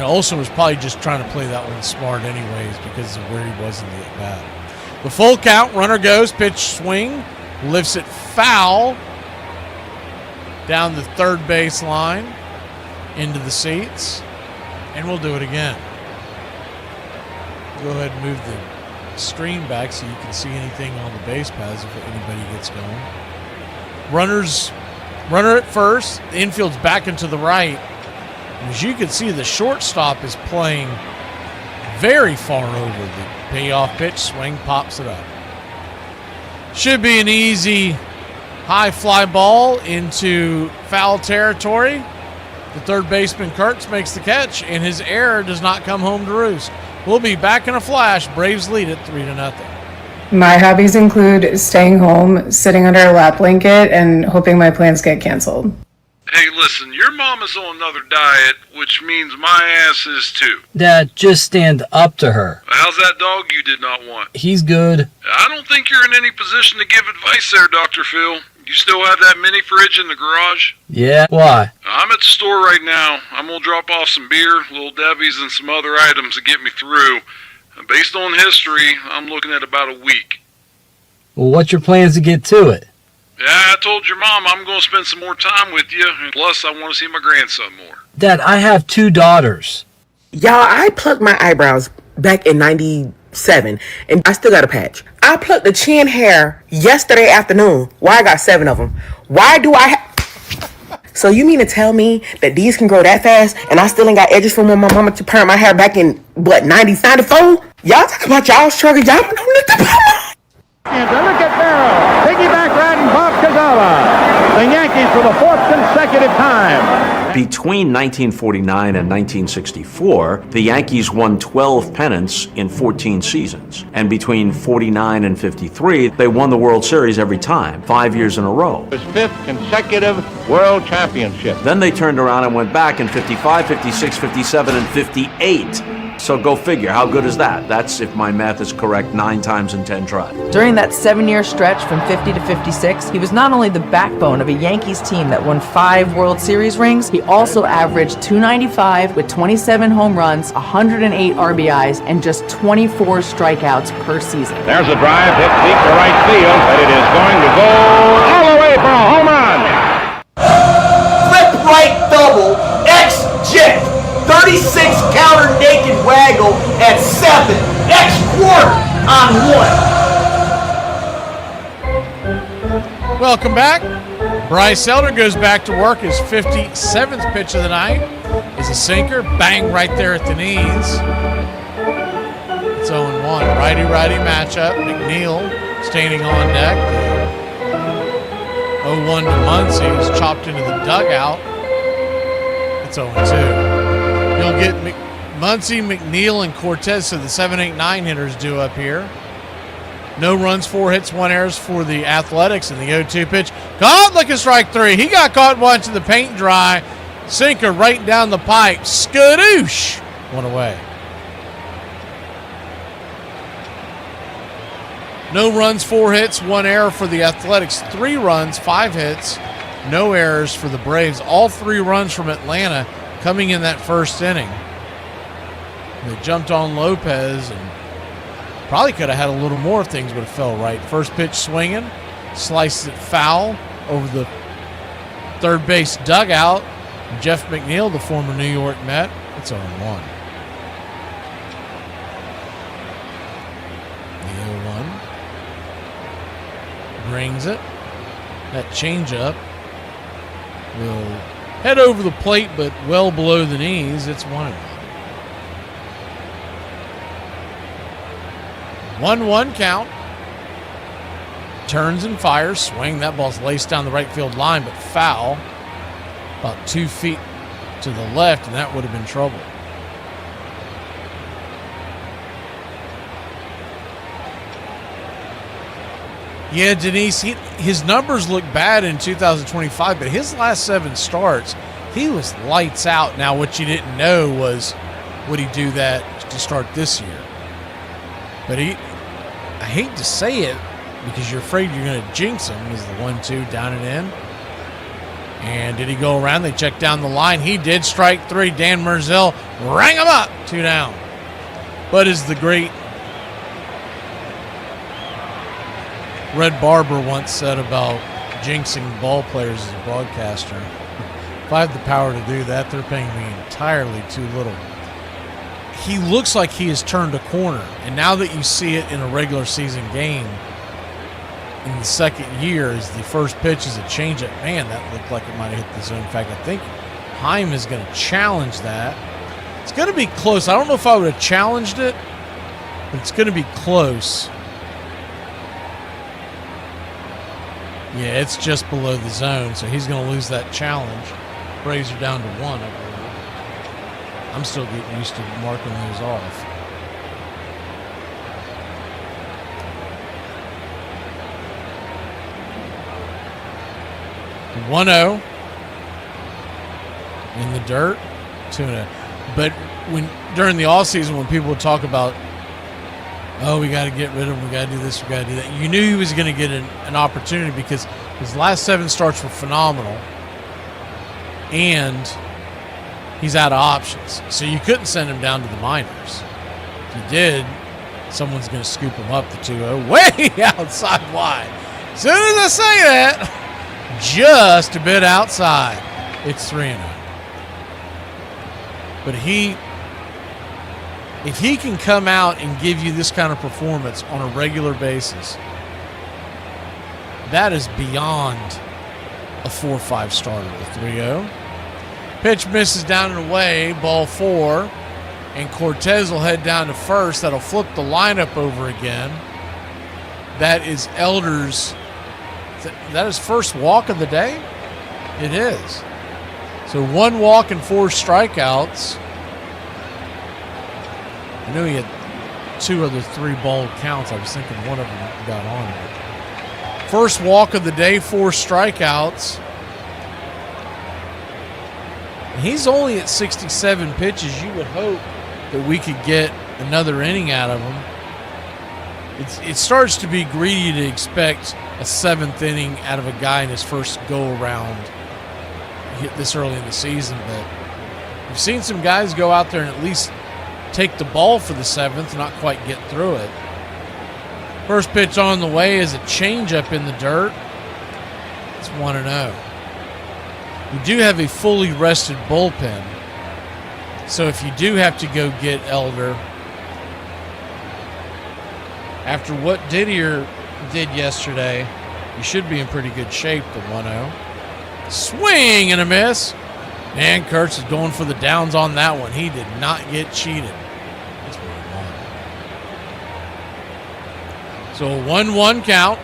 Olson was probably just trying to play that one smart anyways because of where he was in the at-bat. The full count, runner goes, pitch swing, lifts it foul down the third base line into the seats, and we'll do it again. Go ahead and move the screen back so you can see anything on the base paths if anybody gets going. Runners Runner at first. The infield's back into the right. As you can see, the shortstop is playing very far over. The payoff pitch, swing, pops it up. Should be an easy high fly ball into foul territory. The third baseman, Kurtz, makes the catch, and his error does not come home to roost. We'll be back in a flash. Braves lead it 3-0. My hobbies include staying home, sitting under a lap blanket, and hoping my plans get canceled. Hey, listen, your mama's on another diet, which means my ass is too. Dad, just stand up to her. How's that dog you did not want? He's good. I don't think you're in any position to give advice there, Dr. Phil. You still have that mini fridge in the garage? Yeah, why? I'm at the store right now. I'm going to drop off some beer, Little Debbie's, and some other items to get me through. Based on history, I'm looking at about a week. Well, what's your plans to get to it? Yeah, I told your mom I'm going to spend some more time with you, and plus I want to see my grandson more. Dad, I have 2 daughters. Y'all, I plucked my eyebrows back in 97, and I still got a patch. I plucked the chin hair yesterday afternoon. Why I got 7 of them? Why do I have... So you mean to tell me that these can grow that fast, and I still ain't got edges from when my mama to perm my hair back in, 94? Y'all talk about y'all struggle, y'all don't look the And to look at Barrow, piggyback riding Bob Cazala. The Yankees for the 4th consecutive time. Between 1949 and 1964, the Yankees won 12 pennants in 14 seasons. And between 49 and 53, they won the World Series every time, 5 years in a row. His 5th consecutive World Championship. Then they turned around and went back in 55, 56, 57, and 58. So go figure, how good is that? That's, if my math is correct, 9 times in 10 tries. During that 7-year stretch from 50 to 56, he was not only the backbone of a Yankees team that won 5 World Series rings, he also averaged .295 with 27 home runs, 108 RBIs, and just 24 strikeouts per season. There's a drive hit deep to right field, but it is going to go all the way for a home run. Flip right double, X-Jet. 36 counter naked waggle at 7. X quarter on 1. Welcome back. Bryce Elder goes back to work. His 57th pitch of the night is a sinker. Bang right there at the knees. It's 0-1. Righty-righty matchup. McNeil standing on deck. 0-1 to Muncy. He's chopped into the dugout. It's 0-2. You'll get Muncy, McNeil, and Cortez, so the 7, 8, 9 hitters due up here. No runs, 4 hits, 1 errors for the Athletics in the 0-2 pitch. Caught looking strike 3. He got caught watching the paint dry. Sinker right down the pipe. Skadoosh. 1 away. No runs, 4 hits, 1 error for the Athletics. 3 runs, 5 hits, no errors for the Braves. All 3 runs from Atlanta coming in that first inning. They jumped on Lopez and probably could have had a little more if things would have fell right. First pitch swinging, sliced it foul over the third base dugout. Jeff McNeil, the former New York Met, it's 0-1. The 0-1 brings it. That changeup will head over the plate, but well below the knees. It's 1-1. 1-1 count. Turns and fires. Swing. That ball's laced down the right field line, but foul. About 2 feet to the left, and that would have been trouble. Yeah, Denise, his numbers look bad in 2025, but his last 7 starts, he was lights out. Now, what you didn't know was, would he do that to start this year? But I hate to say it because you're afraid you're going to jinx him. Is the 1-2 down and in? And did he go around? They checked down the line. He did. Strike 3. Dan Merzel rang him up. 2 down. But as the great Red Barber once said about jinxing ball players as a broadcaster, if I have the power to do that, they're paying me entirely too little. He looks like he has turned a corner, and now that you see it in a regular season game, in the second year is the first pitch is a changeup. Man, that looked like it might have hit the zone. In fact, I think Heim is going to challenge that. It's going to be close. I don't know if I would have challenged it, but it's going to be close. Yeah, it's just below the zone, so he's going to lose that challenge. Braves are down to 1, I believe. I'm still getting used to marking those off. The 1-0 in the dirt, 2-0. But when during the offseason, when people would talk about, oh, we got to get rid of him, we got to do this, we got to do that, you knew he was going to get an opportunity because his last 7 starts were phenomenal, and he's out of options. So you couldn't send him down to the minors. If you did, someone's going to scoop him up the 2-0 way outside wide. As soon as I say that, just a bit outside, it's 3-0. But if he can come out and give you this kind of performance on a regular basis, that is beyond a 4-5 starter with 3-0. Pitch misses down and away, ball 4, and Cortez will head down to first. That'll flip the lineup over again. That is Elder's. That is first walk of the day? It is. So 1 walk and 4 strikeouts. I knew he had 2 other 3 ball counts. I was thinking one of them got on it. First walk of the day, 4 strikeouts. And he's only at 67 pitches. You would hope that we could get another inning out of him. It starts to be greedy to expect a 7th inning out of a guy in his first go-around this early in the season, but we've seen some guys go out there and at least take the ball for the 7th, not quite get through it. First pitch on the way is a changeup in the dirt. It's 1-0. We do have a fully rested bullpen, so if you do have to go get Elder, after what Didier did yesterday, you should be in pretty good shape to 1-0. Swing and a miss. And Kurtz is going for the downs on that one. He did not get cheated. That's what he wanted. So a 1-1 count.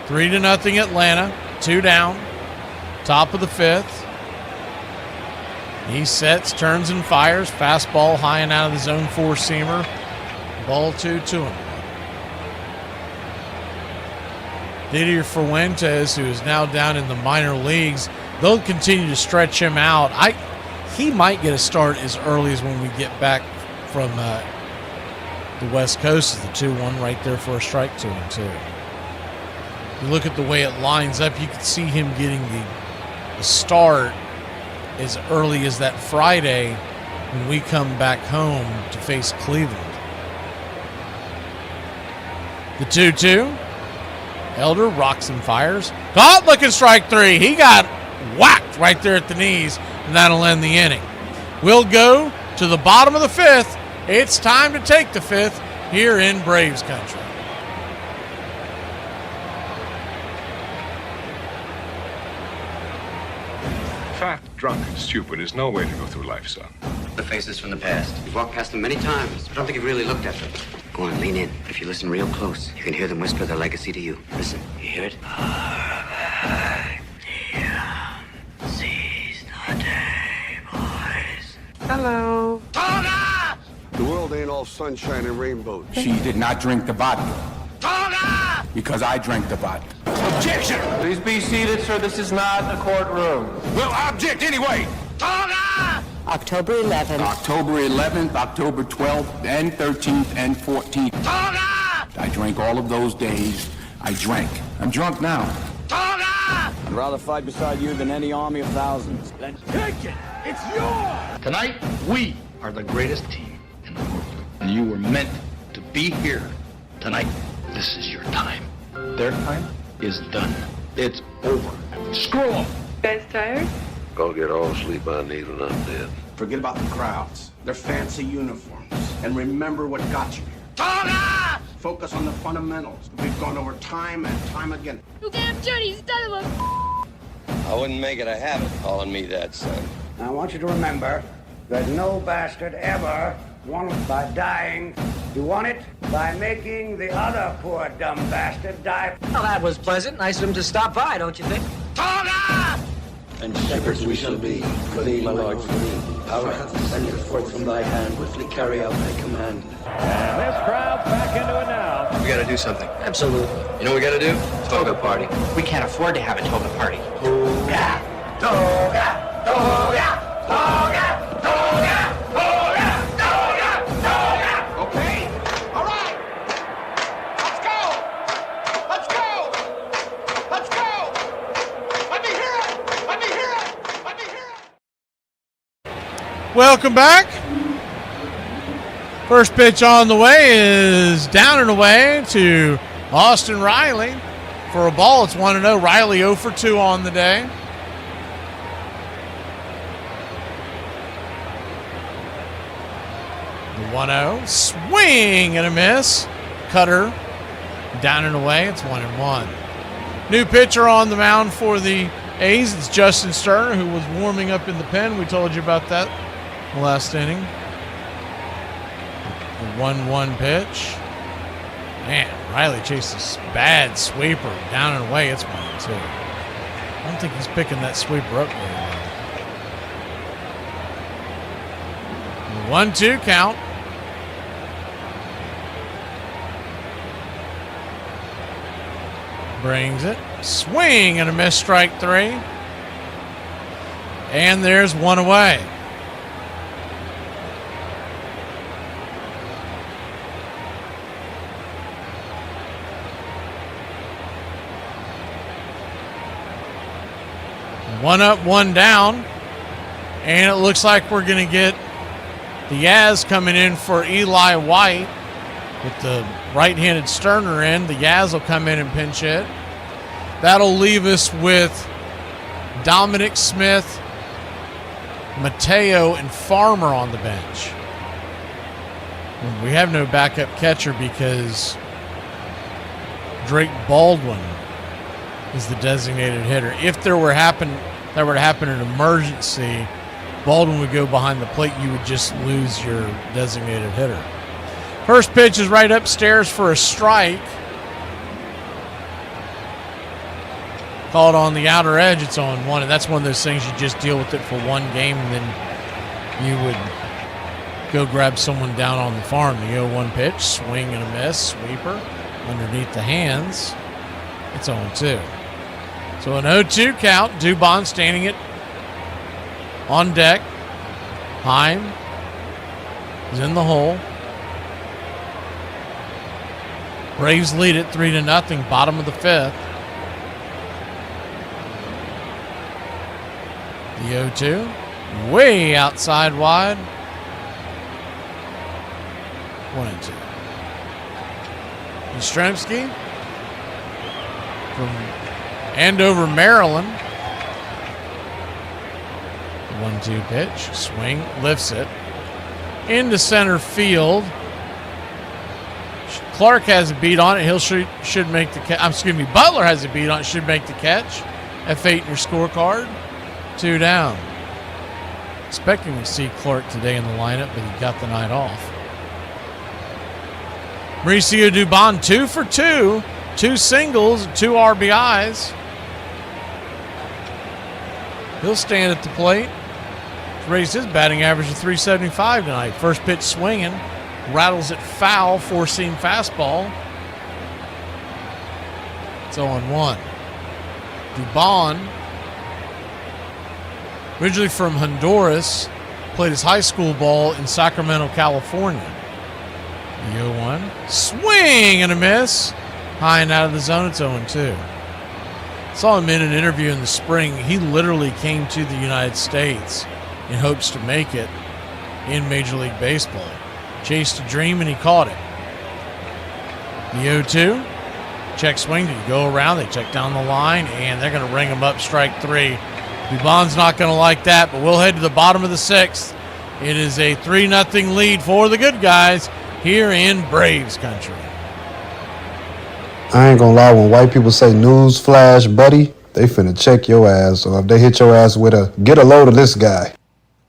Three to nothing Atlanta. 2 down. Top of the 5th. He sets, turns, and fires. Fastball high and out of the zone, 4-seamer. Ball 2-1. Didier Fuentes, who is now down in the minor leagues, they'll continue to stretch him out. He might get a start as early as when we get back from the West Coast. Is the 2-1 right there for a strike, 2-2. You look at the way it lines up, you can see him getting the start as early as that Friday when we come back home to face Cleveland. The 2-2. Elder rocks and fires. Caught looking strike 3. He got whacked right there at the knees, and that'll end the inning. We'll go to the bottom of the 5th. It's time to take the 5th here in Braves country. Fat, drunk, and stupid is no way to go through life, son. The faces from the past. You've walked past them many times, but I don't think you've really looked at them. Go on, lean in. If you listen real close, you can hear them whisper their legacy to you. Listen, you hear it? Seize the day, boys. Hello. The world ain't all sunshine and rainbows. She did not drink the vodka. Because I drank the vodka. Objection! Please be seated, sir. This is not a courtroom. Well, I object anyway! October 11th. October 11th, October 12th, and 13th, and 14th. I drank all of those days. I drank. I'm drunk now. I'd rather fight beside you than any army of thousands. Then take it! It's yours! Tonight, we are the greatest team in the world. And you were meant to be here. Tonight, this is your time. Their time is done. It's over. Screw them! Guys tired? Go get all sleep I need when I'm dead. Forget about the crowds, their fancy uniforms, and remember what got you here. Focus on the fundamentals. We've gone over time and time again. You damn dirty son of a... I wouldn't make it a habit calling me that, son. I want you to remember that no bastard ever won it by dying. You won it by making the other poor dumb bastard die. Well, that was pleasant. Nice of him to stop by, don't you think? And shepherds we shall be, for thee, my lord, for thee. Power hath descended forth from thy hand, swiftly carry out thy command. And this crowd's back into it now. We gotta do something. Absolutely. You know what we gotta do? Toga party. We can't afford to have a toga party. Toga, toga, toga, toga, toga, toga, toga, toga. Okay? All right. Let's go. Let's go. Let's go. Let me hear it. Let me hear it. Let me hear it. Welcome back. First pitch on the way is down and away to Austin Riley for a ball. It's 1-0. Riley 0 for 2 on the day. The 1-0. Swing and a miss. Cutter down and away. It's 1-1. New pitcher on the mound for the A's. It's Justin Sterner, who was warming up in the pen. We told you about that in the last inning. The 1-1 pitch. Man, Riley chases bad sweeper down and away. It's 1-2. I don't think he's picking that sweeper up very well. 1-2 count. Brings it. Swing and a miss, strike 3. And there's one away. One up, one down. And it looks like we're going to get the Yaz coming in for Eli White. With the right-handed Sterner in, the Yaz will come in and pinch hit. That'll leave us with Dominic Smith, Mateo, and Farmer on the bench. And we have no backup catcher because Drake Baldwin is the designated hitter. If there were to happen an emergency, Baldwin would go behind the plate. You would just lose your designated hitter. First pitch is right upstairs for a strike. Called on the outer edge. It's on 1, and that's one of those things you just deal with it for one game, and then you would go grab someone down on the farm. The 0-1 pitch, swing and a miss, sweeper underneath the hands. It's on 2. So an 0-2 count. Dubon standing it on deck. Heim is in the hole. Braves lead it 3-0, bottom of the 5th. The 0-2, way outside wide. 1-2. Yastrzemski from Andover, Maryland. 1-2 pitch, swing, lifts it into center field. Clark has a beat on it. He'll should make the catch. Butler has a beat on it. Should make the catch. F8 in your scorecard. 2 down. Expecting to see Clark today in the lineup, but he got the night off. Mauricio Dubon 2 for 2. 2 singles, 2 RBIs. He'll stand at the plate. Raised his batting average to .375 tonight. First pitch swinging. Rattles it foul, 4-seam fastball. It's 0-1. Dubon, originally from Honduras, played his high school ball in Sacramento, California. The 0-1. Swing and a miss. High and out of the zone, it's 0-2. Saw him in an interview in the spring. He literally came to the United States in hopes to make it in Major League Baseball. Chased a dream and he caught it. The 0-2. Check swing. Did he go around? They check down the line and they're going to ring him up strike 3. Dubon's not going to like that, but we'll head to the bottom of the 6th. It is a 3-0 lead for the good guys here in Braves country. I ain't gonna lie, when white people say news flash, buddy, they finna check your ass, or if they hit your ass with a get a load of this guy.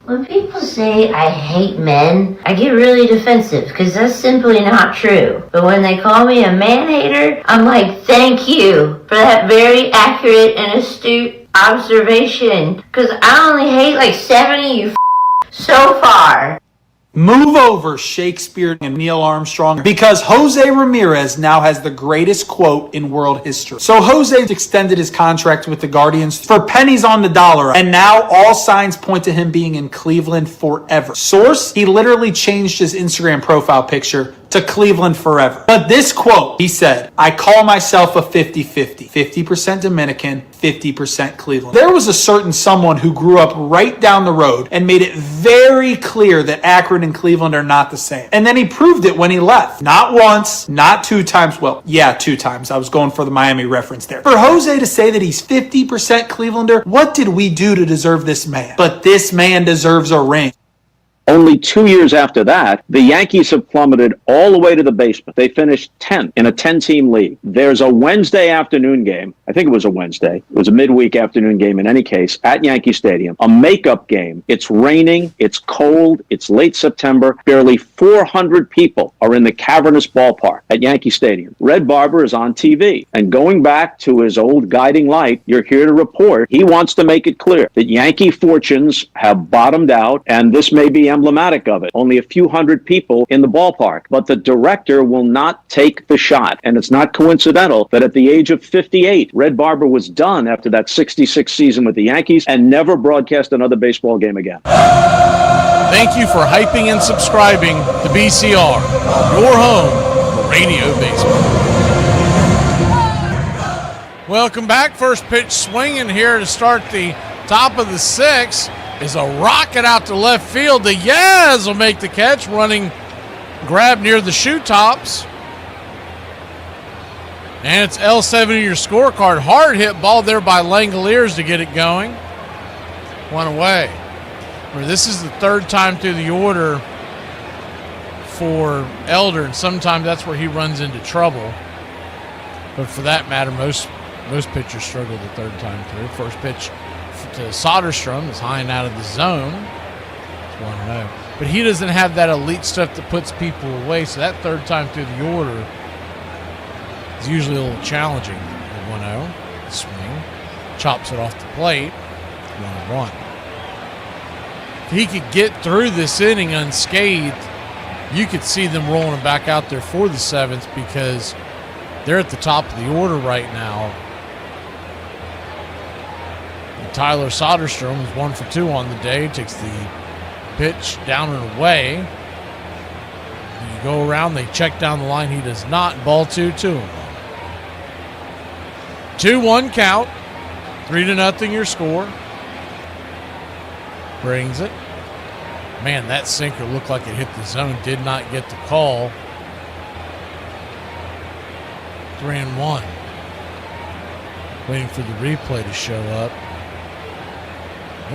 When people say I hate men, I get really defensive because that's simply not true. But when they call me a man-hater, I'm like, thank you for that very accurate and astute observation. Because I only hate like 70 you so far. Move over, Shakespeare and Neil Armstrong, because Jose Ramirez now has the greatest quote in world history. So Jose extended his contract with the Guardians for pennies on the dollar, and now all signs point to him being in Cleveland forever. Source, he literally changed his Instagram profile picture to Cleveland forever. But this quote, he said, I call myself a 50-50. 50% Dominican, 50% Cleveland. There was a certain someone who grew up right down the road and made it very clear that Akron and Cleveland are not the same. And then he proved it when he left. Not once, not 2 times. Well, yeah, 2 times. I was going for the Miami reference there. For Jose to say that he's 50% Clevelander, what did we do to deserve this man? But this man deserves a ring. Only 2 years after that, the Yankees have plummeted all the way to the basement. They finished 10th in a 10-team league. There's a Wednesday afternoon game. I think it was a Wednesday. It was a midweek afternoon game in any case at Yankee Stadium. A makeup game. It's raining. It's cold. It's late September. Barely 400 people are in the cavernous ballpark at Yankee Stadium. Red Barber is on TV. And going back to his old guiding light, you're here to report, he wants to make it clear that Yankee fortunes have bottomed out, and this may be emblematic of it. Only a few hundred people in the ballpark, but the director will not take the shot. And it's not coincidental that at the age of 58, Red Barber was done after that 66 season with the Yankees and never broadcast another baseball game again. Thank you for hyping and subscribing to BCR, your home for radio baseball. Welcome back. First pitch swinging here to start the top of the 6th. Is a rocket out to left field. The Yaz will make the catch, running grab near the shoe tops. And it's L7 in your scorecard. Hard hit ball there by Langoliers to get it going. One away. This is the 3rd time through the order for Elder, and sometimes that's where he runs into trouble. But for that matter, most pitchers struggle the 3rd time through. First pitch to Soderstrom is high and out of the zone. It's 1-0. But he doesn't have that elite stuff that puts people away, so that 3rd time through the order is usually a little challenging. 1-0. Swing. Chops it off the plate. 1-1. If he could get through this inning unscathed, you could see them rolling him back out there for the 7th, because they're at the top of the order right now. Tyler Soderstrom is 1 for 2 on the day. Takes the pitch down and away. You go around, they check down the line. He does not. Ball 2-2. 2-1 count. 3-0 your score. Brings it. Man, that sinker looked like it hit the zone. Did not get the call. 3-1. Waiting for the replay to show up.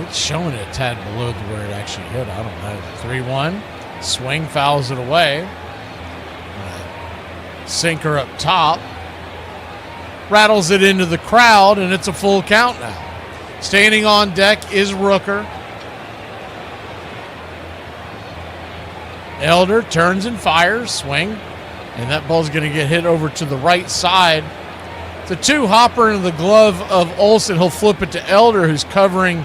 It's showing it a tad below where it actually hit. I don't know. 3-1. Swing, fouls it away. Sinker up top. Rattles it into the crowd, and it's a full count now. Standing on deck is Rooker. Elder turns and fires. Swing. And that ball's going to get hit over to the right side. The 2-hopper into the glove of Olsen. He'll flip it to Elder, who's covering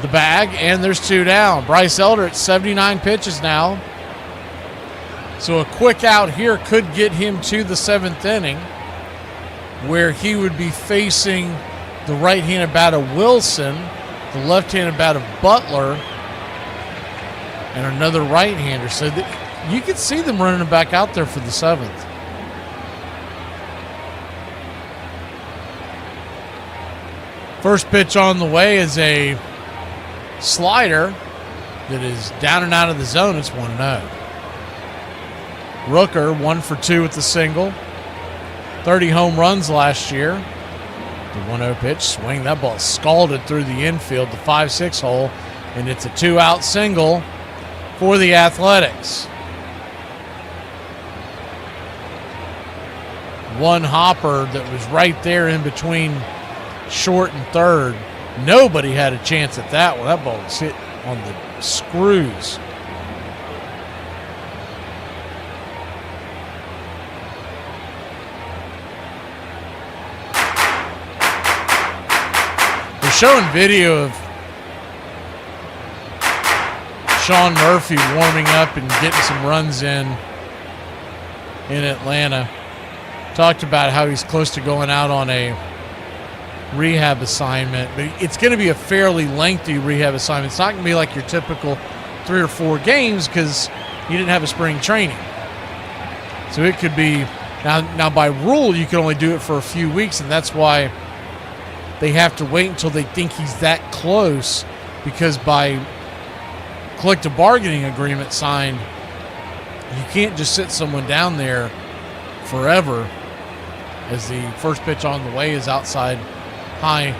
the bag, and there's 2 down. Bryce Elder at 79 pitches now. So a quick out here could get him to the 7th inning, where he would be facing the right-handed bat of Wilson, the left-handed bat of Butler, and another right-hander. So you could see them running him back out there for the 7th. First pitch on the way is a slider that is down and out of the zone. It's 1-0. Rooker 1 for 2 with the single. 30 home runs last year. The 1-0 pitch, swing. That ball scalded through the infield, the 5-6 hole, and it's a 2-out single. for the Athletics. One hopper that was right there in between short and third. Nobody had a chance at that one. That ball was hit on the screws. They're showing video of Sean Murphy warming up and getting some runs in Atlanta. Talked about how he's close to going out on a rehab assignment, but it's going to be a fairly lengthy rehab assignment. It's not going to be like your typical 3 or 4 games because you didn't have a spring training. So it could be now by rule you can only do it for a few weeks, and that's why they have to wait until they think he's that close, because by collective bargaining agreement signed, you can't just sit someone down there forever, as the first pitch on the way is outside high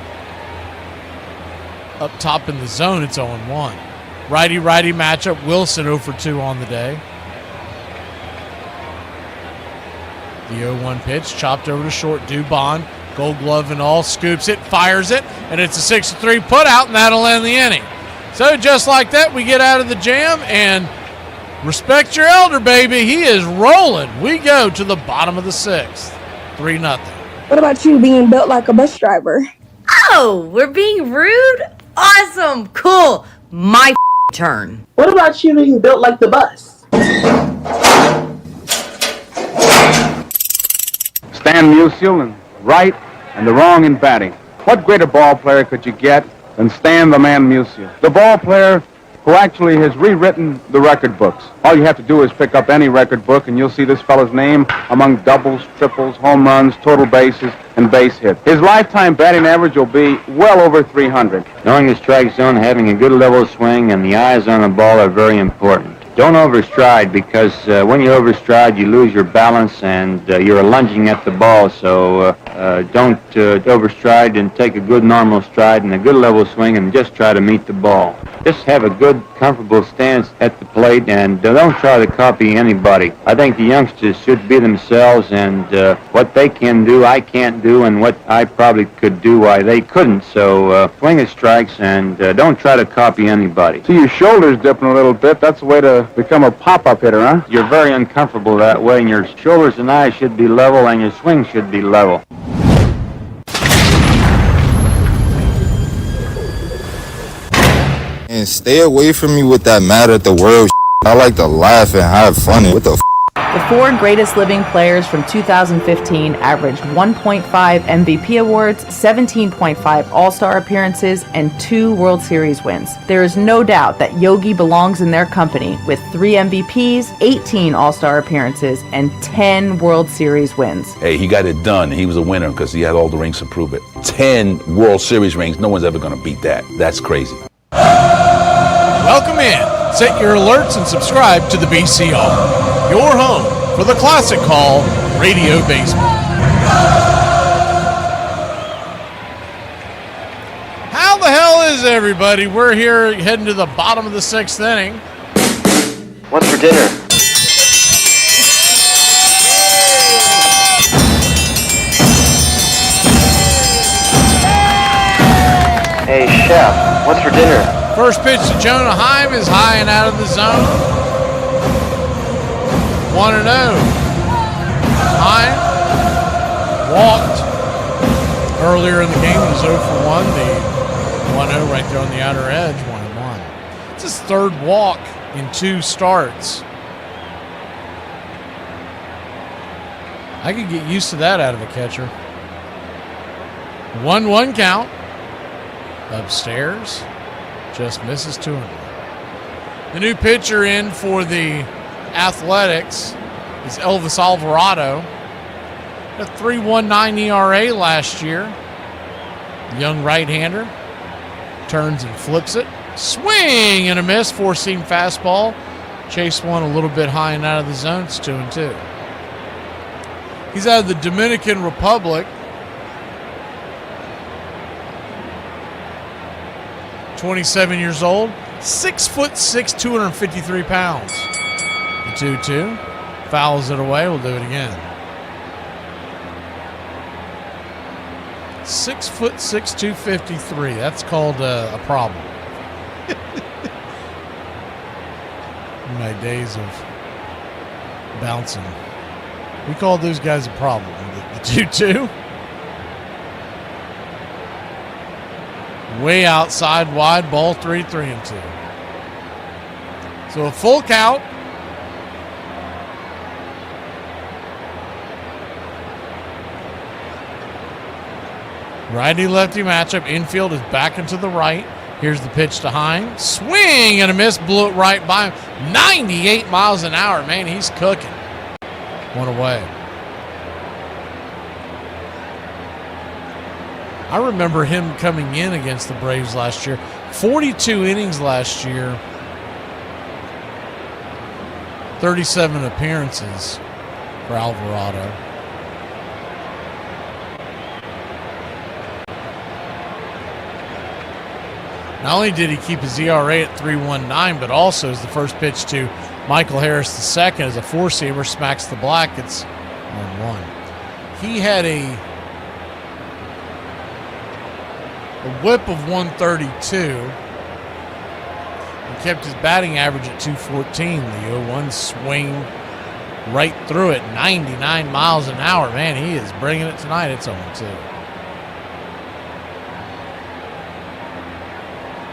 up top in the zone. It's 0-1. Righty-righty matchup. Wilson 0 for 2 on the day. The 0-1 pitch chopped over to short. Dubon, Gold Glove and all, scoops it, fires it, and it's a 6-3 put out, and that'll end the inning. So just like that, we get out of the jam, and respect your elder, baby. He is rolling. We go to the bottom of the 6th. 3-0. What about you being built like a bus driver? Oh, we're being rude? Awesome. Cool. My turn. What about you being built like the bus? Stan Musial, right and the wrong in batting. What greater ball player could you get than Stan the Man Musial? The ball player who actually has rewritten the record books. All you have to do is pick up any record book and you'll see this fellow's name among doubles, triples, home runs, total bases, and base hits. His lifetime batting average will be well over 300. Knowing the strike zone, having a good level swing, and the eyes on the ball are very important. Don't overstride, because when you overstride, you lose your balance and you're lunging at the ball. So don't overstride, and take a good normal stride and a good level swing and just try to meet the ball. Just have a good, comfortable stance at the plate, and don't try to copy anybody. I think the youngsters should be themselves, and what they can do, I can't do, and what I probably could do, why they couldn't. So swing at strikes, and don't try to copy anybody. See your shoulders dipping a little bit. That's the way to become a pop-up hitter, huh? You're very uncomfortable that way, and your shoulders and eyes should be level, and your swing should be level. And stay away from me with that mad at the world shit. I like to laugh and have fun. What the The 4 greatest living players from 2015 averaged 1.5 MVP awards, 17.5 All-Star appearances, and 2 World Series wins. There is no doubt that Yogi belongs in their company with 3 MVPs, 18 All-Star appearances, and 10 World Series wins. Hey, he got it done. He was a winner because he had all the rings to prove it. 10 World Series rings. No one's ever going to beat that. That's crazy. Welcome in. Set your alerts and subscribe to the BCR, your home for the classic call, radio baseball. How the hell is everybody? We're here heading to the bottom of the 6th inning. What's for dinner? Hey, chef, what's for dinner? First pitch to Jonah Heim is high and out of the zone. 1-0. Heim walked earlier in the game. He was 0 for 1. The 1-0 right there on the outer edge. 1-1. It's his 3rd walk in 2 starts. I could get used to that out of a catcher. 1-1 count. Upstairs. Just misses 2-0. The new pitcher in for the Athletics is Elvis Alvarado. A 3.19 ERA last year. Young right-hander. Turns and flips it. Swing and a miss. 4-seam fastball. Chased one a little bit high and out of the zone. It's 2-2. He's out of the Dominican Republic. 27 years old. 6'6", 253 pounds. The 2-2. Fouls it away. We'll do it again. 6'6", 253. That's called a problem. In my days of bouncing, we called those guys a problem. The 2-2. Way outside, wide ball, 3-2. So a full count. Righty-lefty matchup. Infield is back into the right. Here's the pitch to Hine. Swing and a miss. Blew it right by him. 98 miles an hour. Man, he's cooking. One away. I remember him coming in against the Braves last year. 42 innings last year. 37 appearances for Alvarado. Not only did he keep his ERA at 3.19, but also as the first pitch to Michael Harris II as a four-seamer smacks the black. It's 1-1. He had a whip of 132. He kept his batting average at 214. The 0-1 swing right through it, 99 miles an hour. Man, he is bringing it tonight. It's 0-2.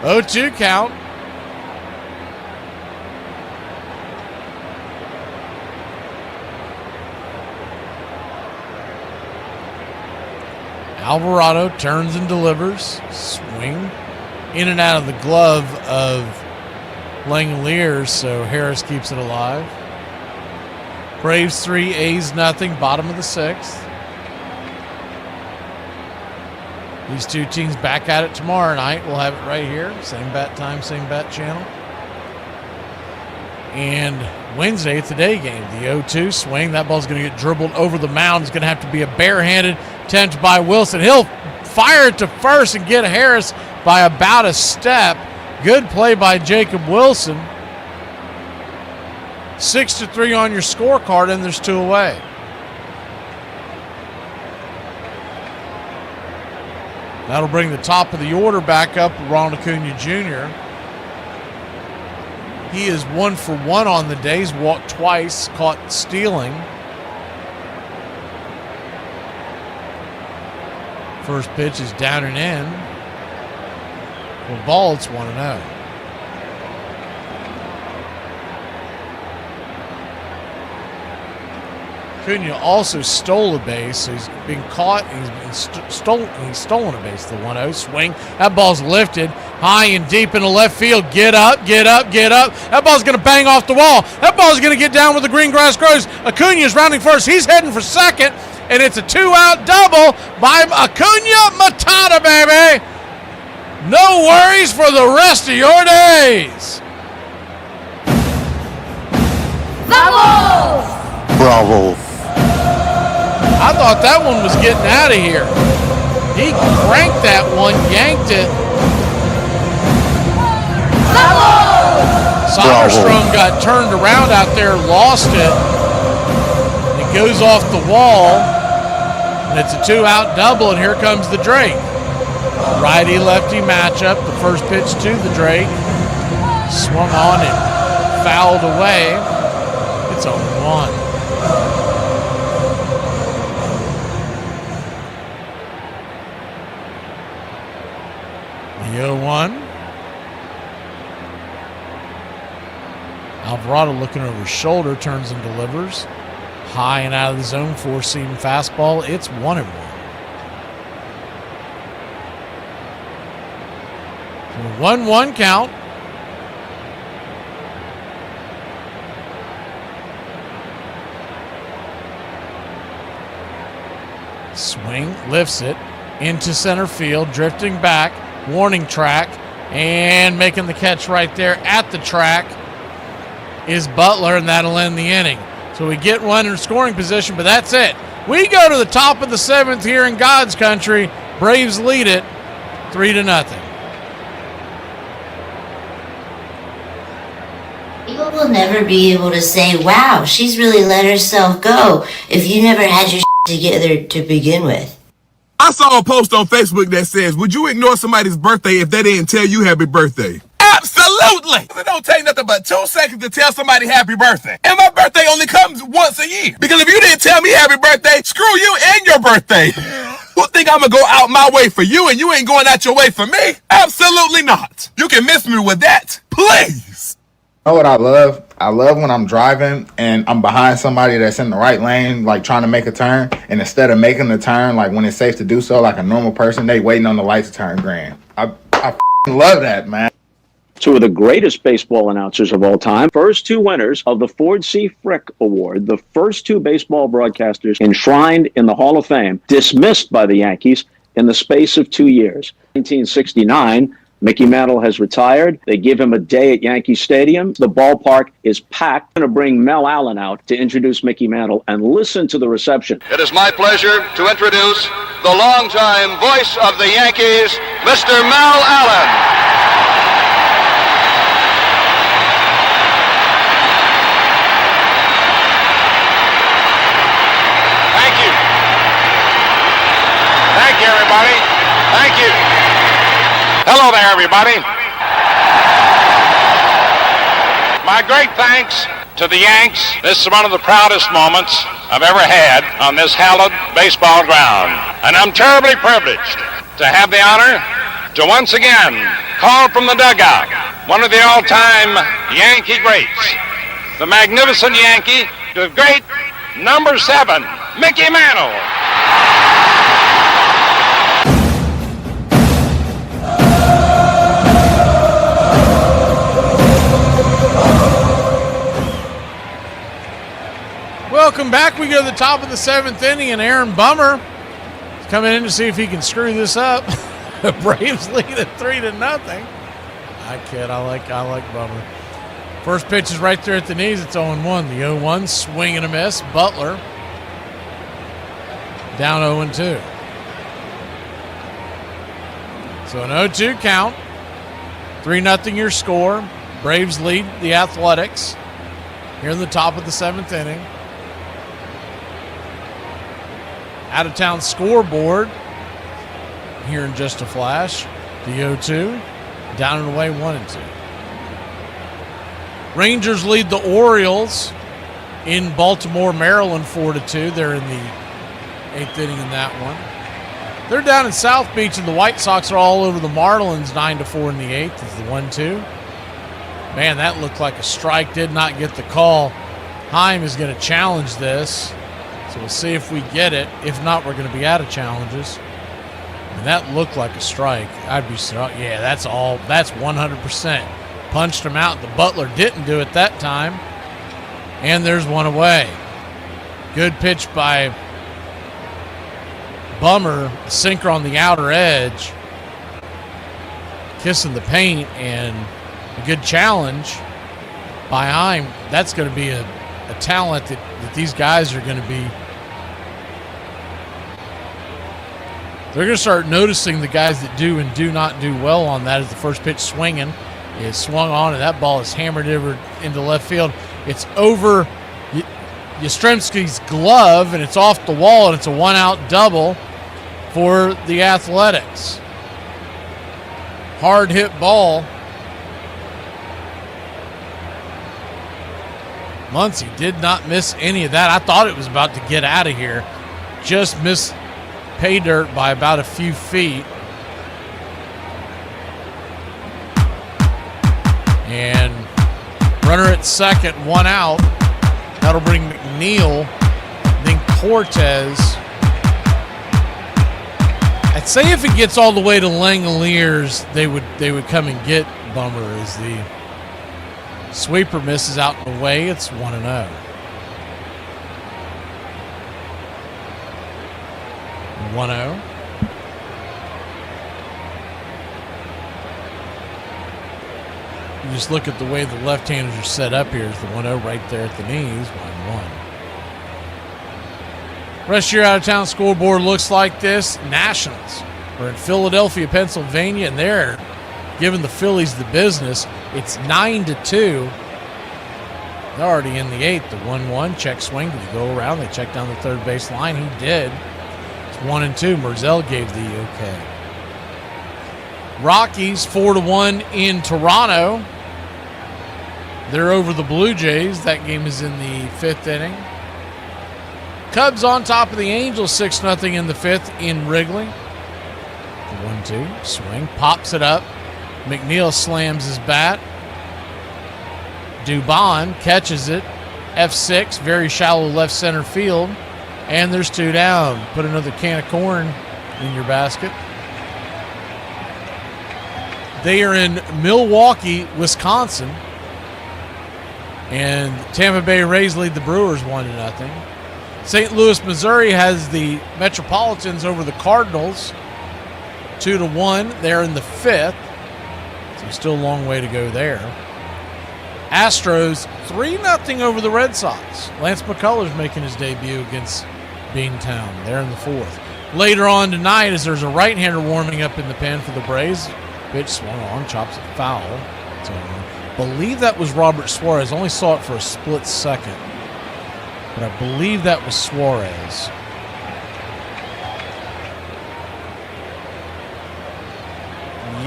0-2 count. Alvarado turns and delivers. Swing in and out of the glove of Langoliers, so Harris keeps it alive. Braves 3, A's nothing, bottom of the 6th. These two teams back at it tomorrow night. We'll have it right here. Same bat time, same bat channel. And Wednesday, it's a day game. The 0-2 swing. That ball's going to get dribbled over the mound. It's going to have to be a barehanded attempt by Wilson. He'll fire it to first and get Harris by about a step. Good play by Jacob Wilson. 6-3 on your scorecard, and there's 2 away. That'll bring the top of the order back up, Ronald Acuna Jr. He is 1 for 1 on the day. He's walked twice, caught stealing. First pitch is down and in. For ball, it's 1-0. Acuna also stole a base, so he's been caught. He's stolen a base. The 1-0 swing. That ball's lifted high and deep in the left field. Get up, get up, get up. That ball's going to bang off the wall. That ball's going to get down where the green grass grows. Acuna's rounding first. He's heading for second, and it's a 2-out double by Acuna Matata, baby. No worries for the rest of your days. Bravo. I thought that one was getting out of here. He cranked that one, yanked it. Soderstrom got turned around out there, lost it. It goes off the wall, and it's a 2-out double, and here comes the Drake. Righty-lefty matchup. The first pitch to the Drake. Swung on and fouled away. It's 0-1. The 0-1. Alvarado looking over his shoulder, turns and delivers. High and out of the zone, 4-seam fastball. It's 1-1. So 1-1 count. Swing, lifts it into center field, drifting back, warning track, and making the catch right there at the track is Butler, and that'll end the inning. So we get one in scoring position, but that's it. We go to the top of the 7th here in God's country. Braves lead it 3-0. will never be able to say, wow, she's really let herself go if you never had your together to begin with. I saw a post on Facebook that says, would you ignore somebody's birthday if they didn't tell you happy birthday? Absolutely! It don't take nothing but 2 seconds to tell somebody happy birthday. And my birthday only comes once a year. Because if you didn't tell me happy birthday, screw you and your birthday. You think I'm gonna go out my way for you and you ain't going out your way for me? Absolutely not. You can miss me with that, please. You know what I love? I love when I'm driving and I'm behind somebody that's in the right lane, like trying to make a turn. And instead of making the turn, like when it's safe to do so, like a normal person, they waiting on the light to turn green. I love that, man. Two of the greatest baseball announcers of all time. First two winners of the Ford C. Frick Award. The first two baseball broadcasters enshrined in the Hall of Fame, dismissed by the Yankees in the space of 2 years. 1969, Mickey Mantle has retired. They give him a day at Yankee Stadium. The ballpark is packed. I'm going to bring Mel Allen out to introduce Mickey Mantle and listen to the reception. It is my pleasure to introduce the longtime voice of the Yankees, Mr. Mel Allen. Thank you, everybody. Thank you. Hello there, everybody. My great thanks to the Yanks. This is one of the proudest moments I've ever had on this hallowed baseball ground. And I'm terribly privileged to have the honor to once again call from the dugout one of the all-time Yankee greats, the magnificent Yankee, the great number 7, Mickey Mantle. Welcome back. We go to the top of the 7th inning, and Aaron Bummer is coming in to see if he can screw this up. The Braves lead at 3-0. I kid. I like Bummer. First pitch is right there at the knees. It's 0-1. The 0-1 swing and a miss. Butler down 0-2. So an 0-2 count. 3-0 your score. Braves lead the Athletics here in the top of the 7th inning. Out of town scoreboard here in just a flash. The 0-2 down and away 1-2. Rangers lead the Orioles in Baltimore, Maryland 4-2. They're in the 8th inning in that one. They're down in South Beach, and the White Sox are all over the Marlins 9-4 in the 8th. It's the 1-2. Man, that looked like a strike. Did not get the call. Heim is going to challenge this. So we'll see if we get it. If not, we're going to be out of challenges. And that looked like a strike. I'd be sorry. Yeah, that's all. That's 100%. Punched him out. The Butler didn't do it that time. And there's one away. Good pitch by Bummer. Sinker on the outer edge. Kissing the paint, and a good challenge by Heim. That's going to be a talent that these guys are going to be. They're going to start noticing the guys that do and do not do well on that. As the first pitch swinging is swung on, and that ball is hammered over into left field. It's over Yastrzemski's glove, and it's off the wall, and it's a 1-out double for the Athletics. Hard hit ball. Muncy did not miss any of that. I thought it was about to get out of here. Just missed pay dirt by about a few feet. And runner at second, 1 out. That'll bring McNeil, then Cortez. I'd say if it gets all the way to Langoliers, they would come and get Bummer as the sweeper misses out and away. It's 1-0. 1-0. You just look at the way the left-handers are set up here. It's the 1-0 right there at the knees. 1-1. Rest of your out-of-town scoreboard looks like this. Nationals are in Philadelphia, Pennsylvania, and they're giving the Phillies the business. It's 9-2. They're already in the 8th. The 1-1 check swing. Did he go around? They checked down the third base line. He did. It's 1-2. Merzel gave the okay. Rockies 4-1 in Toronto. They're over the Blue Jays. That game is in the 5th inning. Cubs on top of the Angels 6-0 in the 5th in Wrigley. 1-2 swing. Pops it up. McNeil slams his bat. Dubon catches it. F6, very shallow left center field. And there's 2 down. Put another can of corn in your basket. They are in Milwaukee, Wisconsin. And Tampa Bay Rays lead the Brewers 1-0. St. Louis, Missouri has the Metropolitans over the Cardinals 2-1. They're in the 5th. So still a long way to go there. Astros 3-0 over the Red Sox. Lance McCullers making his debut against Beantown. They're in the 4th. Later on tonight, as there's a right-hander warming up in the pen for the Braves, pitch swung on, chops it foul. So I believe that was Robert Suarez. Only saw it for a split second, but I believe that was Suarez.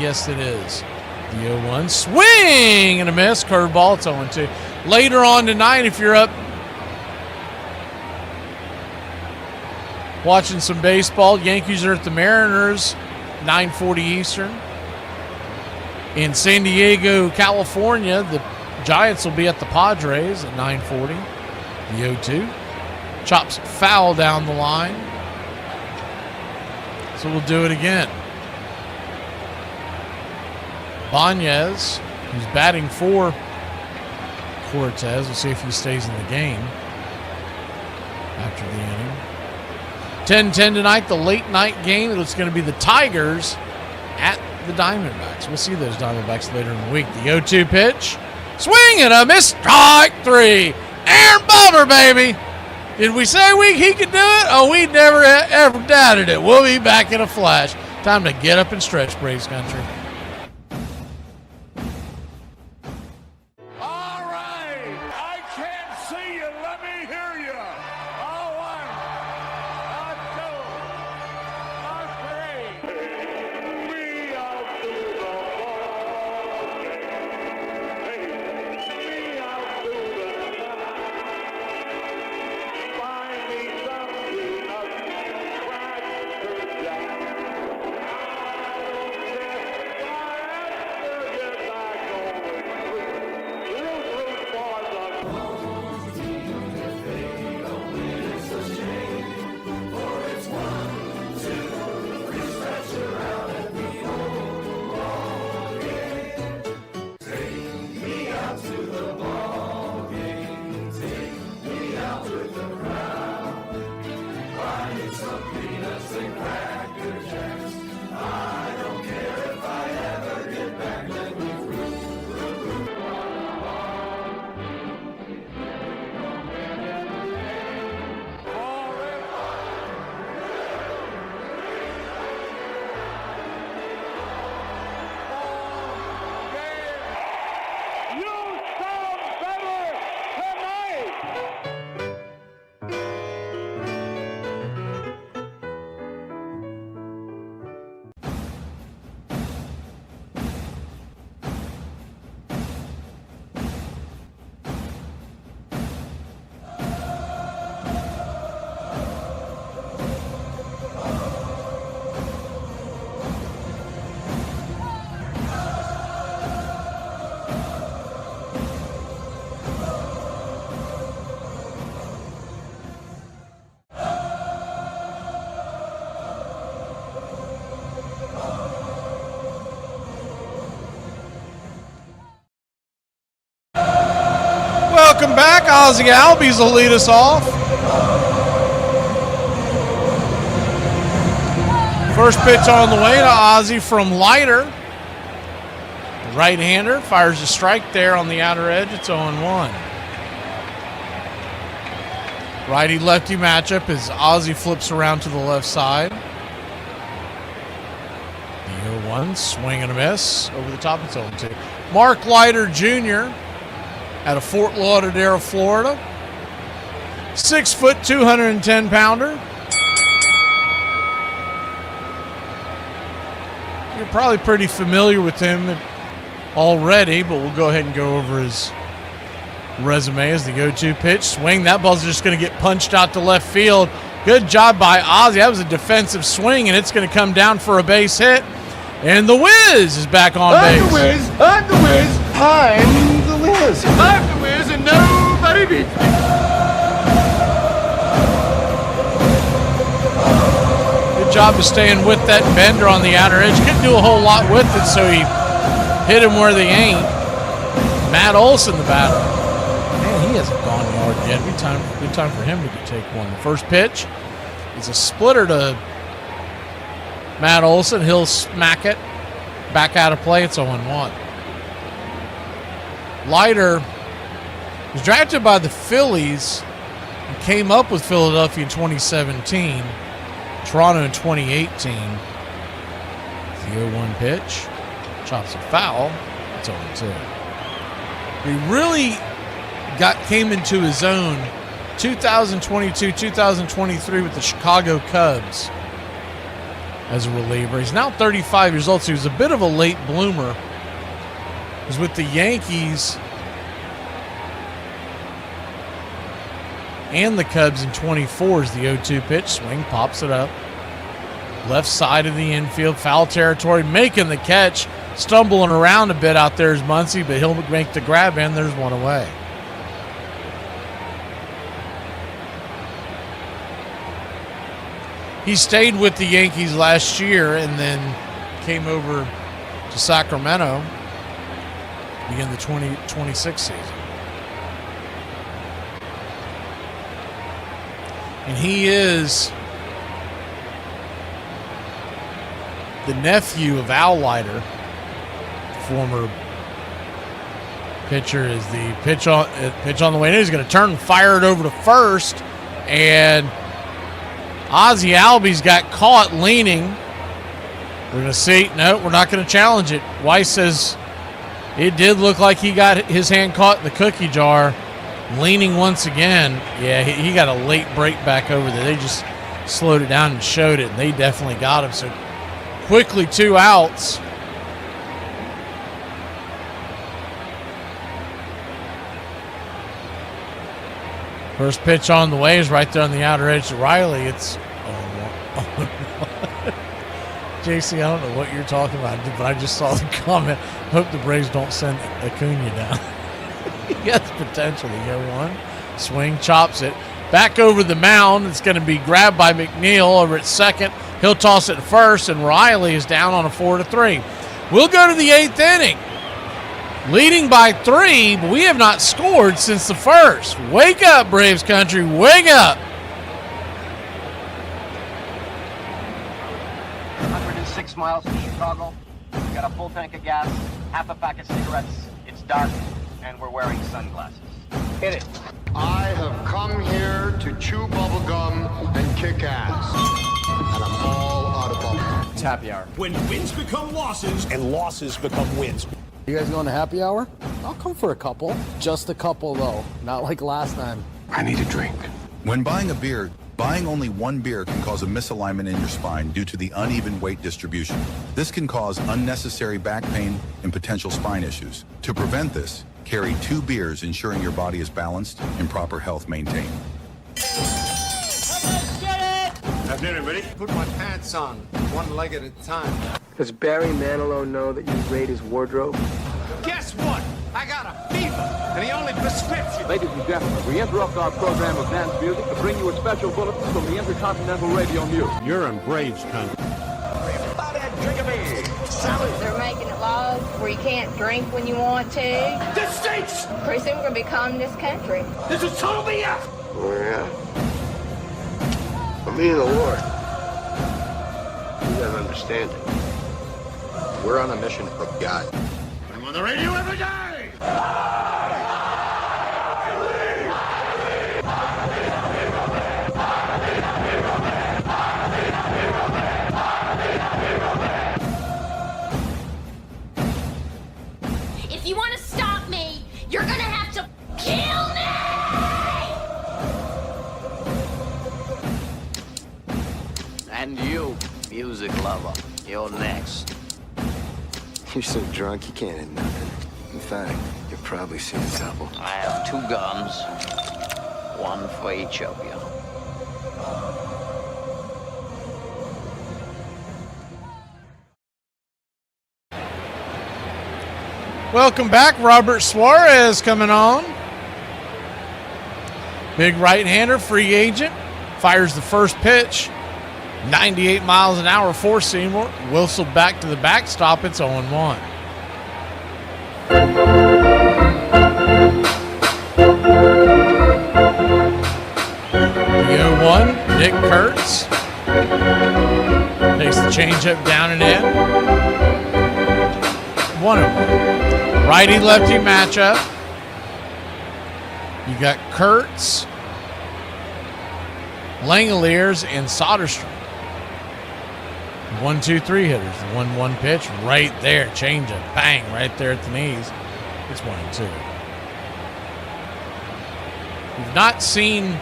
Yes, it is. The 0-1 swing and a miss. Curveball. It's 0-2. Later on tonight, if you're up watching some baseball, Yankees are at the Mariners, 9:40 Eastern. In San Diego, California, the Giants will be at the Padres at 9:40. The 0-2 chops foul down the line. So we'll do it again. Banez, who's batting for Cortez. We'll see if he stays in the game after the inning. 10-10 tonight, the late night game. It's going to be the Tigers at the Diamondbacks. We'll see those Diamondbacks later in the week. The 0-2 pitch. Swing and a miss. Strike 3. Aaron Bummer, baby. Did we say he could do it? Oh, we never ever doubted it. We'll be back in a flash. Time to get up and stretch, Braves country. Welcome back. Ozzy Albies will lead us off. First pitch on the way to Ozzy from Leiter. The right-hander fires a strike there on the outer edge. It's 0-1. Righty-lefty matchup as Ozzy flips around to the left side. The 0-1, swing and a miss. Over the top, it's 0-2. Mark Leiter Jr. out of Fort Lauderdale, Florida. 6 foot, 210 pounder. You're probably pretty familiar with him already, but we'll go ahead and go over his resume as the go-to pitch. Swing. That ball's just going to get punched out to left field. Good job by Ozzy. That was a defensive swing, and it's going to come down for a base hit. And the Wiz is back on base. I'm the Wiz. I'm the Wiz. I'm the Wiz. I'm the Wiz, and nobody beats me. Good job of staying with that bender on the outer edge. Couldn't do a whole lot with it, so he hit him where they ain't. Matt Olson, the batter. Man, he hasn't gone yard yet. Good time for him to take one. The first pitch is a splitter to Matt Olson. He'll smack it back out of play. It's 0-1. Leiter was drafted by the Phillies and came up with Philadelphia in 2017. Toronto in 2018. The 0-1 pitch. Chops a foul. It's 0-2. He really came into his own 2022, 2023 with the Chicago Cubs as a reliever. He's now 35 years old, so he was a bit of a late bloomer. He was with the Yankees and the Cubs in 24 as the 0-2 pitch. Swing, pops it up. Left side of the infield, foul territory, making the catch. Stumbling around a bit out there is Muncy, but he'll make the grab, and there's one away. He stayed with the Yankees last year and then came over to Sacramento to begin the 2026 season. And he is the nephew of Al Leiter, former pitcher. Is the pitch on the way in. He's going to turn and fire it over to first, and Ozzy Albies got caught leaning. We're going to see. No, we're not going to challenge it. Weiss says it did look like he got his hand caught in the cookie jar, leaning once again. Yeah, he got a late break back over there. They just slowed it down and showed it, and they definitely got him. So quickly 2 outs. First pitch on the way is right there on the outer edge to Riley. It's 0-1. JC, I don't know what you're talking about, but I just saw the comment. Hope the Braves don't send Acuna down. He has potential to go 1. Swing, chops it. Back over the mound. It's going to be grabbed by McNeil over at second. He'll toss it first, and Riley is down on a 4-3. We'll go to the 8th inning. Leading by 3, but we have not scored since the first. Wake up, Braves country. Wake up. 106 miles from Chicago. We got a full tank of gas, half a pack of cigarettes. It's dark, and we're wearing sunglasses. Hit it. I have come here to chew bubble gum and kick ass. And I'm all out of bubble gum. It's happy hour. When wins become losses and losses become wins. You guys going to happy hour? I'll come for a couple. Just a couple, though. Not like last time. I need a drink. When buying a beer, buying only one beer can cause a misalignment in your spine due to the uneven weight distribution. This can cause unnecessary back pain and potential spine issues. To prevent this, carry 2 beers, ensuring your body is balanced and proper health maintained. Afternoon, everybody. Put my pants on, one leg at a time. Does Barry Manilow know that you raid his wardrobe? Guess what? I got a fever, and the only prescription. Ladies and gentlemen, we interrupt our program of dance music to bring you a special bulletin from the Intercontinental Radio News. You're in Braves country. Drink a beer. Salad. They're making it laws where you can't drink when you want to. This stinks! Pretty soon we're going to be communist country. This is total BS! Oh, yeah. For me and the Lord, you gotta understand it. We're on a mission from God. I'm on the radio every day! If you want to stop me, you're gonna have to You're next. You're so drunk you can't hit nothing. In fact, you're probably seeing double. I have 2 guns. One for each of you. Welcome back. Robert Suarez coming on. Big right-hander, free agent. Fires the first pitch. 98 miles an hour, four-seamer. Whistled back to the backstop. It's 0-1. The 0-1, Nick Kurtz. Takes the changeup down and in. 1-0. Righty-lefty matchup. You got Kurtz, Langoliers, and Soderstrom. 1-2-3 hitters. The 1-1 pitch right there. Changeup. Bang. Right there at the knees. It's 1-2. We've not seen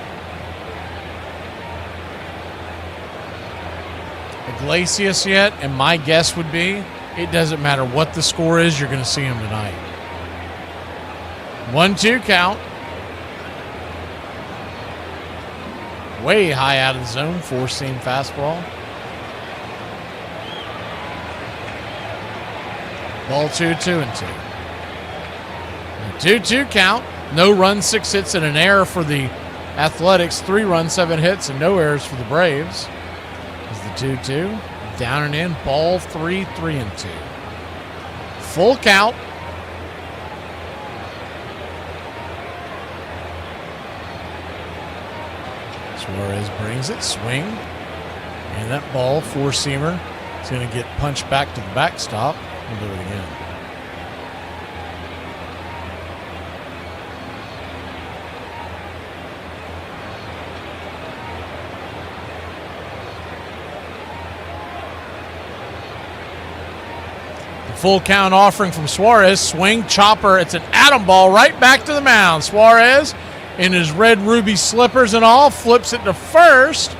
Iglesias yet, and my guess would be it doesn't matter what the score is, you're going to see him tonight. 1-2 count. Way high out of the zone. Four-seam fastball. Ball 2-2-2. 2-2 count. No runs, 6 hits, and an error for the Athletics. 3 runs, 7 hits, and no errors for the Braves. Is the 2-2. Down and in. Ball 3, 3-2. Full count. Suarez brings it. Swing. And that ball, four-seamer, is going to get punched back to the backstop. We'll do it again. The full count offering from Suarez. Swing, chopper. It's an atom ball right back to the mound. Suarez, in his red ruby slippers and all, flips it to first.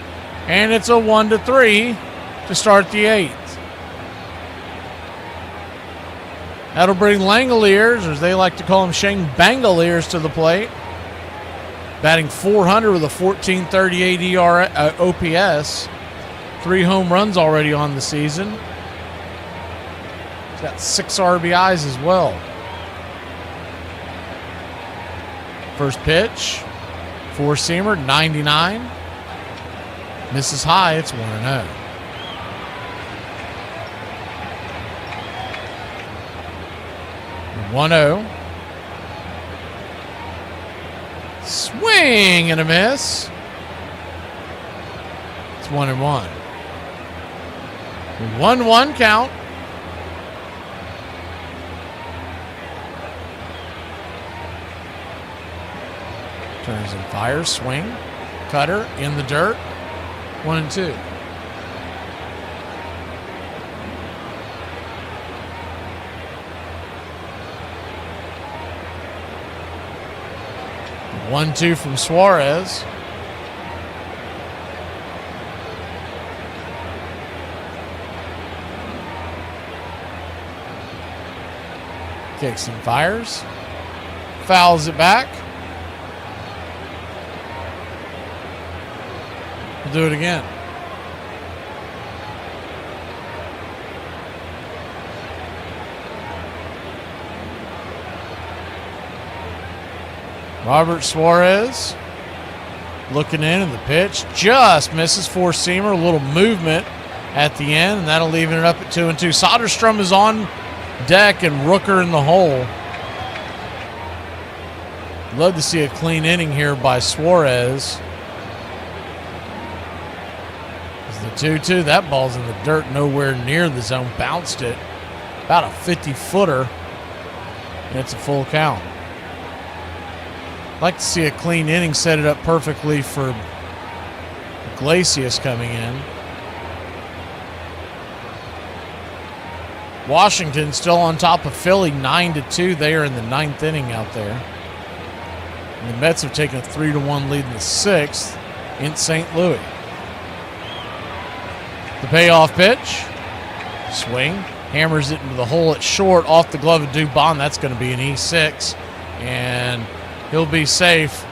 And it's a 1-3 to start the 8th. That'll bring Langoliers, or as they like to call him, Shane Bangoliers, to the plate. Batting 400 with a 14.38 ERA, OPS. 3 home runs already on the season. He's got 6 RBIs as well. First pitch, four-seamer, 99. Misses high, it's 1-0. One-0. Swing and a miss. It's 1-1. 1-1 count. Turns and fires. Swing. Cutter in the dirt. 1-2. One, 2 from Suarez. Kicks and fires. Fouls it back. We'll do it again. Robert Suarez looking in, and the pitch just misses. Four-seamer, a little movement at the end, and that'll leave it up at 2-2. Soderstrom is on deck and Rooker in the hole. Love to see a clean inning here by Suarez. It's the 2-2. That ball's in the dirt, nowhere near the zone. Bounced it about a 50-footer, and it's a full count. I'd like to see a clean inning, set it up perfectly for Iglesias coming in. Washington still on top of Philly, 9-2 there in the 9th inning out there. And the Mets have taken a 3-1 lead in the 6th in St. Louis. The payoff pitch. Swing, hammers it into the hole at short, off the glove of Dubon. That's going to be an E6, and he'll be safe.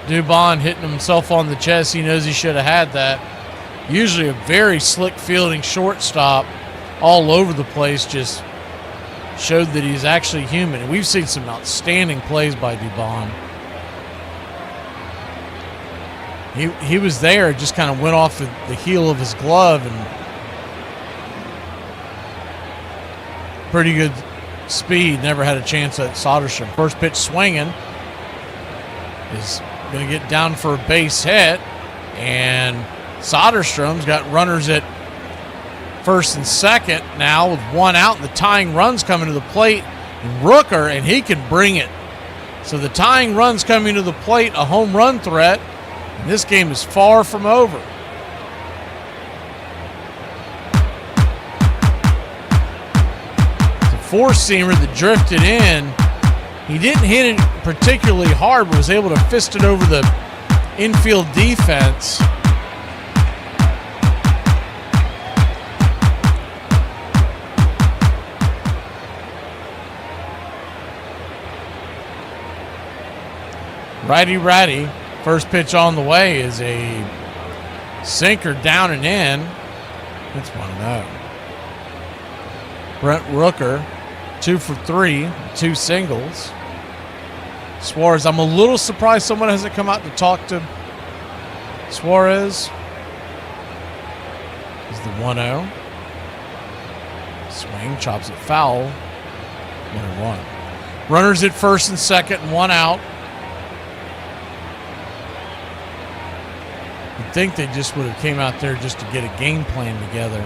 Dubon hitting himself on the chest. He knows he should have had that. Usually a very slick fielding shortstop all over the place, just showed that he's actually human. And we've seen some outstanding plays by Dubon. He was there, just kind of went off the heel of his glove, and pretty good speed. Never had a chance at Soderstrom. First pitch swinging is going to get down for a base hit, and Soderstrom's got runners at first and second now with one out, and the tying run's coming to the plate. And Rooker, and he can bring it. So the tying run's coming to the plate, a home run threat. And this game is far from over. The four-seamer that drifted in, he didn't hit it particularly hard, but was able to fist it over the infield defense. Righty. First pitch on the way is a sinker down and in. That's 1-0. Brent Rooker, 2 for 3, 2 singles. Suarez, I'm a little surprised someone hasn't come out to talk to Suarez. Is the 1-0. Swing, chops it foul. 1-1. Runners at first and second, and one out. You'd think they just would have came out there just to get a game plan together.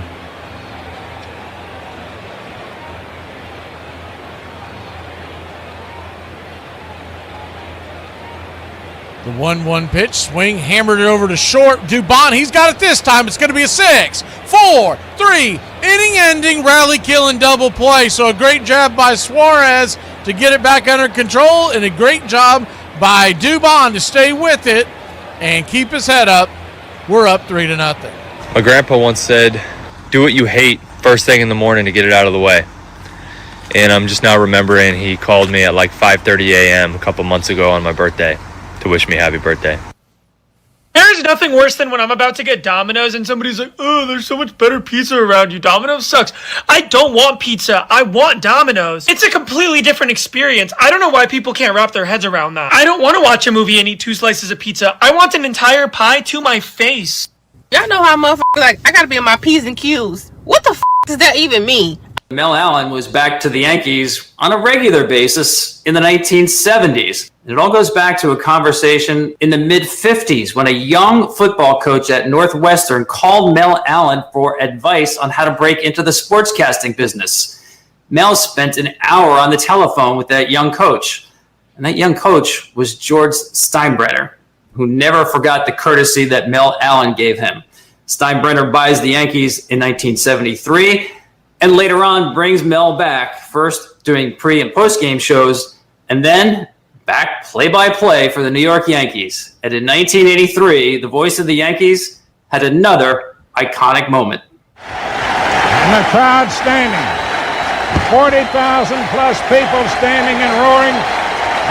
The 1-1 pitch, swing, hammered it over to short. Dubon, he's got it this time. It's going to be a 6-4-3 inning-ending rally-killing double play. So a great job by Suarez to get it back under control, and a great job by Dubon to stay with it and keep his head up. We're up 3-0. My grandpa once said, do what you hate first thing in the morning to get it out of the way. And I'm just now remembering he called me at like 5:30 a.m. a couple months ago on my birthday to wish me happy birthday. There's nothing worse than when I'm about to get Domino's and somebody's like, oh, there's so much better pizza around you. Domino's sucks. I don't want pizza. I want Domino's. It's a completely different experience. I don't know why people can't wrap their heads around that. I don't want to watch a movie and eat 2 slices of pizza. I want an entire pie to my face. Y'all know how motherfuckers like, I gotta be on my P's and Q's. What the does that even mean? Mel Allen was back to the Yankees on a regular basis in the 1970s. And it all goes back to a conversation in the mid-50s when a young football coach at Northwestern called Mel Allen for advice on how to break into the sportscasting business. Mel spent an hour on the telephone with that young coach. And that young coach was George Steinbrenner, who never forgot the courtesy that Mel Allen gave him. Steinbrenner buys the Yankees in 1973 and later on brings Mel back, first doing pre- and post-game shows, and then back play-by-play for the New York Yankees. And in 1983, the voice of the Yankees had another iconic moment. And the crowd standing. 40,000 plus people standing and roaring.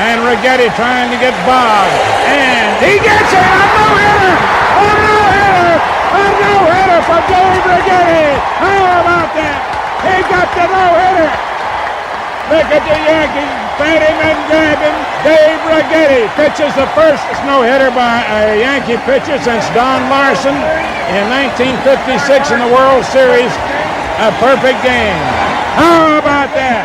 And Righetti trying to get Bob. And he gets it! A no-hitter! A no-hitter! A no-hitter for Dave Righetti! How about that? He got the no-hitter! Look at the Yankees batting and grabbing. Dave Righetti pitches the first no-hitter by a Yankee pitcher since Don Larson in 1956 in the World Series. A perfect game. How about that?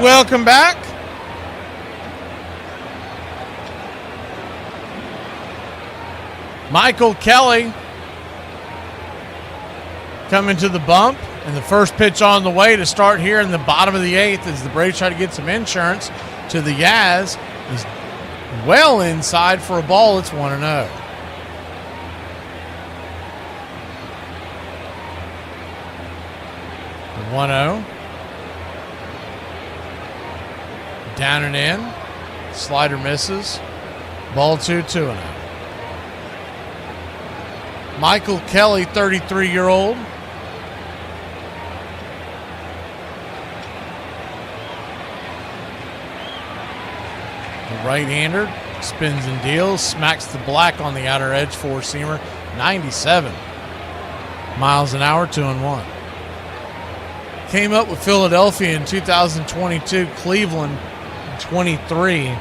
Welcome back. Michael Kelly coming to the bump, and the first pitch on the way to start here in the bottom of the 8th as the Braves try to get some insurance to the Yaz. He's well inside for a ball. It's 1-0. The 1-0. Down and in. Slider misses. Ball 2-0. Michael Kelly, 33-year-old. The right-hander spins and deals, smacks the black on the outer edge, four-seamer, 97 miles an hour, 2-1. Came up with Philadelphia in 2022, Cleveland in 23,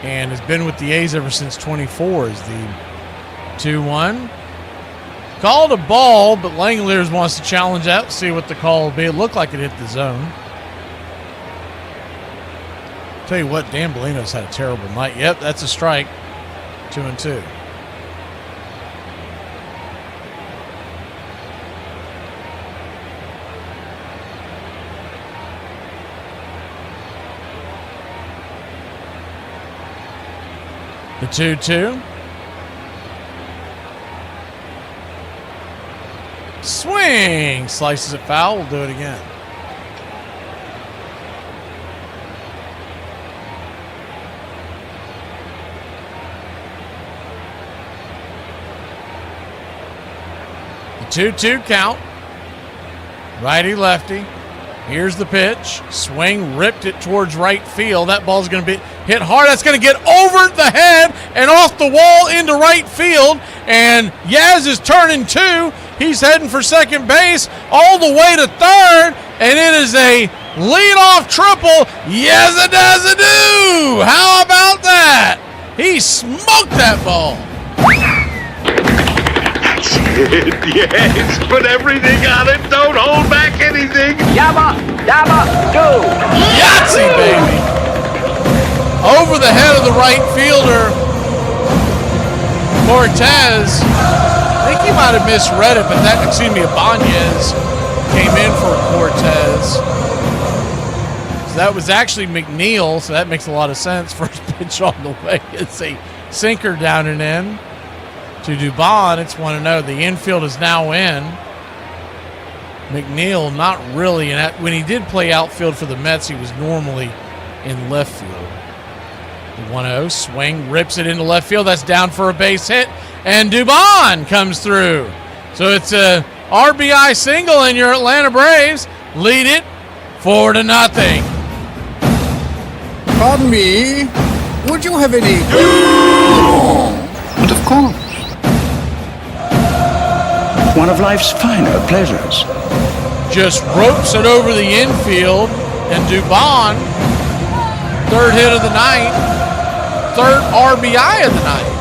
and has been with the A's ever since 24 is the 2-1. Called a ball, but Langoliers wants to challenge that, see what the call will be. It looked like it hit the zone. Tell you what, Dan Bellino's had a terrible night. Yep, that's a strike. 2-2. The 2-2. Swing! Slices it foul. We'll do it again. The 2-2 count. Righty-lefty. Here's the pitch. Swing, ripped it towards right field. That ball's going to be hit hard. That's going to get over the head and off the wall into right field. And Yaz is turning two. He's heading for second base all the way to third. And it is a leadoff triple. Yes-a-does-a-do. How about that? He smoked that ball. Yes, put everything on it. Don't hold back anything. Yabba, dabba, do. Yahtzee, baby. Over the head of the right fielder, Cortez. I think he might have misread it, but Ibanez came in for Cortez. So that was actually McNeil, so that makes a lot of sense. First pitch on the way. It's a sinker down and in. To Dubon, it's 1-0. The infield is now in. McNeil, not really. When he did play outfield for the Mets, he was normally in left field. The 1-0 swing, rips it into left field. That's down for a base hit. And Dubon comes through. So it's a RBI single, and your Atlanta Braves lead it 4-0. Pardon me. Would you have any? But of course. One of life's finer pleasures. Just ropes it over the infield, and Dubon, third hit of the night, third RBI of the night.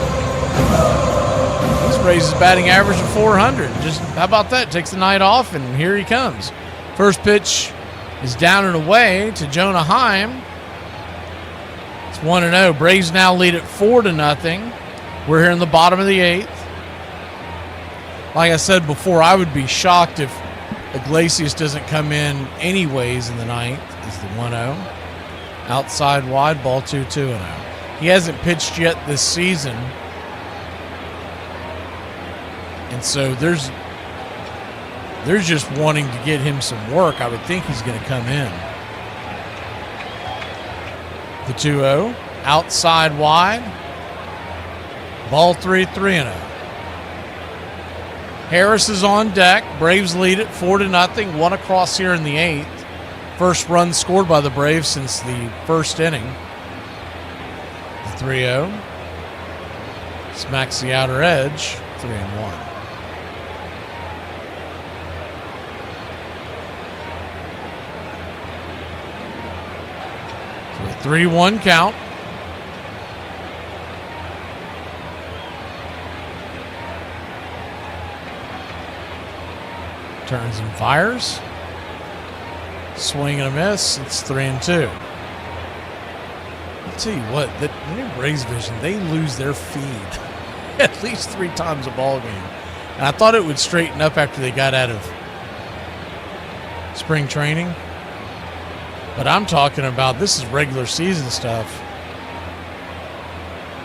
He's raised his batting average to 400. Just how about that? Takes the night off, and here he comes. First pitch is down and away to Jonah Heim. It's 1-0. Braves now lead it 4-0. We're here in the bottom of the eighth. Like I said before, I would be shocked if Iglesias doesn't come in anyways in the ninth. Is the 1-0. Outside wide, ball 2-0. He hasn't pitched yet this season. And so there's just wanting to get him some work. I would think he's going to come in. The 2-0. Outside wide. Ball 3-0. Harris is on deck. Braves lead it 4-0. One across here in the eighth. First run scored by the Braves since the first inning. The 3-0. Smacks the outer edge. 3-1. So a 3-1 count. Turns and fires. Swing and a miss. It's 3-2. I'll tell you what, the new Braves division, they lose their feed at least 3 times a ball game. And I thought it would straighten up after they got out of spring training. But I'm talking about this is regular season stuff.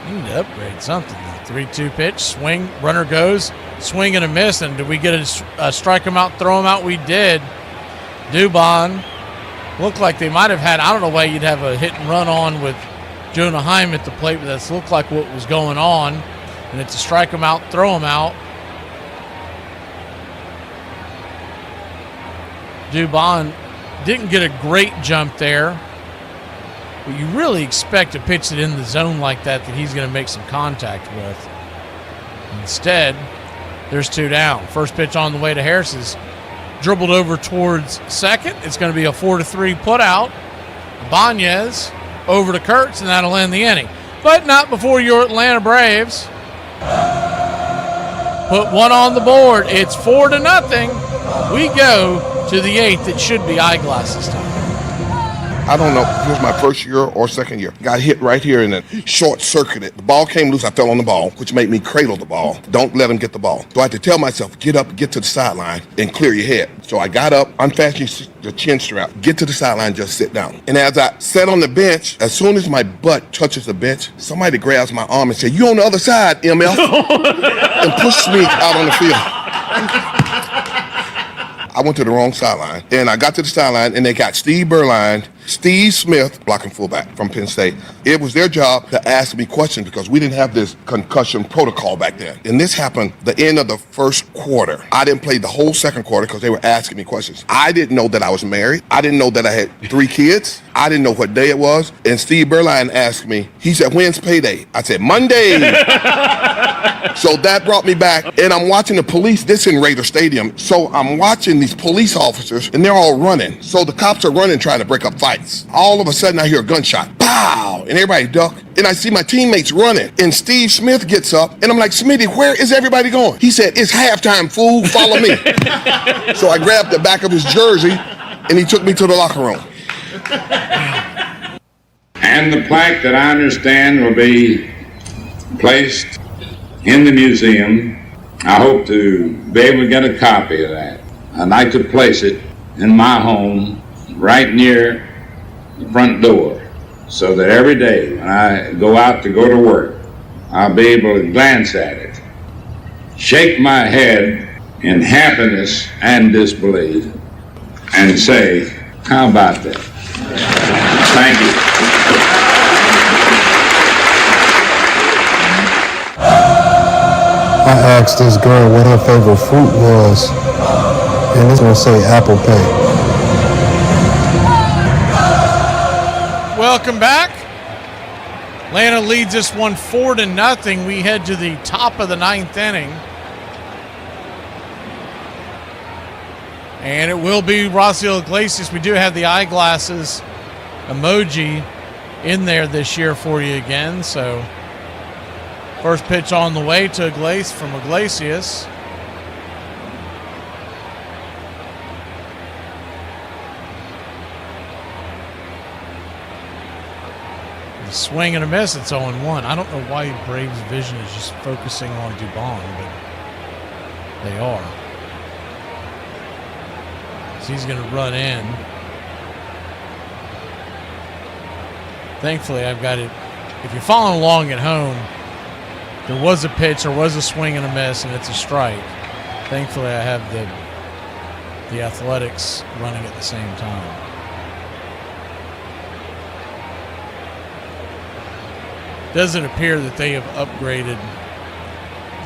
You need to upgrade something. 3-2 pitch, swing, runner goes, swing and a miss. And did we get a strike him out, throw him out? We did. Dubon Looked like they might have had, I don't know why you'd have a hit and run on with Jonah Heim at the plate, but that's looked like what was going on. And it's a strike him out, throw him out. Dubon didn't get a great jump there. But you really expect to pitch it in the zone like that he's going to make some contact with. Instead, there's 2 down. First pitch on the way to Harris is dribbled over towards second. It's going to be a 4-3 put out. Ibanez over to Kurtz, and that'll end the inning. But not before your Atlanta Braves put one on the board. It's 4-0. We go to the 8th. It should be eyeglasses time. I don't know if it was my first year or second year. Got hit right here and then short-circuited. The ball came loose. I fell on the ball, which made me cradle the ball. Don't let him get the ball. So I had to tell myself, get up, get to the sideline, and clear your head. So I got up, unfastened the chin strap, get to the sideline, just sit down. And as I sat on the bench, as soon as my butt touches the bench, somebody grabs my arm and said, "You on the other side, MF," and pushed me out on the field. I went to the wrong sideline, and I got to the sideline, and they got Steve Berline, Steve Smith, blocking fullback from Penn State. It was their job to ask me questions because we didn't have this concussion protocol back then. And this happened the end of the first quarter. I didn't play the whole second quarter because they were asking me questions. I didn't know that I was married. I didn't know that I had 3 kids. I didn't know what day it was. And Steve Berline asked me, he said, "When's payday?" I said, "Monday." So that brought me back, and I'm watching the police. This in Raider Stadium. So I'm watching these police officers, and they're all running. So the cops are running, trying to break up fights. All of a sudden, I hear a gunshot. Pow! And everybody duck. And I see my teammates running. And Steve Smith gets up, and I'm like, "Smitty, where is everybody going?" He said, "It's halftime, fool. Follow me." So I grabbed the back of his jersey, and he took me to the locker room. And the plaque that I understand will be placed in the museum. I hope to be able to get a copy of that. I'd like to place it in my home right near the front door so that every day when I go out to go to work, I'll be able to glance at it, shake my head in happiness and disbelief, and say, "How about that?" Thank you. I asked this girl what her favorite fruit was, and it's gonna say apple pie. Welcome back. Atlanta leads this one 4-0. We head to the top of the 9th inning. And it will be Raisel Iglesias. We do have the eyeglasses emoji in there this year for you again. So first pitch on the way to Iglesias from Iglesias. The swing and a miss. It's 0-1. I don't know why Braves' vision is just focusing on Dubon, but they are. So he's going to run in. Thankfully, I've got it. If you're following along at home, there was a pitch, there was a swing and a miss, and it's a strike. Thankfully, I have the Athletics running at the same time. Doesn't appear that they have upgraded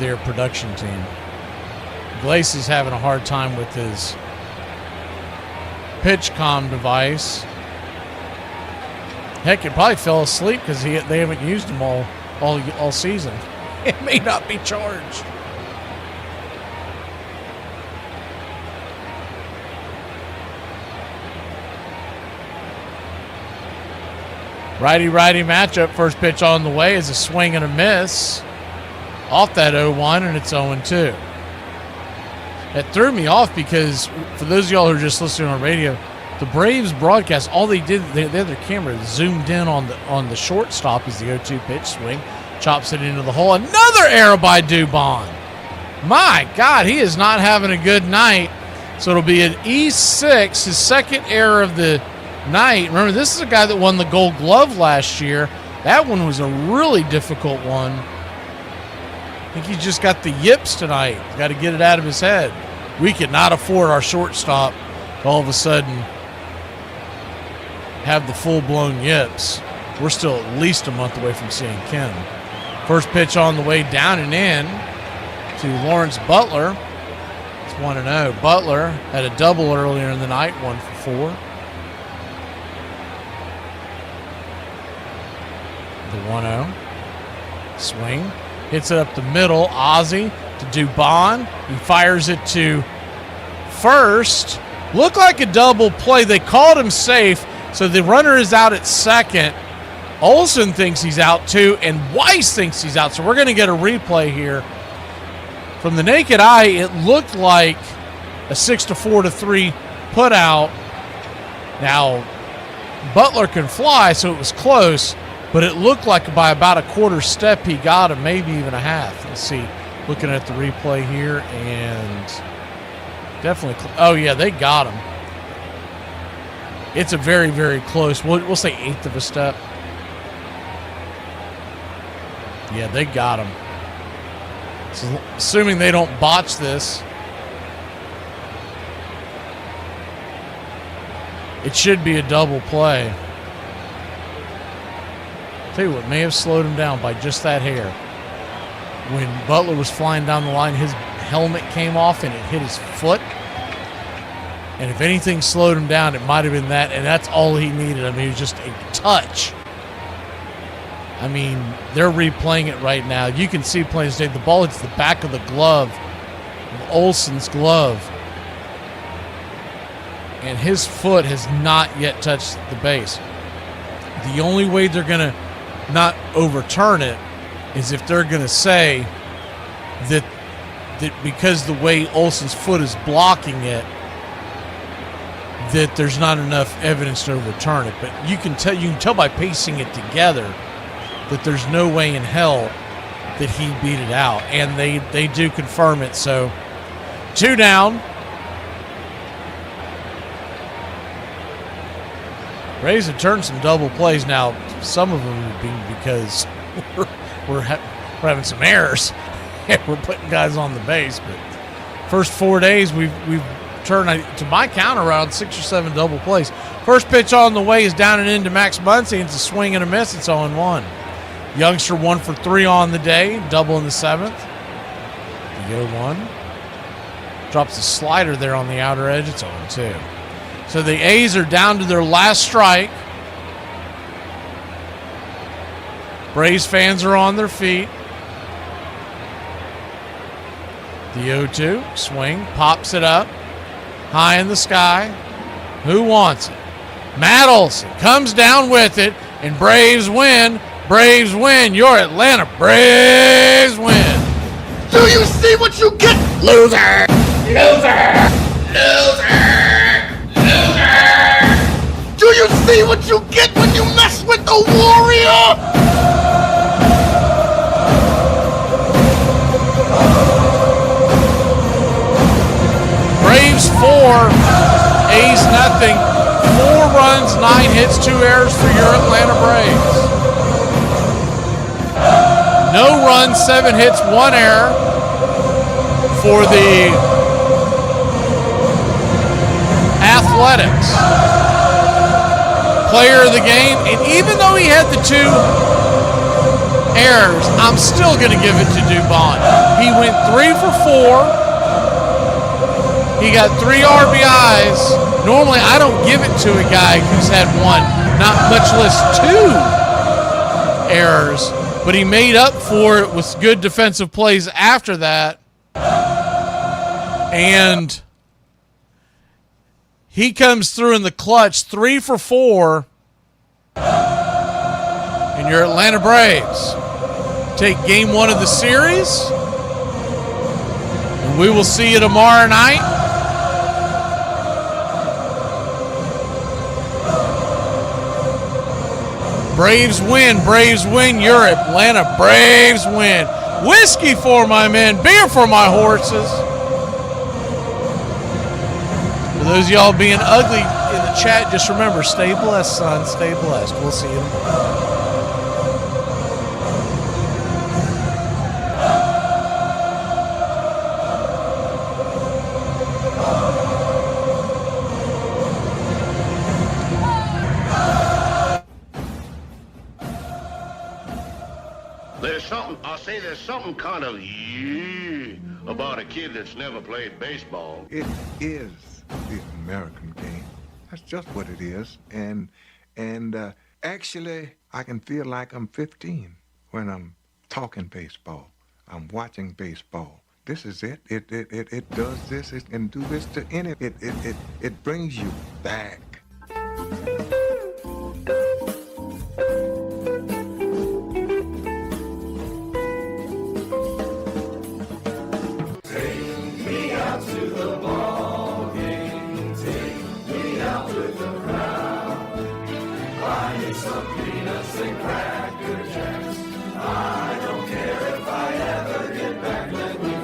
their production team. Glace is having a hard time with his pitch comm device. Heck, he probably fell asleep because they haven't used them all season. It may not be charged. Righty-righty matchup. First pitch on the way is a swing and a miss off that 0-1, and it's 0-2. It threw me off because for those of y'all who are just listening on radio, the Braves broadcast, all they did, they had their camera zoomed in on the shortstop as the 0-2 pitch swing, chops it into the hole. Another error by Dubon. My God, he is not having a good night. So it'll be an E6, his second error of the night. Remember, this is a guy that won the Gold Glove last year. That one was a really difficult one. I think he's just got the yips tonight. Got to get it out of his head. We could not afford our shortstop all of a sudden have the full-blown yips, we're still at least a month away from seeing Kim. First pitch on the way down and in to Lawrence Butler. It's 1-0. Butler had a double earlier in the night, 1 for 4. The 1-0. Swing. Hits it up the middle. Ozzie to Dubon. He fires it to first. Looked like a double play. They called him safe, so the runner is out at second. Olsen thinks he's out too, and Weiss thinks he's out. So we're going to get a replay here. From the naked eye, it looked like a 6-4-3 put out. Now, Butler can fly, so it was close, but it looked like by about a quarter step he got him, maybe even a half. Let's see. Looking at the replay here, and definitely. Oh, yeah, they got him. It's a very, very close. We'll say eighth of a step. Yeah, they got him. So, assuming they don't botch this, it should be a double play. Tell you what, may have slowed him down by just that hair. When Butler was flying down the line, his helmet came off and it hit his foot. And if anything slowed him down, it might have been that, and that's all he needed. I mean, it was just a touch. I mean, they're replaying it right now. You can see plain as day. The ball hits the back of the glove, of Olsen's glove. And his foot has not yet touched the base. The only way they're going to not overturn it is if they're going to say that because the way Olsen's foot is blocking it, that there's not enough evidence to overturn it. But you can tell by piecing it together that there's no way in hell that he beat it out. And they do confirm it. So 2 down. Rays have turned some double plays. Now, some of them have been because we're having some errors. We're putting guys on the base. But first 4 days, we've turned, to my count, around 6 or 7 double plays. First pitch on the way is down and into Max Muncy. It's a swing and a miss. It's 0-1. Youngster 1 for 3 on the day, double in the 7th. The 0-1. Drops a slider there on the outer edge. It's 0-2. So the A's are down to their last strike. Braves fans are on their feet. The 0-2. Swing. Pops it up. High in the sky. Who wants it? Matt Olson comes down with it, and Braves win. Braves win. Your Atlanta Braves win. Do you see what you get, loser? Loser! Loser! Loser! Do you see what you get when you mess with the Warrior? Braves 4, A's nothing. 4 runs, 9 hits, 2 errors for your Atlanta Braves. No runs, 7 hits, 1 error for the Athletics. Player of the game, and even though he had the 2 errors, I'm still going to give it to Dubon. He went 3 for 4. He got 3 RBIs. Normally, I don't give it to a guy who's had 1, not much less 2 errors. But he made up for it with good defensive plays after that. And he comes through in the clutch, 3 for 4. And your Atlanta Braves take game 1 of the series. And we will see you tomorrow night. Braves win, your Atlanta Braves win. Whiskey for my men, beer for my horses. For those of y'all being ugly in the chat, just remember, stay blessed, son, stay blessed. We'll see you tomorrow. something kind of about a kid that's never played baseball. It is the American game. That's just what it is. And actually, I can feel like I'm 15 when I'm talking baseball. I'm watching baseball. This is it. It does this. It can do this to any. It brings you back. To the ball game, take me out with the crowd. Buy me some peanuts and cracker jacks. I don't care if I ever get back. Let me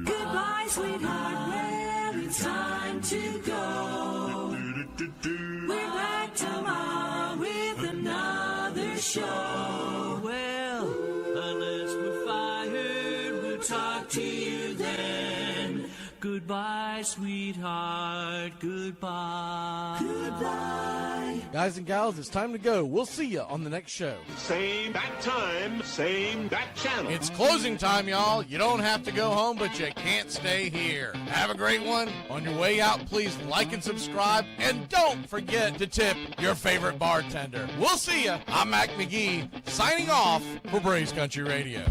Goodbye, sweetheart, well, it's time to go. We're back tomorrow with another show. Well, unless we're fired, we'll talk to you then. Goodbye, sweetheart, goodbye. Goodbye. Guys and gals, it's time to go. We'll see you on the next show. Same bat time, same bat channel. It's closing time, y'all. You don't have to go home, but you can't stay here. Have a great one. On your way out, please like and subscribe. And don't forget to tip your favorite bartender. We'll see you. I'm Mac McGee, signing off for Braves Country Radio.